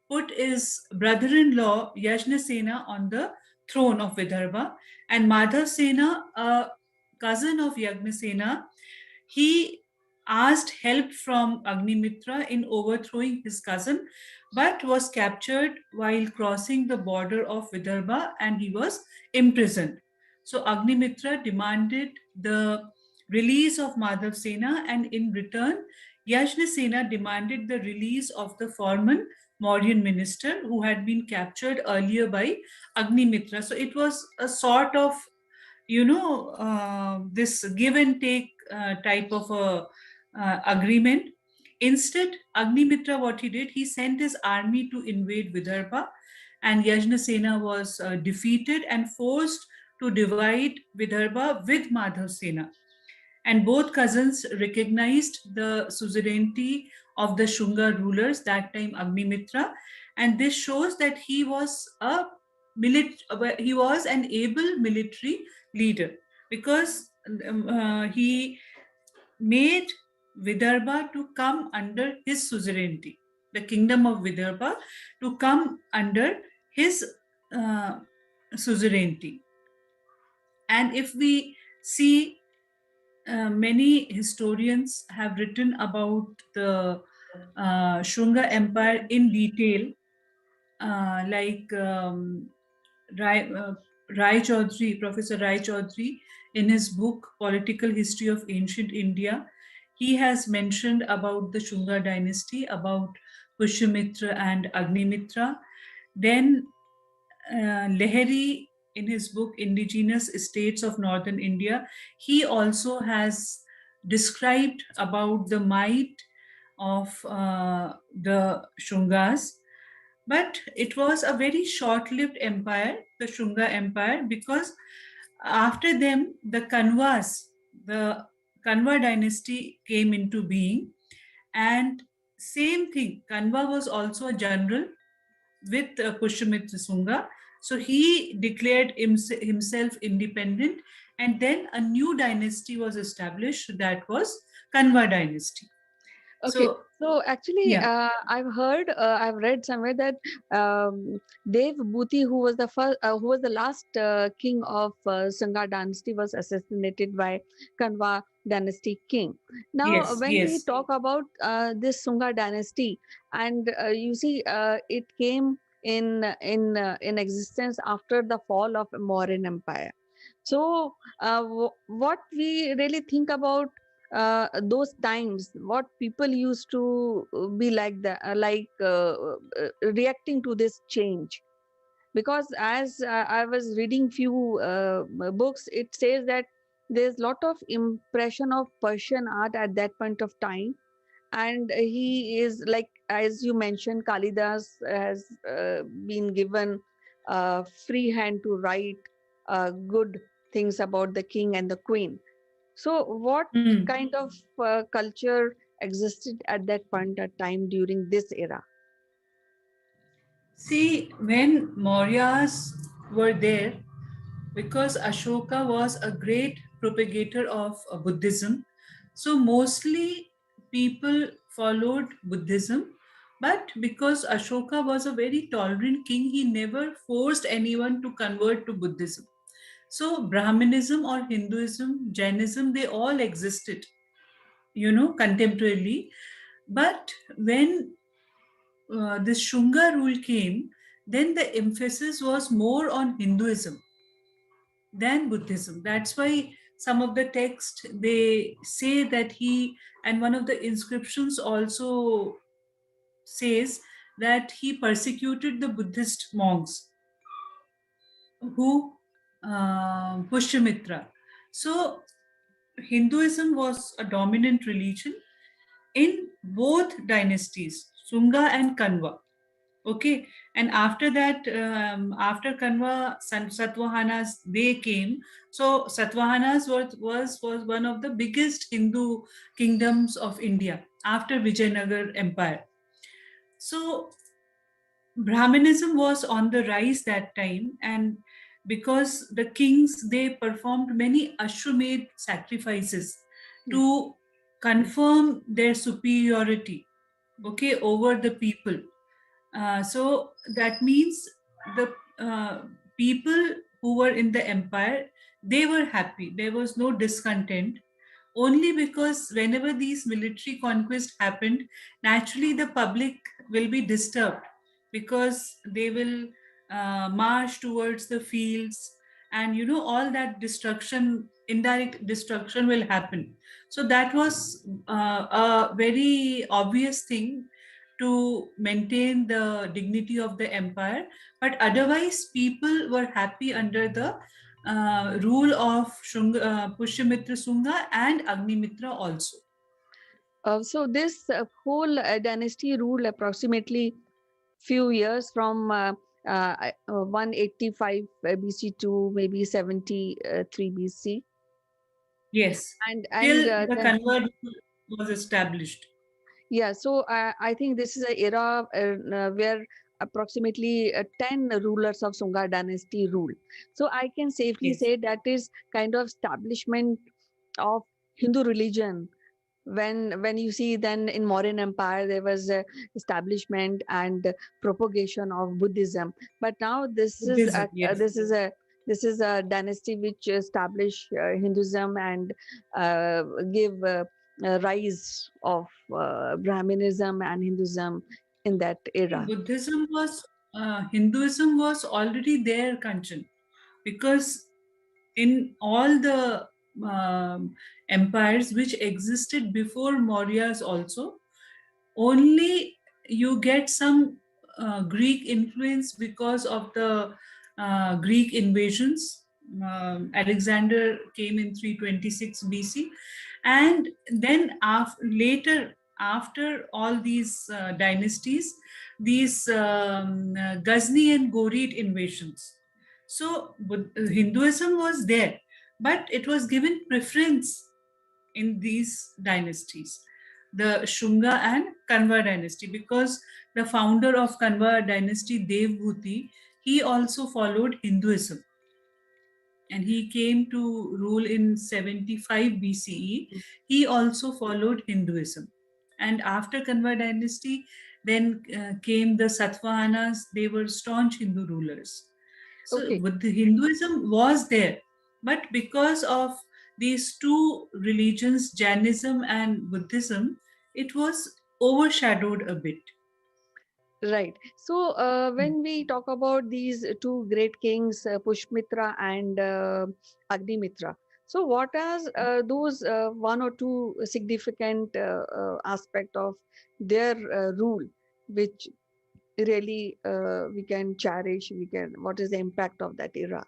put his brother-in-law Yajnasena on the throne of Vidarbha, and Madhavsena, a cousin of Yajnasena, he asked help from Agnimitra in overthrowing his cousin, but was captured while crossing the border of Vidarbha, and he was imprisoned. So Agnimitra demanded the release of Madhavsena, and in return, Yajnasena demanded the release of the former Mauryan minister who had been captured earlier by Agnimitra. So it was a sort of, this give and take type of a agreement. Instead, Agnimitra, what he did, he sent his army to invade Vidarbha, and Yajnasena was defeated and forced to divide Vidarbha with Madhavsena. And both cousins recognized the suzerainty of the Shunga rulers, that time Agnimitra, and this shows that he was an able military leader, because he made Vidarbha to come under his suzerainty, the kingdom of Vidarbha to come under his suzerainty. And if we see, many historians have written about the Shunga Empire in detail, like Rai, uh, Rai Chaudhary, Professor Rai Chaudhary, in his book Political History of Ancient India, he has mentioned about the Shunga dynasty, about Pushyamitra and Agnimitra. Then Leheri, in his book Indigenous States of Northern India, he also has described about the might of the Shungas. But it was a very short-lived empire, the Shunga Empire, because after them, the Kanva dynasty came into being. And same thing, Kanva was also a general with Pushyamitra Sunga. So he declared himself independent, and then a new dynasty was established. That was Kanva dynasty. Okay, So so actually, yeah, I've heard, I've read somewhere that Dev Bhuti, who was the first, who was the last king of Sangha dynasty, was assassinated by Kanwa dynasty king. Now, yes, when we yes. talk about this Sangha dynasty, and you see, it came in existence after the fall of Mauryan Empire. So, what we really think about those times, what people used to be like that, reacting to this change, because as I was reading few books, it says that there's lot of impression of Persian art at that point of time, and he is like, as you mentioned, Kalidas has been given free hand to write good things about the king and the queen. So, what Hmm. kind of culture existed at that point of time during this era? See, when Mauryas were there, because Ashoka was a great propagator of Buddhism, so mostly people followed Buddhism. But because Ashoka was a very tolerant king, he never forced anyone to convert to Buddhism. So Brahmanism or Hinduism, Jainism, they all existed, contemporarily. But when this Shunga rule came, then the emphasis was more on Hinduism than Buddhism. That's why some of the text they say that he, and one of the inscriptions also says that he persecuted the Buddhist monks who Pushyamitra. So Hinduism was a dominant religion in both dynasties, Sunga and Kanva. Okay, and after that, after Kanva, Satvahanas, they came. So Satvahanas was one of the biggest Hindu kingdoms of India after Vijayanagar Empire. So Brahmanism was on the rise that time, and because the kings they performed many Ashwamedh sacrifices to confirm their superiority, okay, over the people. So that means the people who were in the empire, they were happy. There was no discontent. Only because whenever these military conquests happened, naturally the public will be disturbed because they will march towards the fields, and all that destruction, indirect destruction will happen. So that was a very obvious thing to maintain the dignity of the empire. But otherwise, people were happy under the rule of Pushyamitra Sunga and Agnimitra also. So this whole dynasty ruled approximately few years from 185 BC to maybe 73 BC, Yes, and till the then convert was established. yeah. So I think this is an era where approximately 10 rulers of Sunga dynasty ruled. So I can safely Yes, say that is kind of establishment of Hindu religion. When you see, then in Mauryan Empire there was establishment and propagation of Buddhism, but now Buddhism. Yes, this is a This is a dynasty which established Hinduism and give rise of Brahminism and Hinduism in that era. Hinduism was already there, Kanchan, because in all the empires which existed before Mauryas also, only you get some Greek influence because of the Greek invasions. Alexander came in 326 BC, and then later, after all these dynasties, these Ghazni and Ghorid invasions. So Hinduism was there, but it was given preference in these dynasties, the Shunga and Kanva dynasty, because the founder of Kanva dynasty, Devbhuti, he also followed Hinduism, and he came to rule in 75 BCE. He also followed Hinduism. And after Kanva dynasty, then came the Satavahanas. They were staunch Hindu rulers. So the Hinduism was there, but because of these two religions, Jainism and Buddhism, it was overshadowed a bit. Right. So when we talk about these two great kings, Pushmitra and Agnimitra, so what are those one or two significant aspect of their rule, which really we can cherish? What is the impact of that era?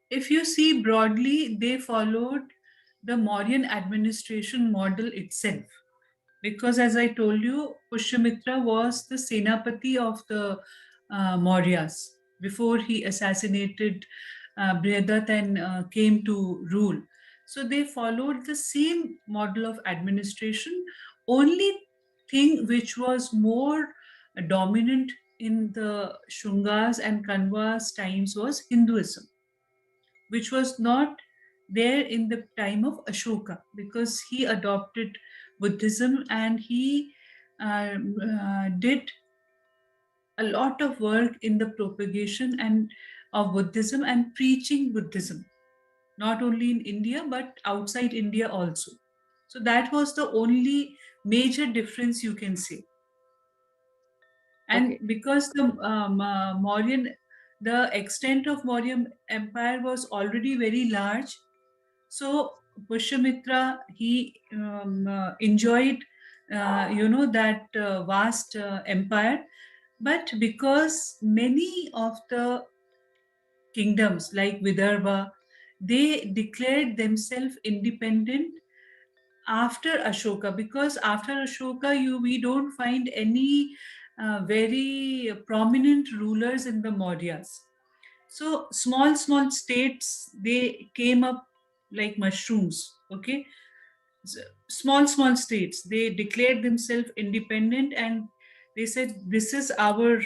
If you see broadly, they followed the Mauryan administration model itself. Because as I told you, Pushyamitra was the Senapati of the Mauryas before he assassinated Brihadat and came to rule. So they followed the same model of administration. Only thing which was more dominant in the Shungas and Kanvas times was Hinduism, which was not there in the time of Ashoka, because he adopted Buddhism and he did a lot of work in the propagation and of Buddhism and preaching Buddhism, not only in India but outside India also. So that was the only major difference you can say. And because the the extent of Mauryan Empire was already very large, so Pushyamitra, he enjoyed, that vast empire. But because many of the kingdoms like Vidarbha, they declared themselves independent after Ashoka, because after Ashoka, we don't find any very prominent rulers in the Mauryas. So small states, they came up like mushrooms. Okay, so small states, they declared themselves independent and they said this is our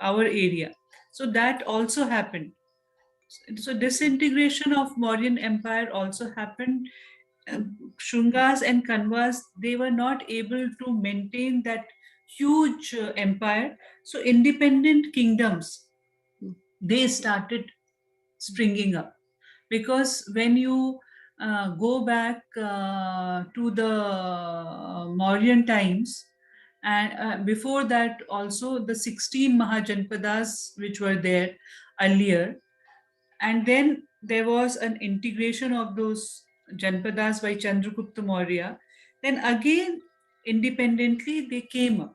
our area. So that also happened. So disintegration of Mauryan Empire also happened. Shungas and Kanvas, they were not able to maintain that huge empire. So independent kingdoms, they started springing up. Because when you go back to the Mauryan times, and before that also the 16 Mahajanpadas which were there earlier, and then there was an integration of those Janpadas by Chandragupta Maurya. Then again, independently, they came up.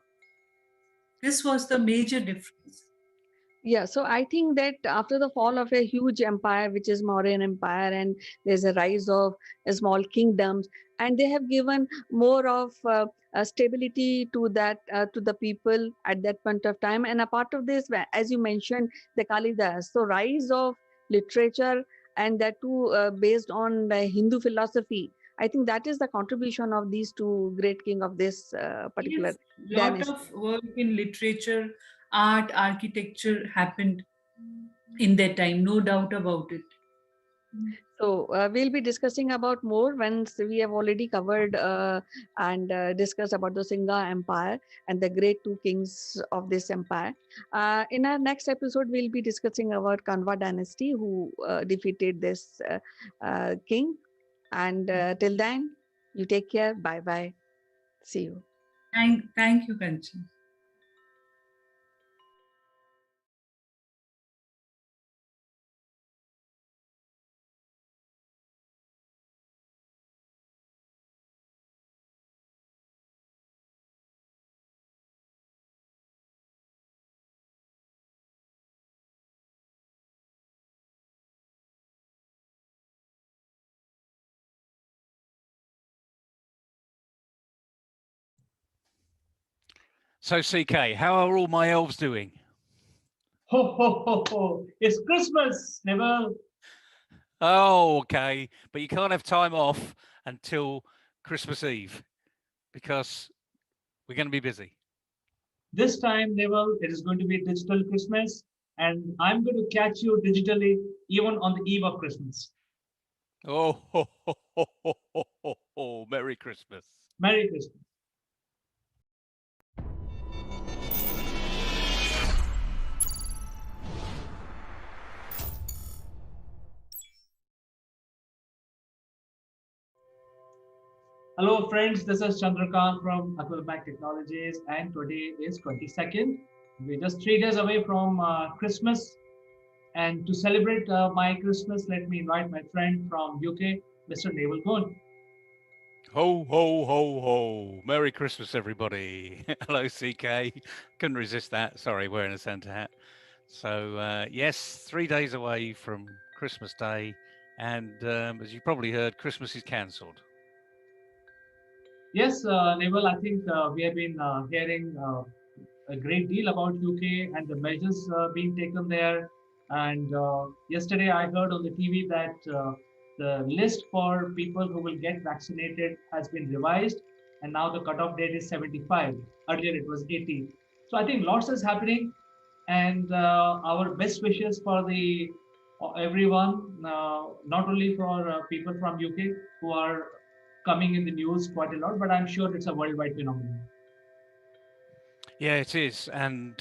This was the major difference. Yeah, so I think that after the fall of a huge empire, which is Mauryan Empire, and there's a rise of small kingdoms, and they have given more of stability to that to the people at that point of time. And a part of this, as you mentioned, the Kalidas, so rise of literature, and that too based on the Hindu philosophy. I think that is the contribution of these two great king of this particular dynasty. Lot of work in literature, art, architecture happened in that time, no doubt about it. So we'll be discussing about more once we have already covered and discussed about the Singha Empire and the great two kings of this empire. In our next episode, we'll be discussing about Kanwa dynasty who defeated this king. And till then, you take care. Bye bye. See you. Thank you, Kanchan. So, CK, how are all my elves doing? Ho, ho, ho, ho. It's Christmas, Neville. Oh, okay. But you can't have time off until Christmas Eve because we're going to be busy. This time, Neville, it is going to be digital Christmas, and I'm going to catch you digitally even on the eve of Christmas. Oh, ho, ho, ho, ho, ho, ho, ho. Merry Christmas. Merry Christmas. Hello, friends. This is Chandrakant from Akulmach Technologies, and today is 22nd. We're just 3 days away from Christmas. And to celebrate my Christmas, let me invite my friend from UK, Mr. Neville Cohn. Ho, ho, ho, ho. Merry Christmas, everybody. Hello, CK. Couldn't resist that. Sorry, wearing a Santa hat. So, yes, 3 days away from Christmas Day. And as you probably heard, Christmas is cancelled. Yes, Neville, I think we have been hearing a great deal about UK and the measures being taken there. And yesterday I heard on the TV that the list for people who will get vaccinated has been revised, and now the cutoff date is 75. Earlier it was 80. So I think lots is happening, and our best wishes for the everyone, not only for people from UK who are coming in the news quite a lot, but I'm sure it's a worldwide phenomenon. Yeah, it is, and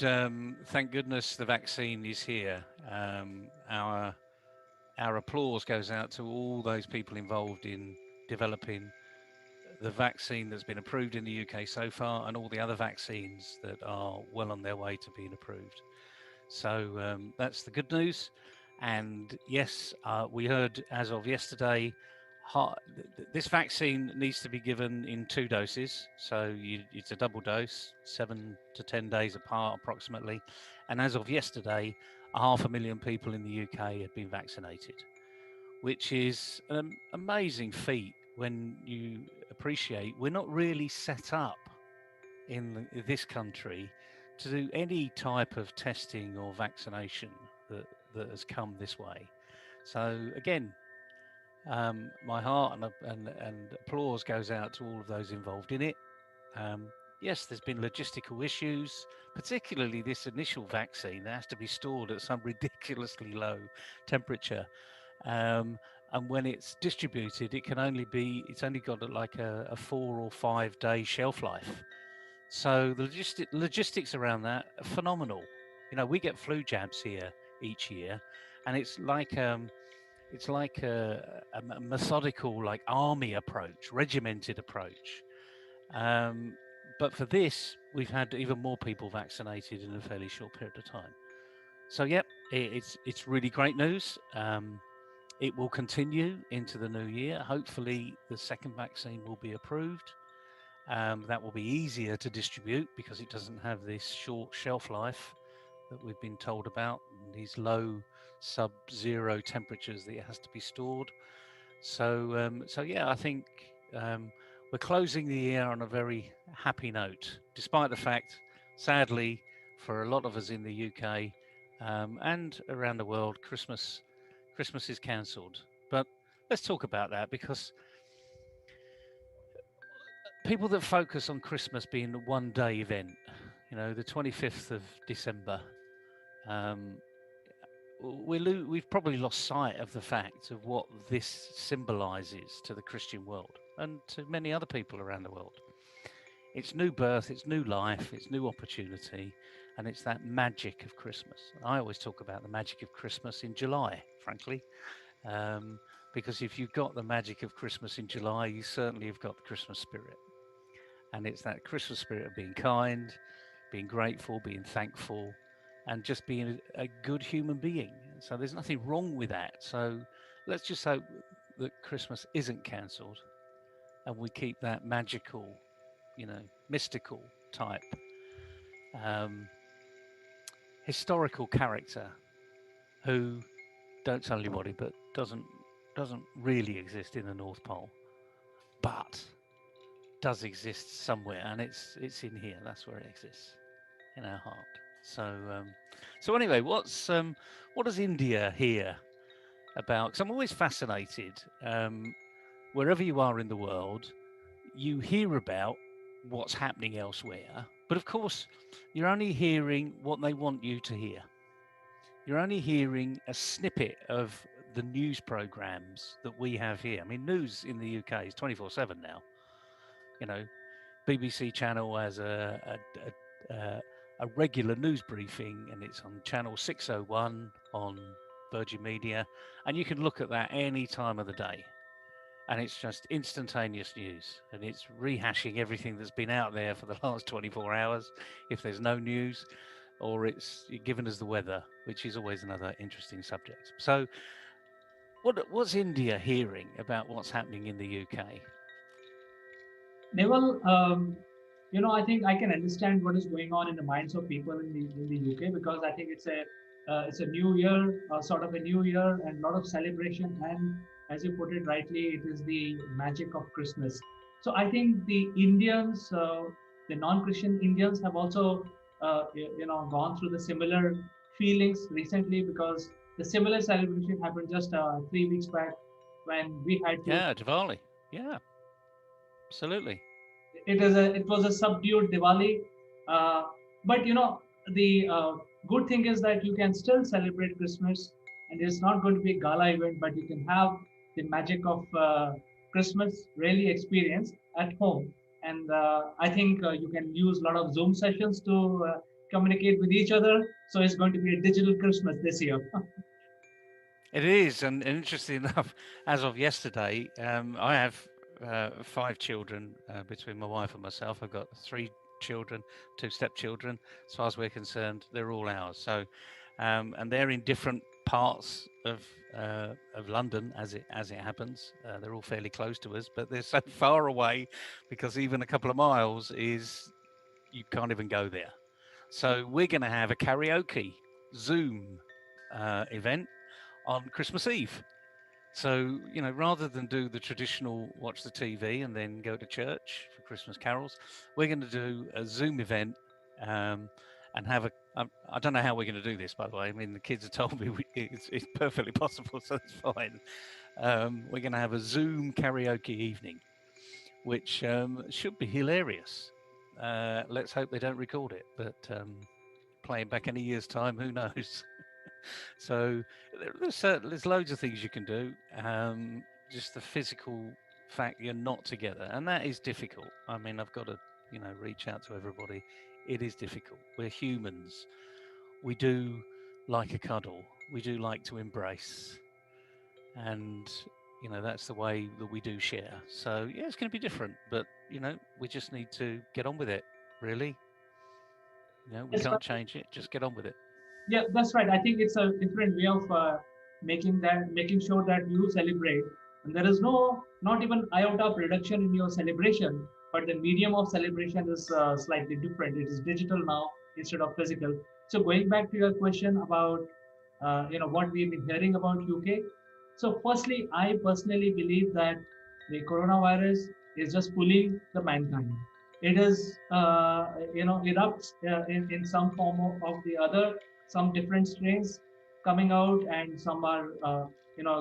thank goodness the vaccine is here. Our applause goes out to all those people involved in developing the vaccine that's been approved in the UK so far, and all the other vaccines that are well on their way to being approved. So that's the good news. And yes, we heard as of yesterday, this vaccine needs to be given in 2 doses. So it's a double dose, 7 to 10 days apart approximately. And as of yesterday, 500,000 people in the UK had been vaccinated, which is an amazing feat when you appreciate we're not really set up in this country to do any type of testing or vaccination that has come this way. So again, my heart and applause goes out to all of those involved in it. Yes, there's been logistical issues, particularly this initial vaccine that has to be stored at some ridiculously low temperature. And when it's distributed, it's only got like a 4 or 5 day shelf life. So the logistics around that are phenomenal. You know, we get flu jabs here each year, and it's like a methodical, like army approach, regimented approach. But for this, we've had even more people vaccinated in a fairly short period of time. So yep, it's really great news. It will continue into the new year. Hopefully, the second vaccine will be approved. That will be easier to distribute because it doesn't have this short shelf life that we've been told about, these low sub-zero temperatures that it has to be stored. So yeah, I think we're closing the year on a very happy note, despite the fact, sadly, for a lot of us in the UK and around the world, Christmas is cancelled. But let's talk about that, because people that focus on Christmas being a one-day event, you know, the 25th of December, we've probably lost sight of the fact of what this symbolizes to the Christian world and to many other people around the world. It's new birth, it's new life, it's new opportunity, and it's that magic of Christmas. I always talk about the magic of Christmas in July, frankly, because if you've got the magic of Christmas in July, you certainly have got the Christmas spirit. And it's that Christmas spirit of being kind, being grateful, being thankful, and just being a good human being. So there's nothing wrong with that. So let's just hope that Christmas isn't cancelled and we keep that magical, mystical type historical character who, don't tell anybody, but doesn't really exist in the North Pole, but does exist somewhere, and it's in here. That's where it exists, in our heart. So anyway, what does India hear about? Because I'm always fascinated. Wherever you are in the world, you hear about what's happening elsewhere, but of course, you're only hearing what they want you to hear. You're only hearing a snippet of the news programs that we have here. I mean, news in the UK is 24/7 now. BBC Channel has a regular news briefing, and it's on channel 601 on Virgin Media, and you can look at that any time of the day. And it's just instantaneous news, and it's rehashing everything that's been out there for the last 24 hours, if there's no news, or it's given us the weather, which is always another interesting subject. So what's India hearing about what's happening in the UK? Naval, I think I can understand what is going on in the minds of people in the UK, because I think it's a new year, sort of a new year, and a lot of celebration. And as you put it rightly, it is the magic of Christmas. So I think the Indians, the non-Christian Indians, have also gone through the similar feelings recently, because the similar celebration happened just 3 weeks back when we had Diwali. Yeah, absolutely. It was a subdued Diwali, but the good thing is that you can still celebrate Christmas, and it's not going to be a gala event, but you can have the magic of Christmas really experience at home. And I think you can use a lot of Zoom sessions to communicate with each other. So it's going to be a digital Christmas this year. It is, and interesting enough, as of yesterday, I have 5 children between my wife and myself. I've got 3 children, 2 stepchildren. As far as we're concerned, they're all ours. So, and they're in different parts of London, as it happens. They're all fairly close to us, but they're so far away, because even a couple of miles you can't even go there. So we're going to have a karaoke Zoom event on Christmas Eve. So, rather than do the traditional watch the TV and then go to church for Christmas carols, we're going to do a Zoom event and have I don't know how we're going to do this, by the way. I mean, the kids have told me it's perfectly possible, so it's fine. We're going to have a Zoom karaoke evening, which should be hilarious. Let's hope they don't record it, but playing back in a year's time, who knows? So there's loads of things you can do. Just the physical fact you're not together, and that is difficult. I mean, I've got to reach out to everybody. It is difficult. We're humans. We do like a cuddle. We do like to embrace, and that's the way that we do share. So yeah, it's going to be different, but we just need to get on with it. Really, we can't change it. Just get on with it. Yeah, that's right. I think it's a different way of making sure that you celebrate, and there is not even iota of reduction in your celebration, but the medium of celebration is slightly different. It is digital now instead of physical. So going back to your question about what we've been hearing about UK. So firstly, I personally believe that the coronavirus is just fooling the mankind. It is erupts in some form of the other, some different strains coming out, and some are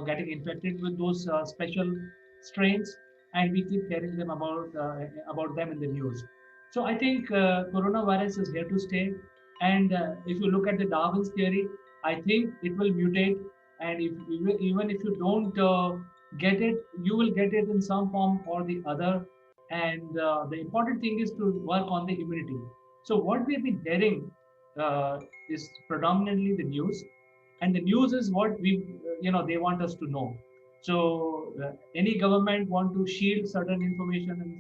getting infected with those special strains, and we keep hearing them about them in the news. So I think coronavirus is here to stay, and if you look at the Darwin's theory, I think it will mutate, and even if you don't get it, you will get it in some form or the other. And the important thing is to work on the immunity. So what we have been hearing is predominantly the news, and the news is what they want us to know. So any government want to shield certain information and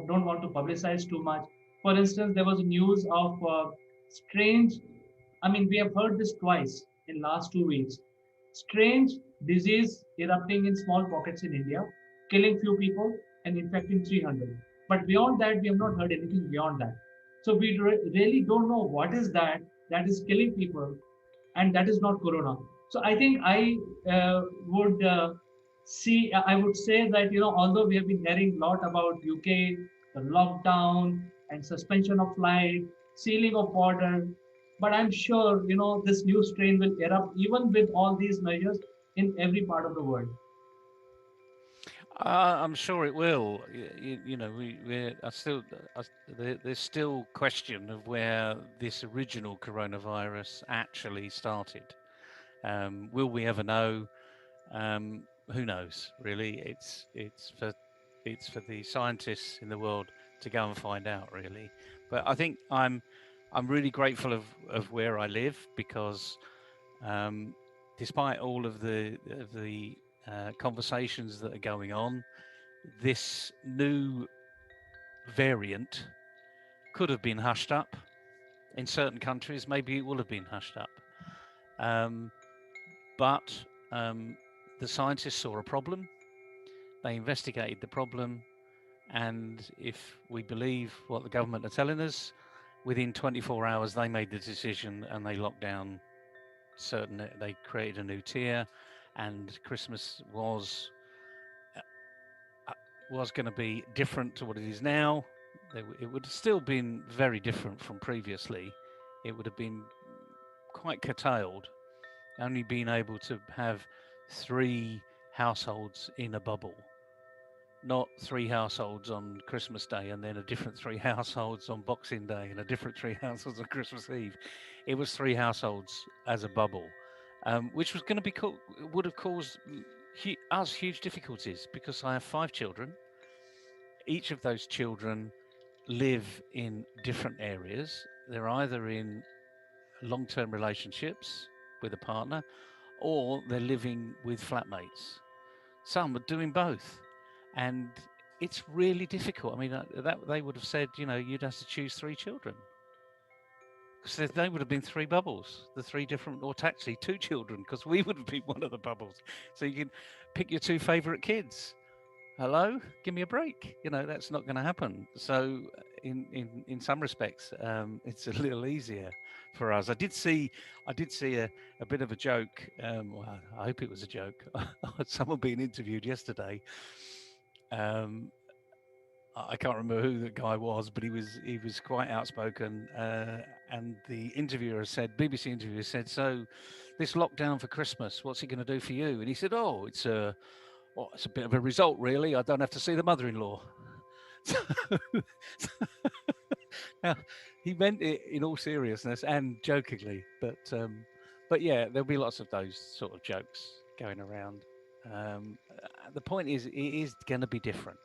don't want to publicize too much. For instance, there was a news of strange, I mean, we have heard this twice in last 2 weeks. Strange disease erupting in small pockets in India, killing few people and infecting 300. But beyond that, we have not heard anything beyond that. So we really don't know what is that is killing people, and that is not corona. So I think would I would say that, although we have been hearing a lot about UK, the lockdown and suspension of flight, sealing of border, but I'm sure, this new strain will erupt even with all these measures in every part of the world. I'm sure it will. There's still question of where this original coronavirus actually started. Will we ever know? Who knows? Really, it's for the scientists in the world to go and find out. Really, but I think I'm really grateful of where I live, because despite all of the conversations that are going on, this new variant could have been hushed up. In certain countries, maybe it will have been hushed up. But the scientists saw a problem, they investigated the problem, and if we believe what the government are telling us, within 24 hours they made the decision and they locked down they created a new tier, and Christmas was going to be different to what it is now. It would have still been very different from previously. It would have been quite curtailed, only being able to have 3 households in a bubble, not 3 households on Christmas Day and then a different 3 households on Boxing Day and a different 3 households on Christmas Eve. It was 3 households as a bubble, which was going to would have caused us huge difficulties, because I have 5 children. Each of those children live in different areas. They're either in long-term relationships with a partner, or they're living with flatmates. Some are doing both, and it's really difficult. I mean, that they would have said, you'd have to choose 3 children, because they would have been 3 bubbles, the 3 different, or actually 2 children, because we would have been one of the bubbles. So you can pick your 2 favorite kids. Hello, give me a break. That's not going to happen. So in some respects, it's a little easier for us. I did see a bit of a joke. Well, I hope it was a joke. Someone being interviewed yesterday. I can't remember who the guy was, but he was quite outspoken. And the interviewer said, BBC interviewer said, "So, this lockdown for Christmas, what's it going to do for you?" And he said, "Oh, it's a bit of a result, really. I don't have to see the mother-in-law." Now, he meant it in all seriousness and jokingly, but yeah, there'll be lots of those sort of jokes going around. The point is, it is going to be different.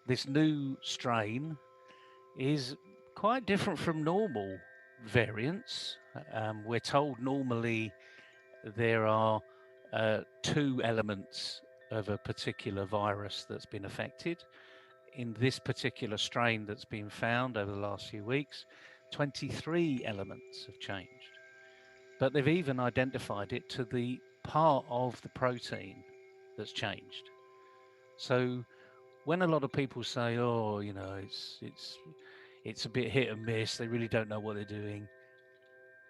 This new strain is quite different from normal variants. We're told normally there are 2 elements of a particular virus that's been affected. In this particular strain that's been found over the last few weeks, 23 elements have changed. But they've even identified it to the part of the protein that's changed. So when a lot of people say, "Oh, it's a bit hit and miss, they really don't know what they're doing,"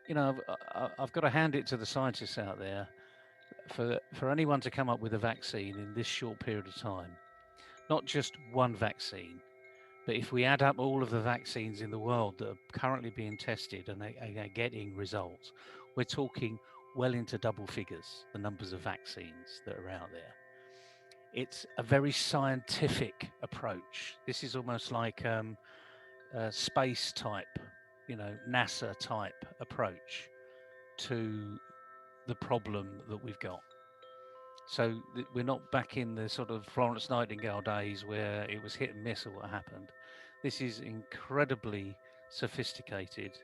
I've got to hand it to the scientists out there. For anyone to come up with a vaccine in this short period of time, not just one vaccine, but if we add up all of the vaccines in the world that are currently being tested and are getting results, we're talking well into double figures, the numbers of vaccines that are out there. It's a very scientific approach. This is almost like a space type, NASA type approach to the problem that we've got. So we're not back in the sort of Florence Nightingale days where it was hit and miss or what happened. This is incredibly sophisticated.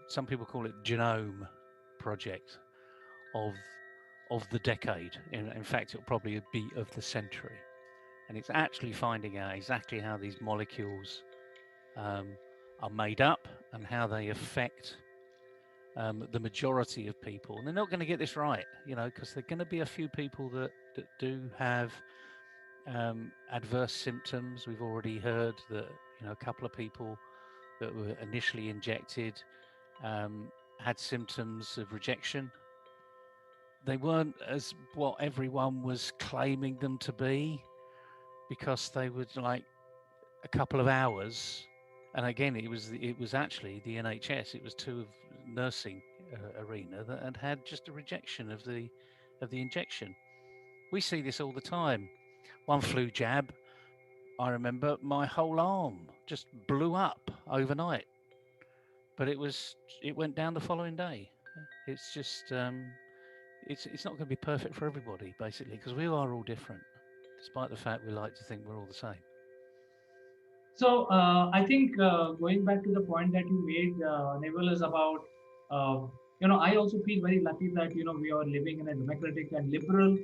Some people call it genome project of the decade. In fact, it'll probably be of the century. And it's actually finding out exactly how these molecules are made up and how they affect the majority of people. And they're not going to get this right, because there are going to be a few people that do have adverse symptoms. We've already heard that, a couple of people that were initially injected had symptoms of rejection. They weren't as what everyone was claiming them to be, because they were like a couple of hours. And again, it was actually the NHS. It was two of nursing arena that had just a rejection of the injection. We see this all the time. One flu jab, I remember my whole arm just blew up overnight, but it went down the following day. It's just it's not going to be perfect for everybody, basically, because we are all different, despite the fact we like to think we're all the same. So I think going back to the point that you made, Neville, is about, I also feel very lucky that, we are living in a democratic and liberal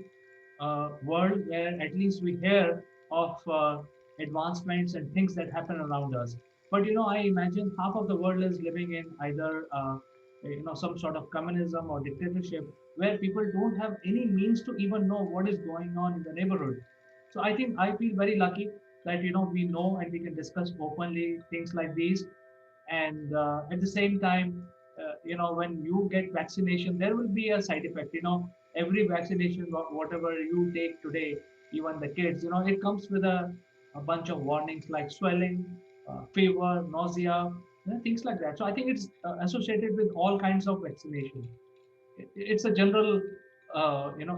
world where at least we hear of advancements and things that happen around us. But, I imagine half of the world is living in either, some sort of communism or dictatorship where people don't have any means to even know what is going on in the neighborhood. So I think I feel very lucky that we know and we can discuss openly things like these. And at the same time, when you get vaccination, there will be a side effect. Every vaccination, whatever you take today, even the kids, it comes with a bunch of warnings like swelling, fever, nausea, things like that. So I think it's associated with all kinds of vaccination. It's a general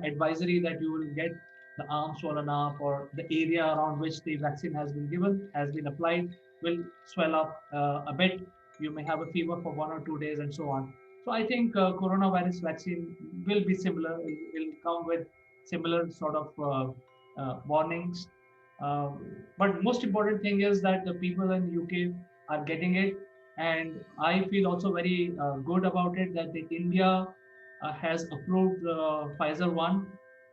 advisory that you will get the arm swollen up, or the area around which the vaccine has been applied will swell up a bit. You may have a fever for 1 or 2 days and so on. So I think coronavirus vaccine will be similar. Will come with similar sort of warnings. But most important thing is that the people in UK are getting it, and I feel also very good about it that the India has approved Pfizer one.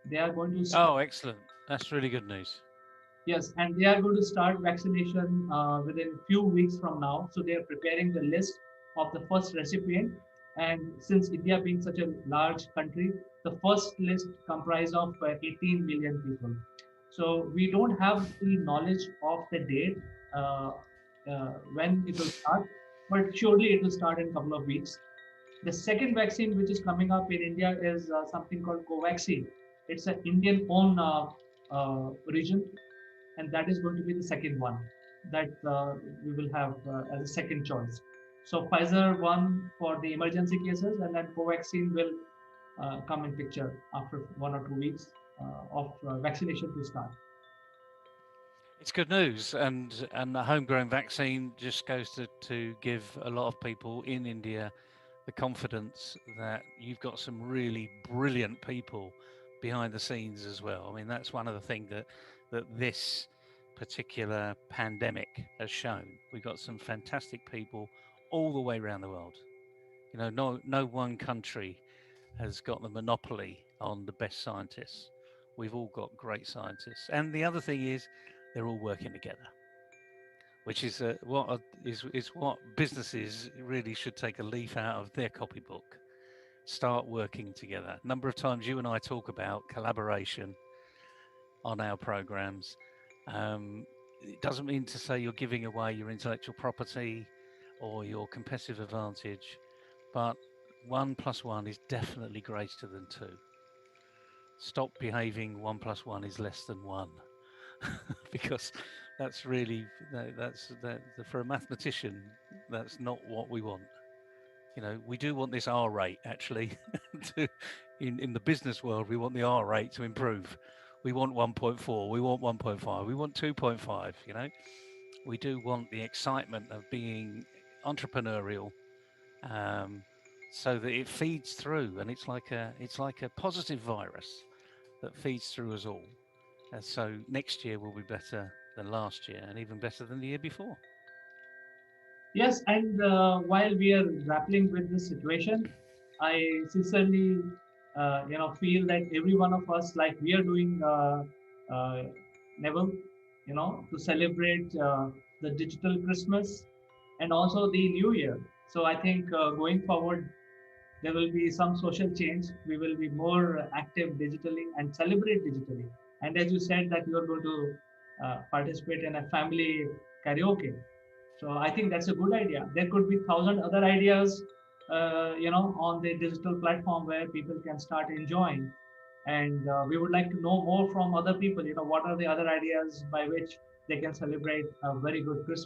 They are going to start. Oh, excellent! That's really good news. Yes, and they are going to start vaccination within a few weeks from now. So they are preparing the list of the first recipient. And since India being such a large country, the first list comprised of 18 million people. So we don't have the knowledge of the date when it will start, but surely it will start in a couple of weeks. The second vaccine which is coming up in India is something called Covaxin. It's an Indian-owned region, and that is going to be the second one that we will have as a second choice. So Pfizer one for the emergency cases, and then Covaxin will come in picture after 1 or 2 weeks of vaccination to start. It's good news, and the homegrown vaccine just goes to give a lot of people in India the confidence that you've got some really brilliant people behind the scenes as well. I mean, that's one of the things that this particular pandemic has shown. We've got some fantastic people all the way around the world. No one country has got the monopoly on the best scientists. We've all got great scientists, and the other thing is they're all working together, which is what businesses really should take a leaf out of their copybook. Start working together. A number of times you and I talk about collaboration on our programs. It doesn't mean to say you're giving away your intellectual property or your competitive advantage, but 1 + 1 is definitely greater than 2. Stop behaving 1 + 1 is less than 1. Because that's really for a mathematician, that's not what we want. We do want this R rate actually. In the business world, we want the R rate to improve. We want 1.4, we want 1.5, we want 2.5. We do want the excitement of being entrepreneurial, so that it feeds through, and it's like a positive virus that feeds through us all. And so next year will be better than last year, and even better than the year before. Yes, and while we are grappling with this situation, I sincerely, feel that every one of us, like we are doing, Neville, to celebrate the digital Christmas and also the New Year. So I think going forward, there will be some social change. We will be more active digitally and celebrate digitally. And as you said that you are going to participate in a family karaoke. So I think that's a good idea. There could be 1,000 other ideas, on the digital platform where people can start enjoying. And we would like to know more from other people. What are the other ideas by which they can celebrate a very good Christmas?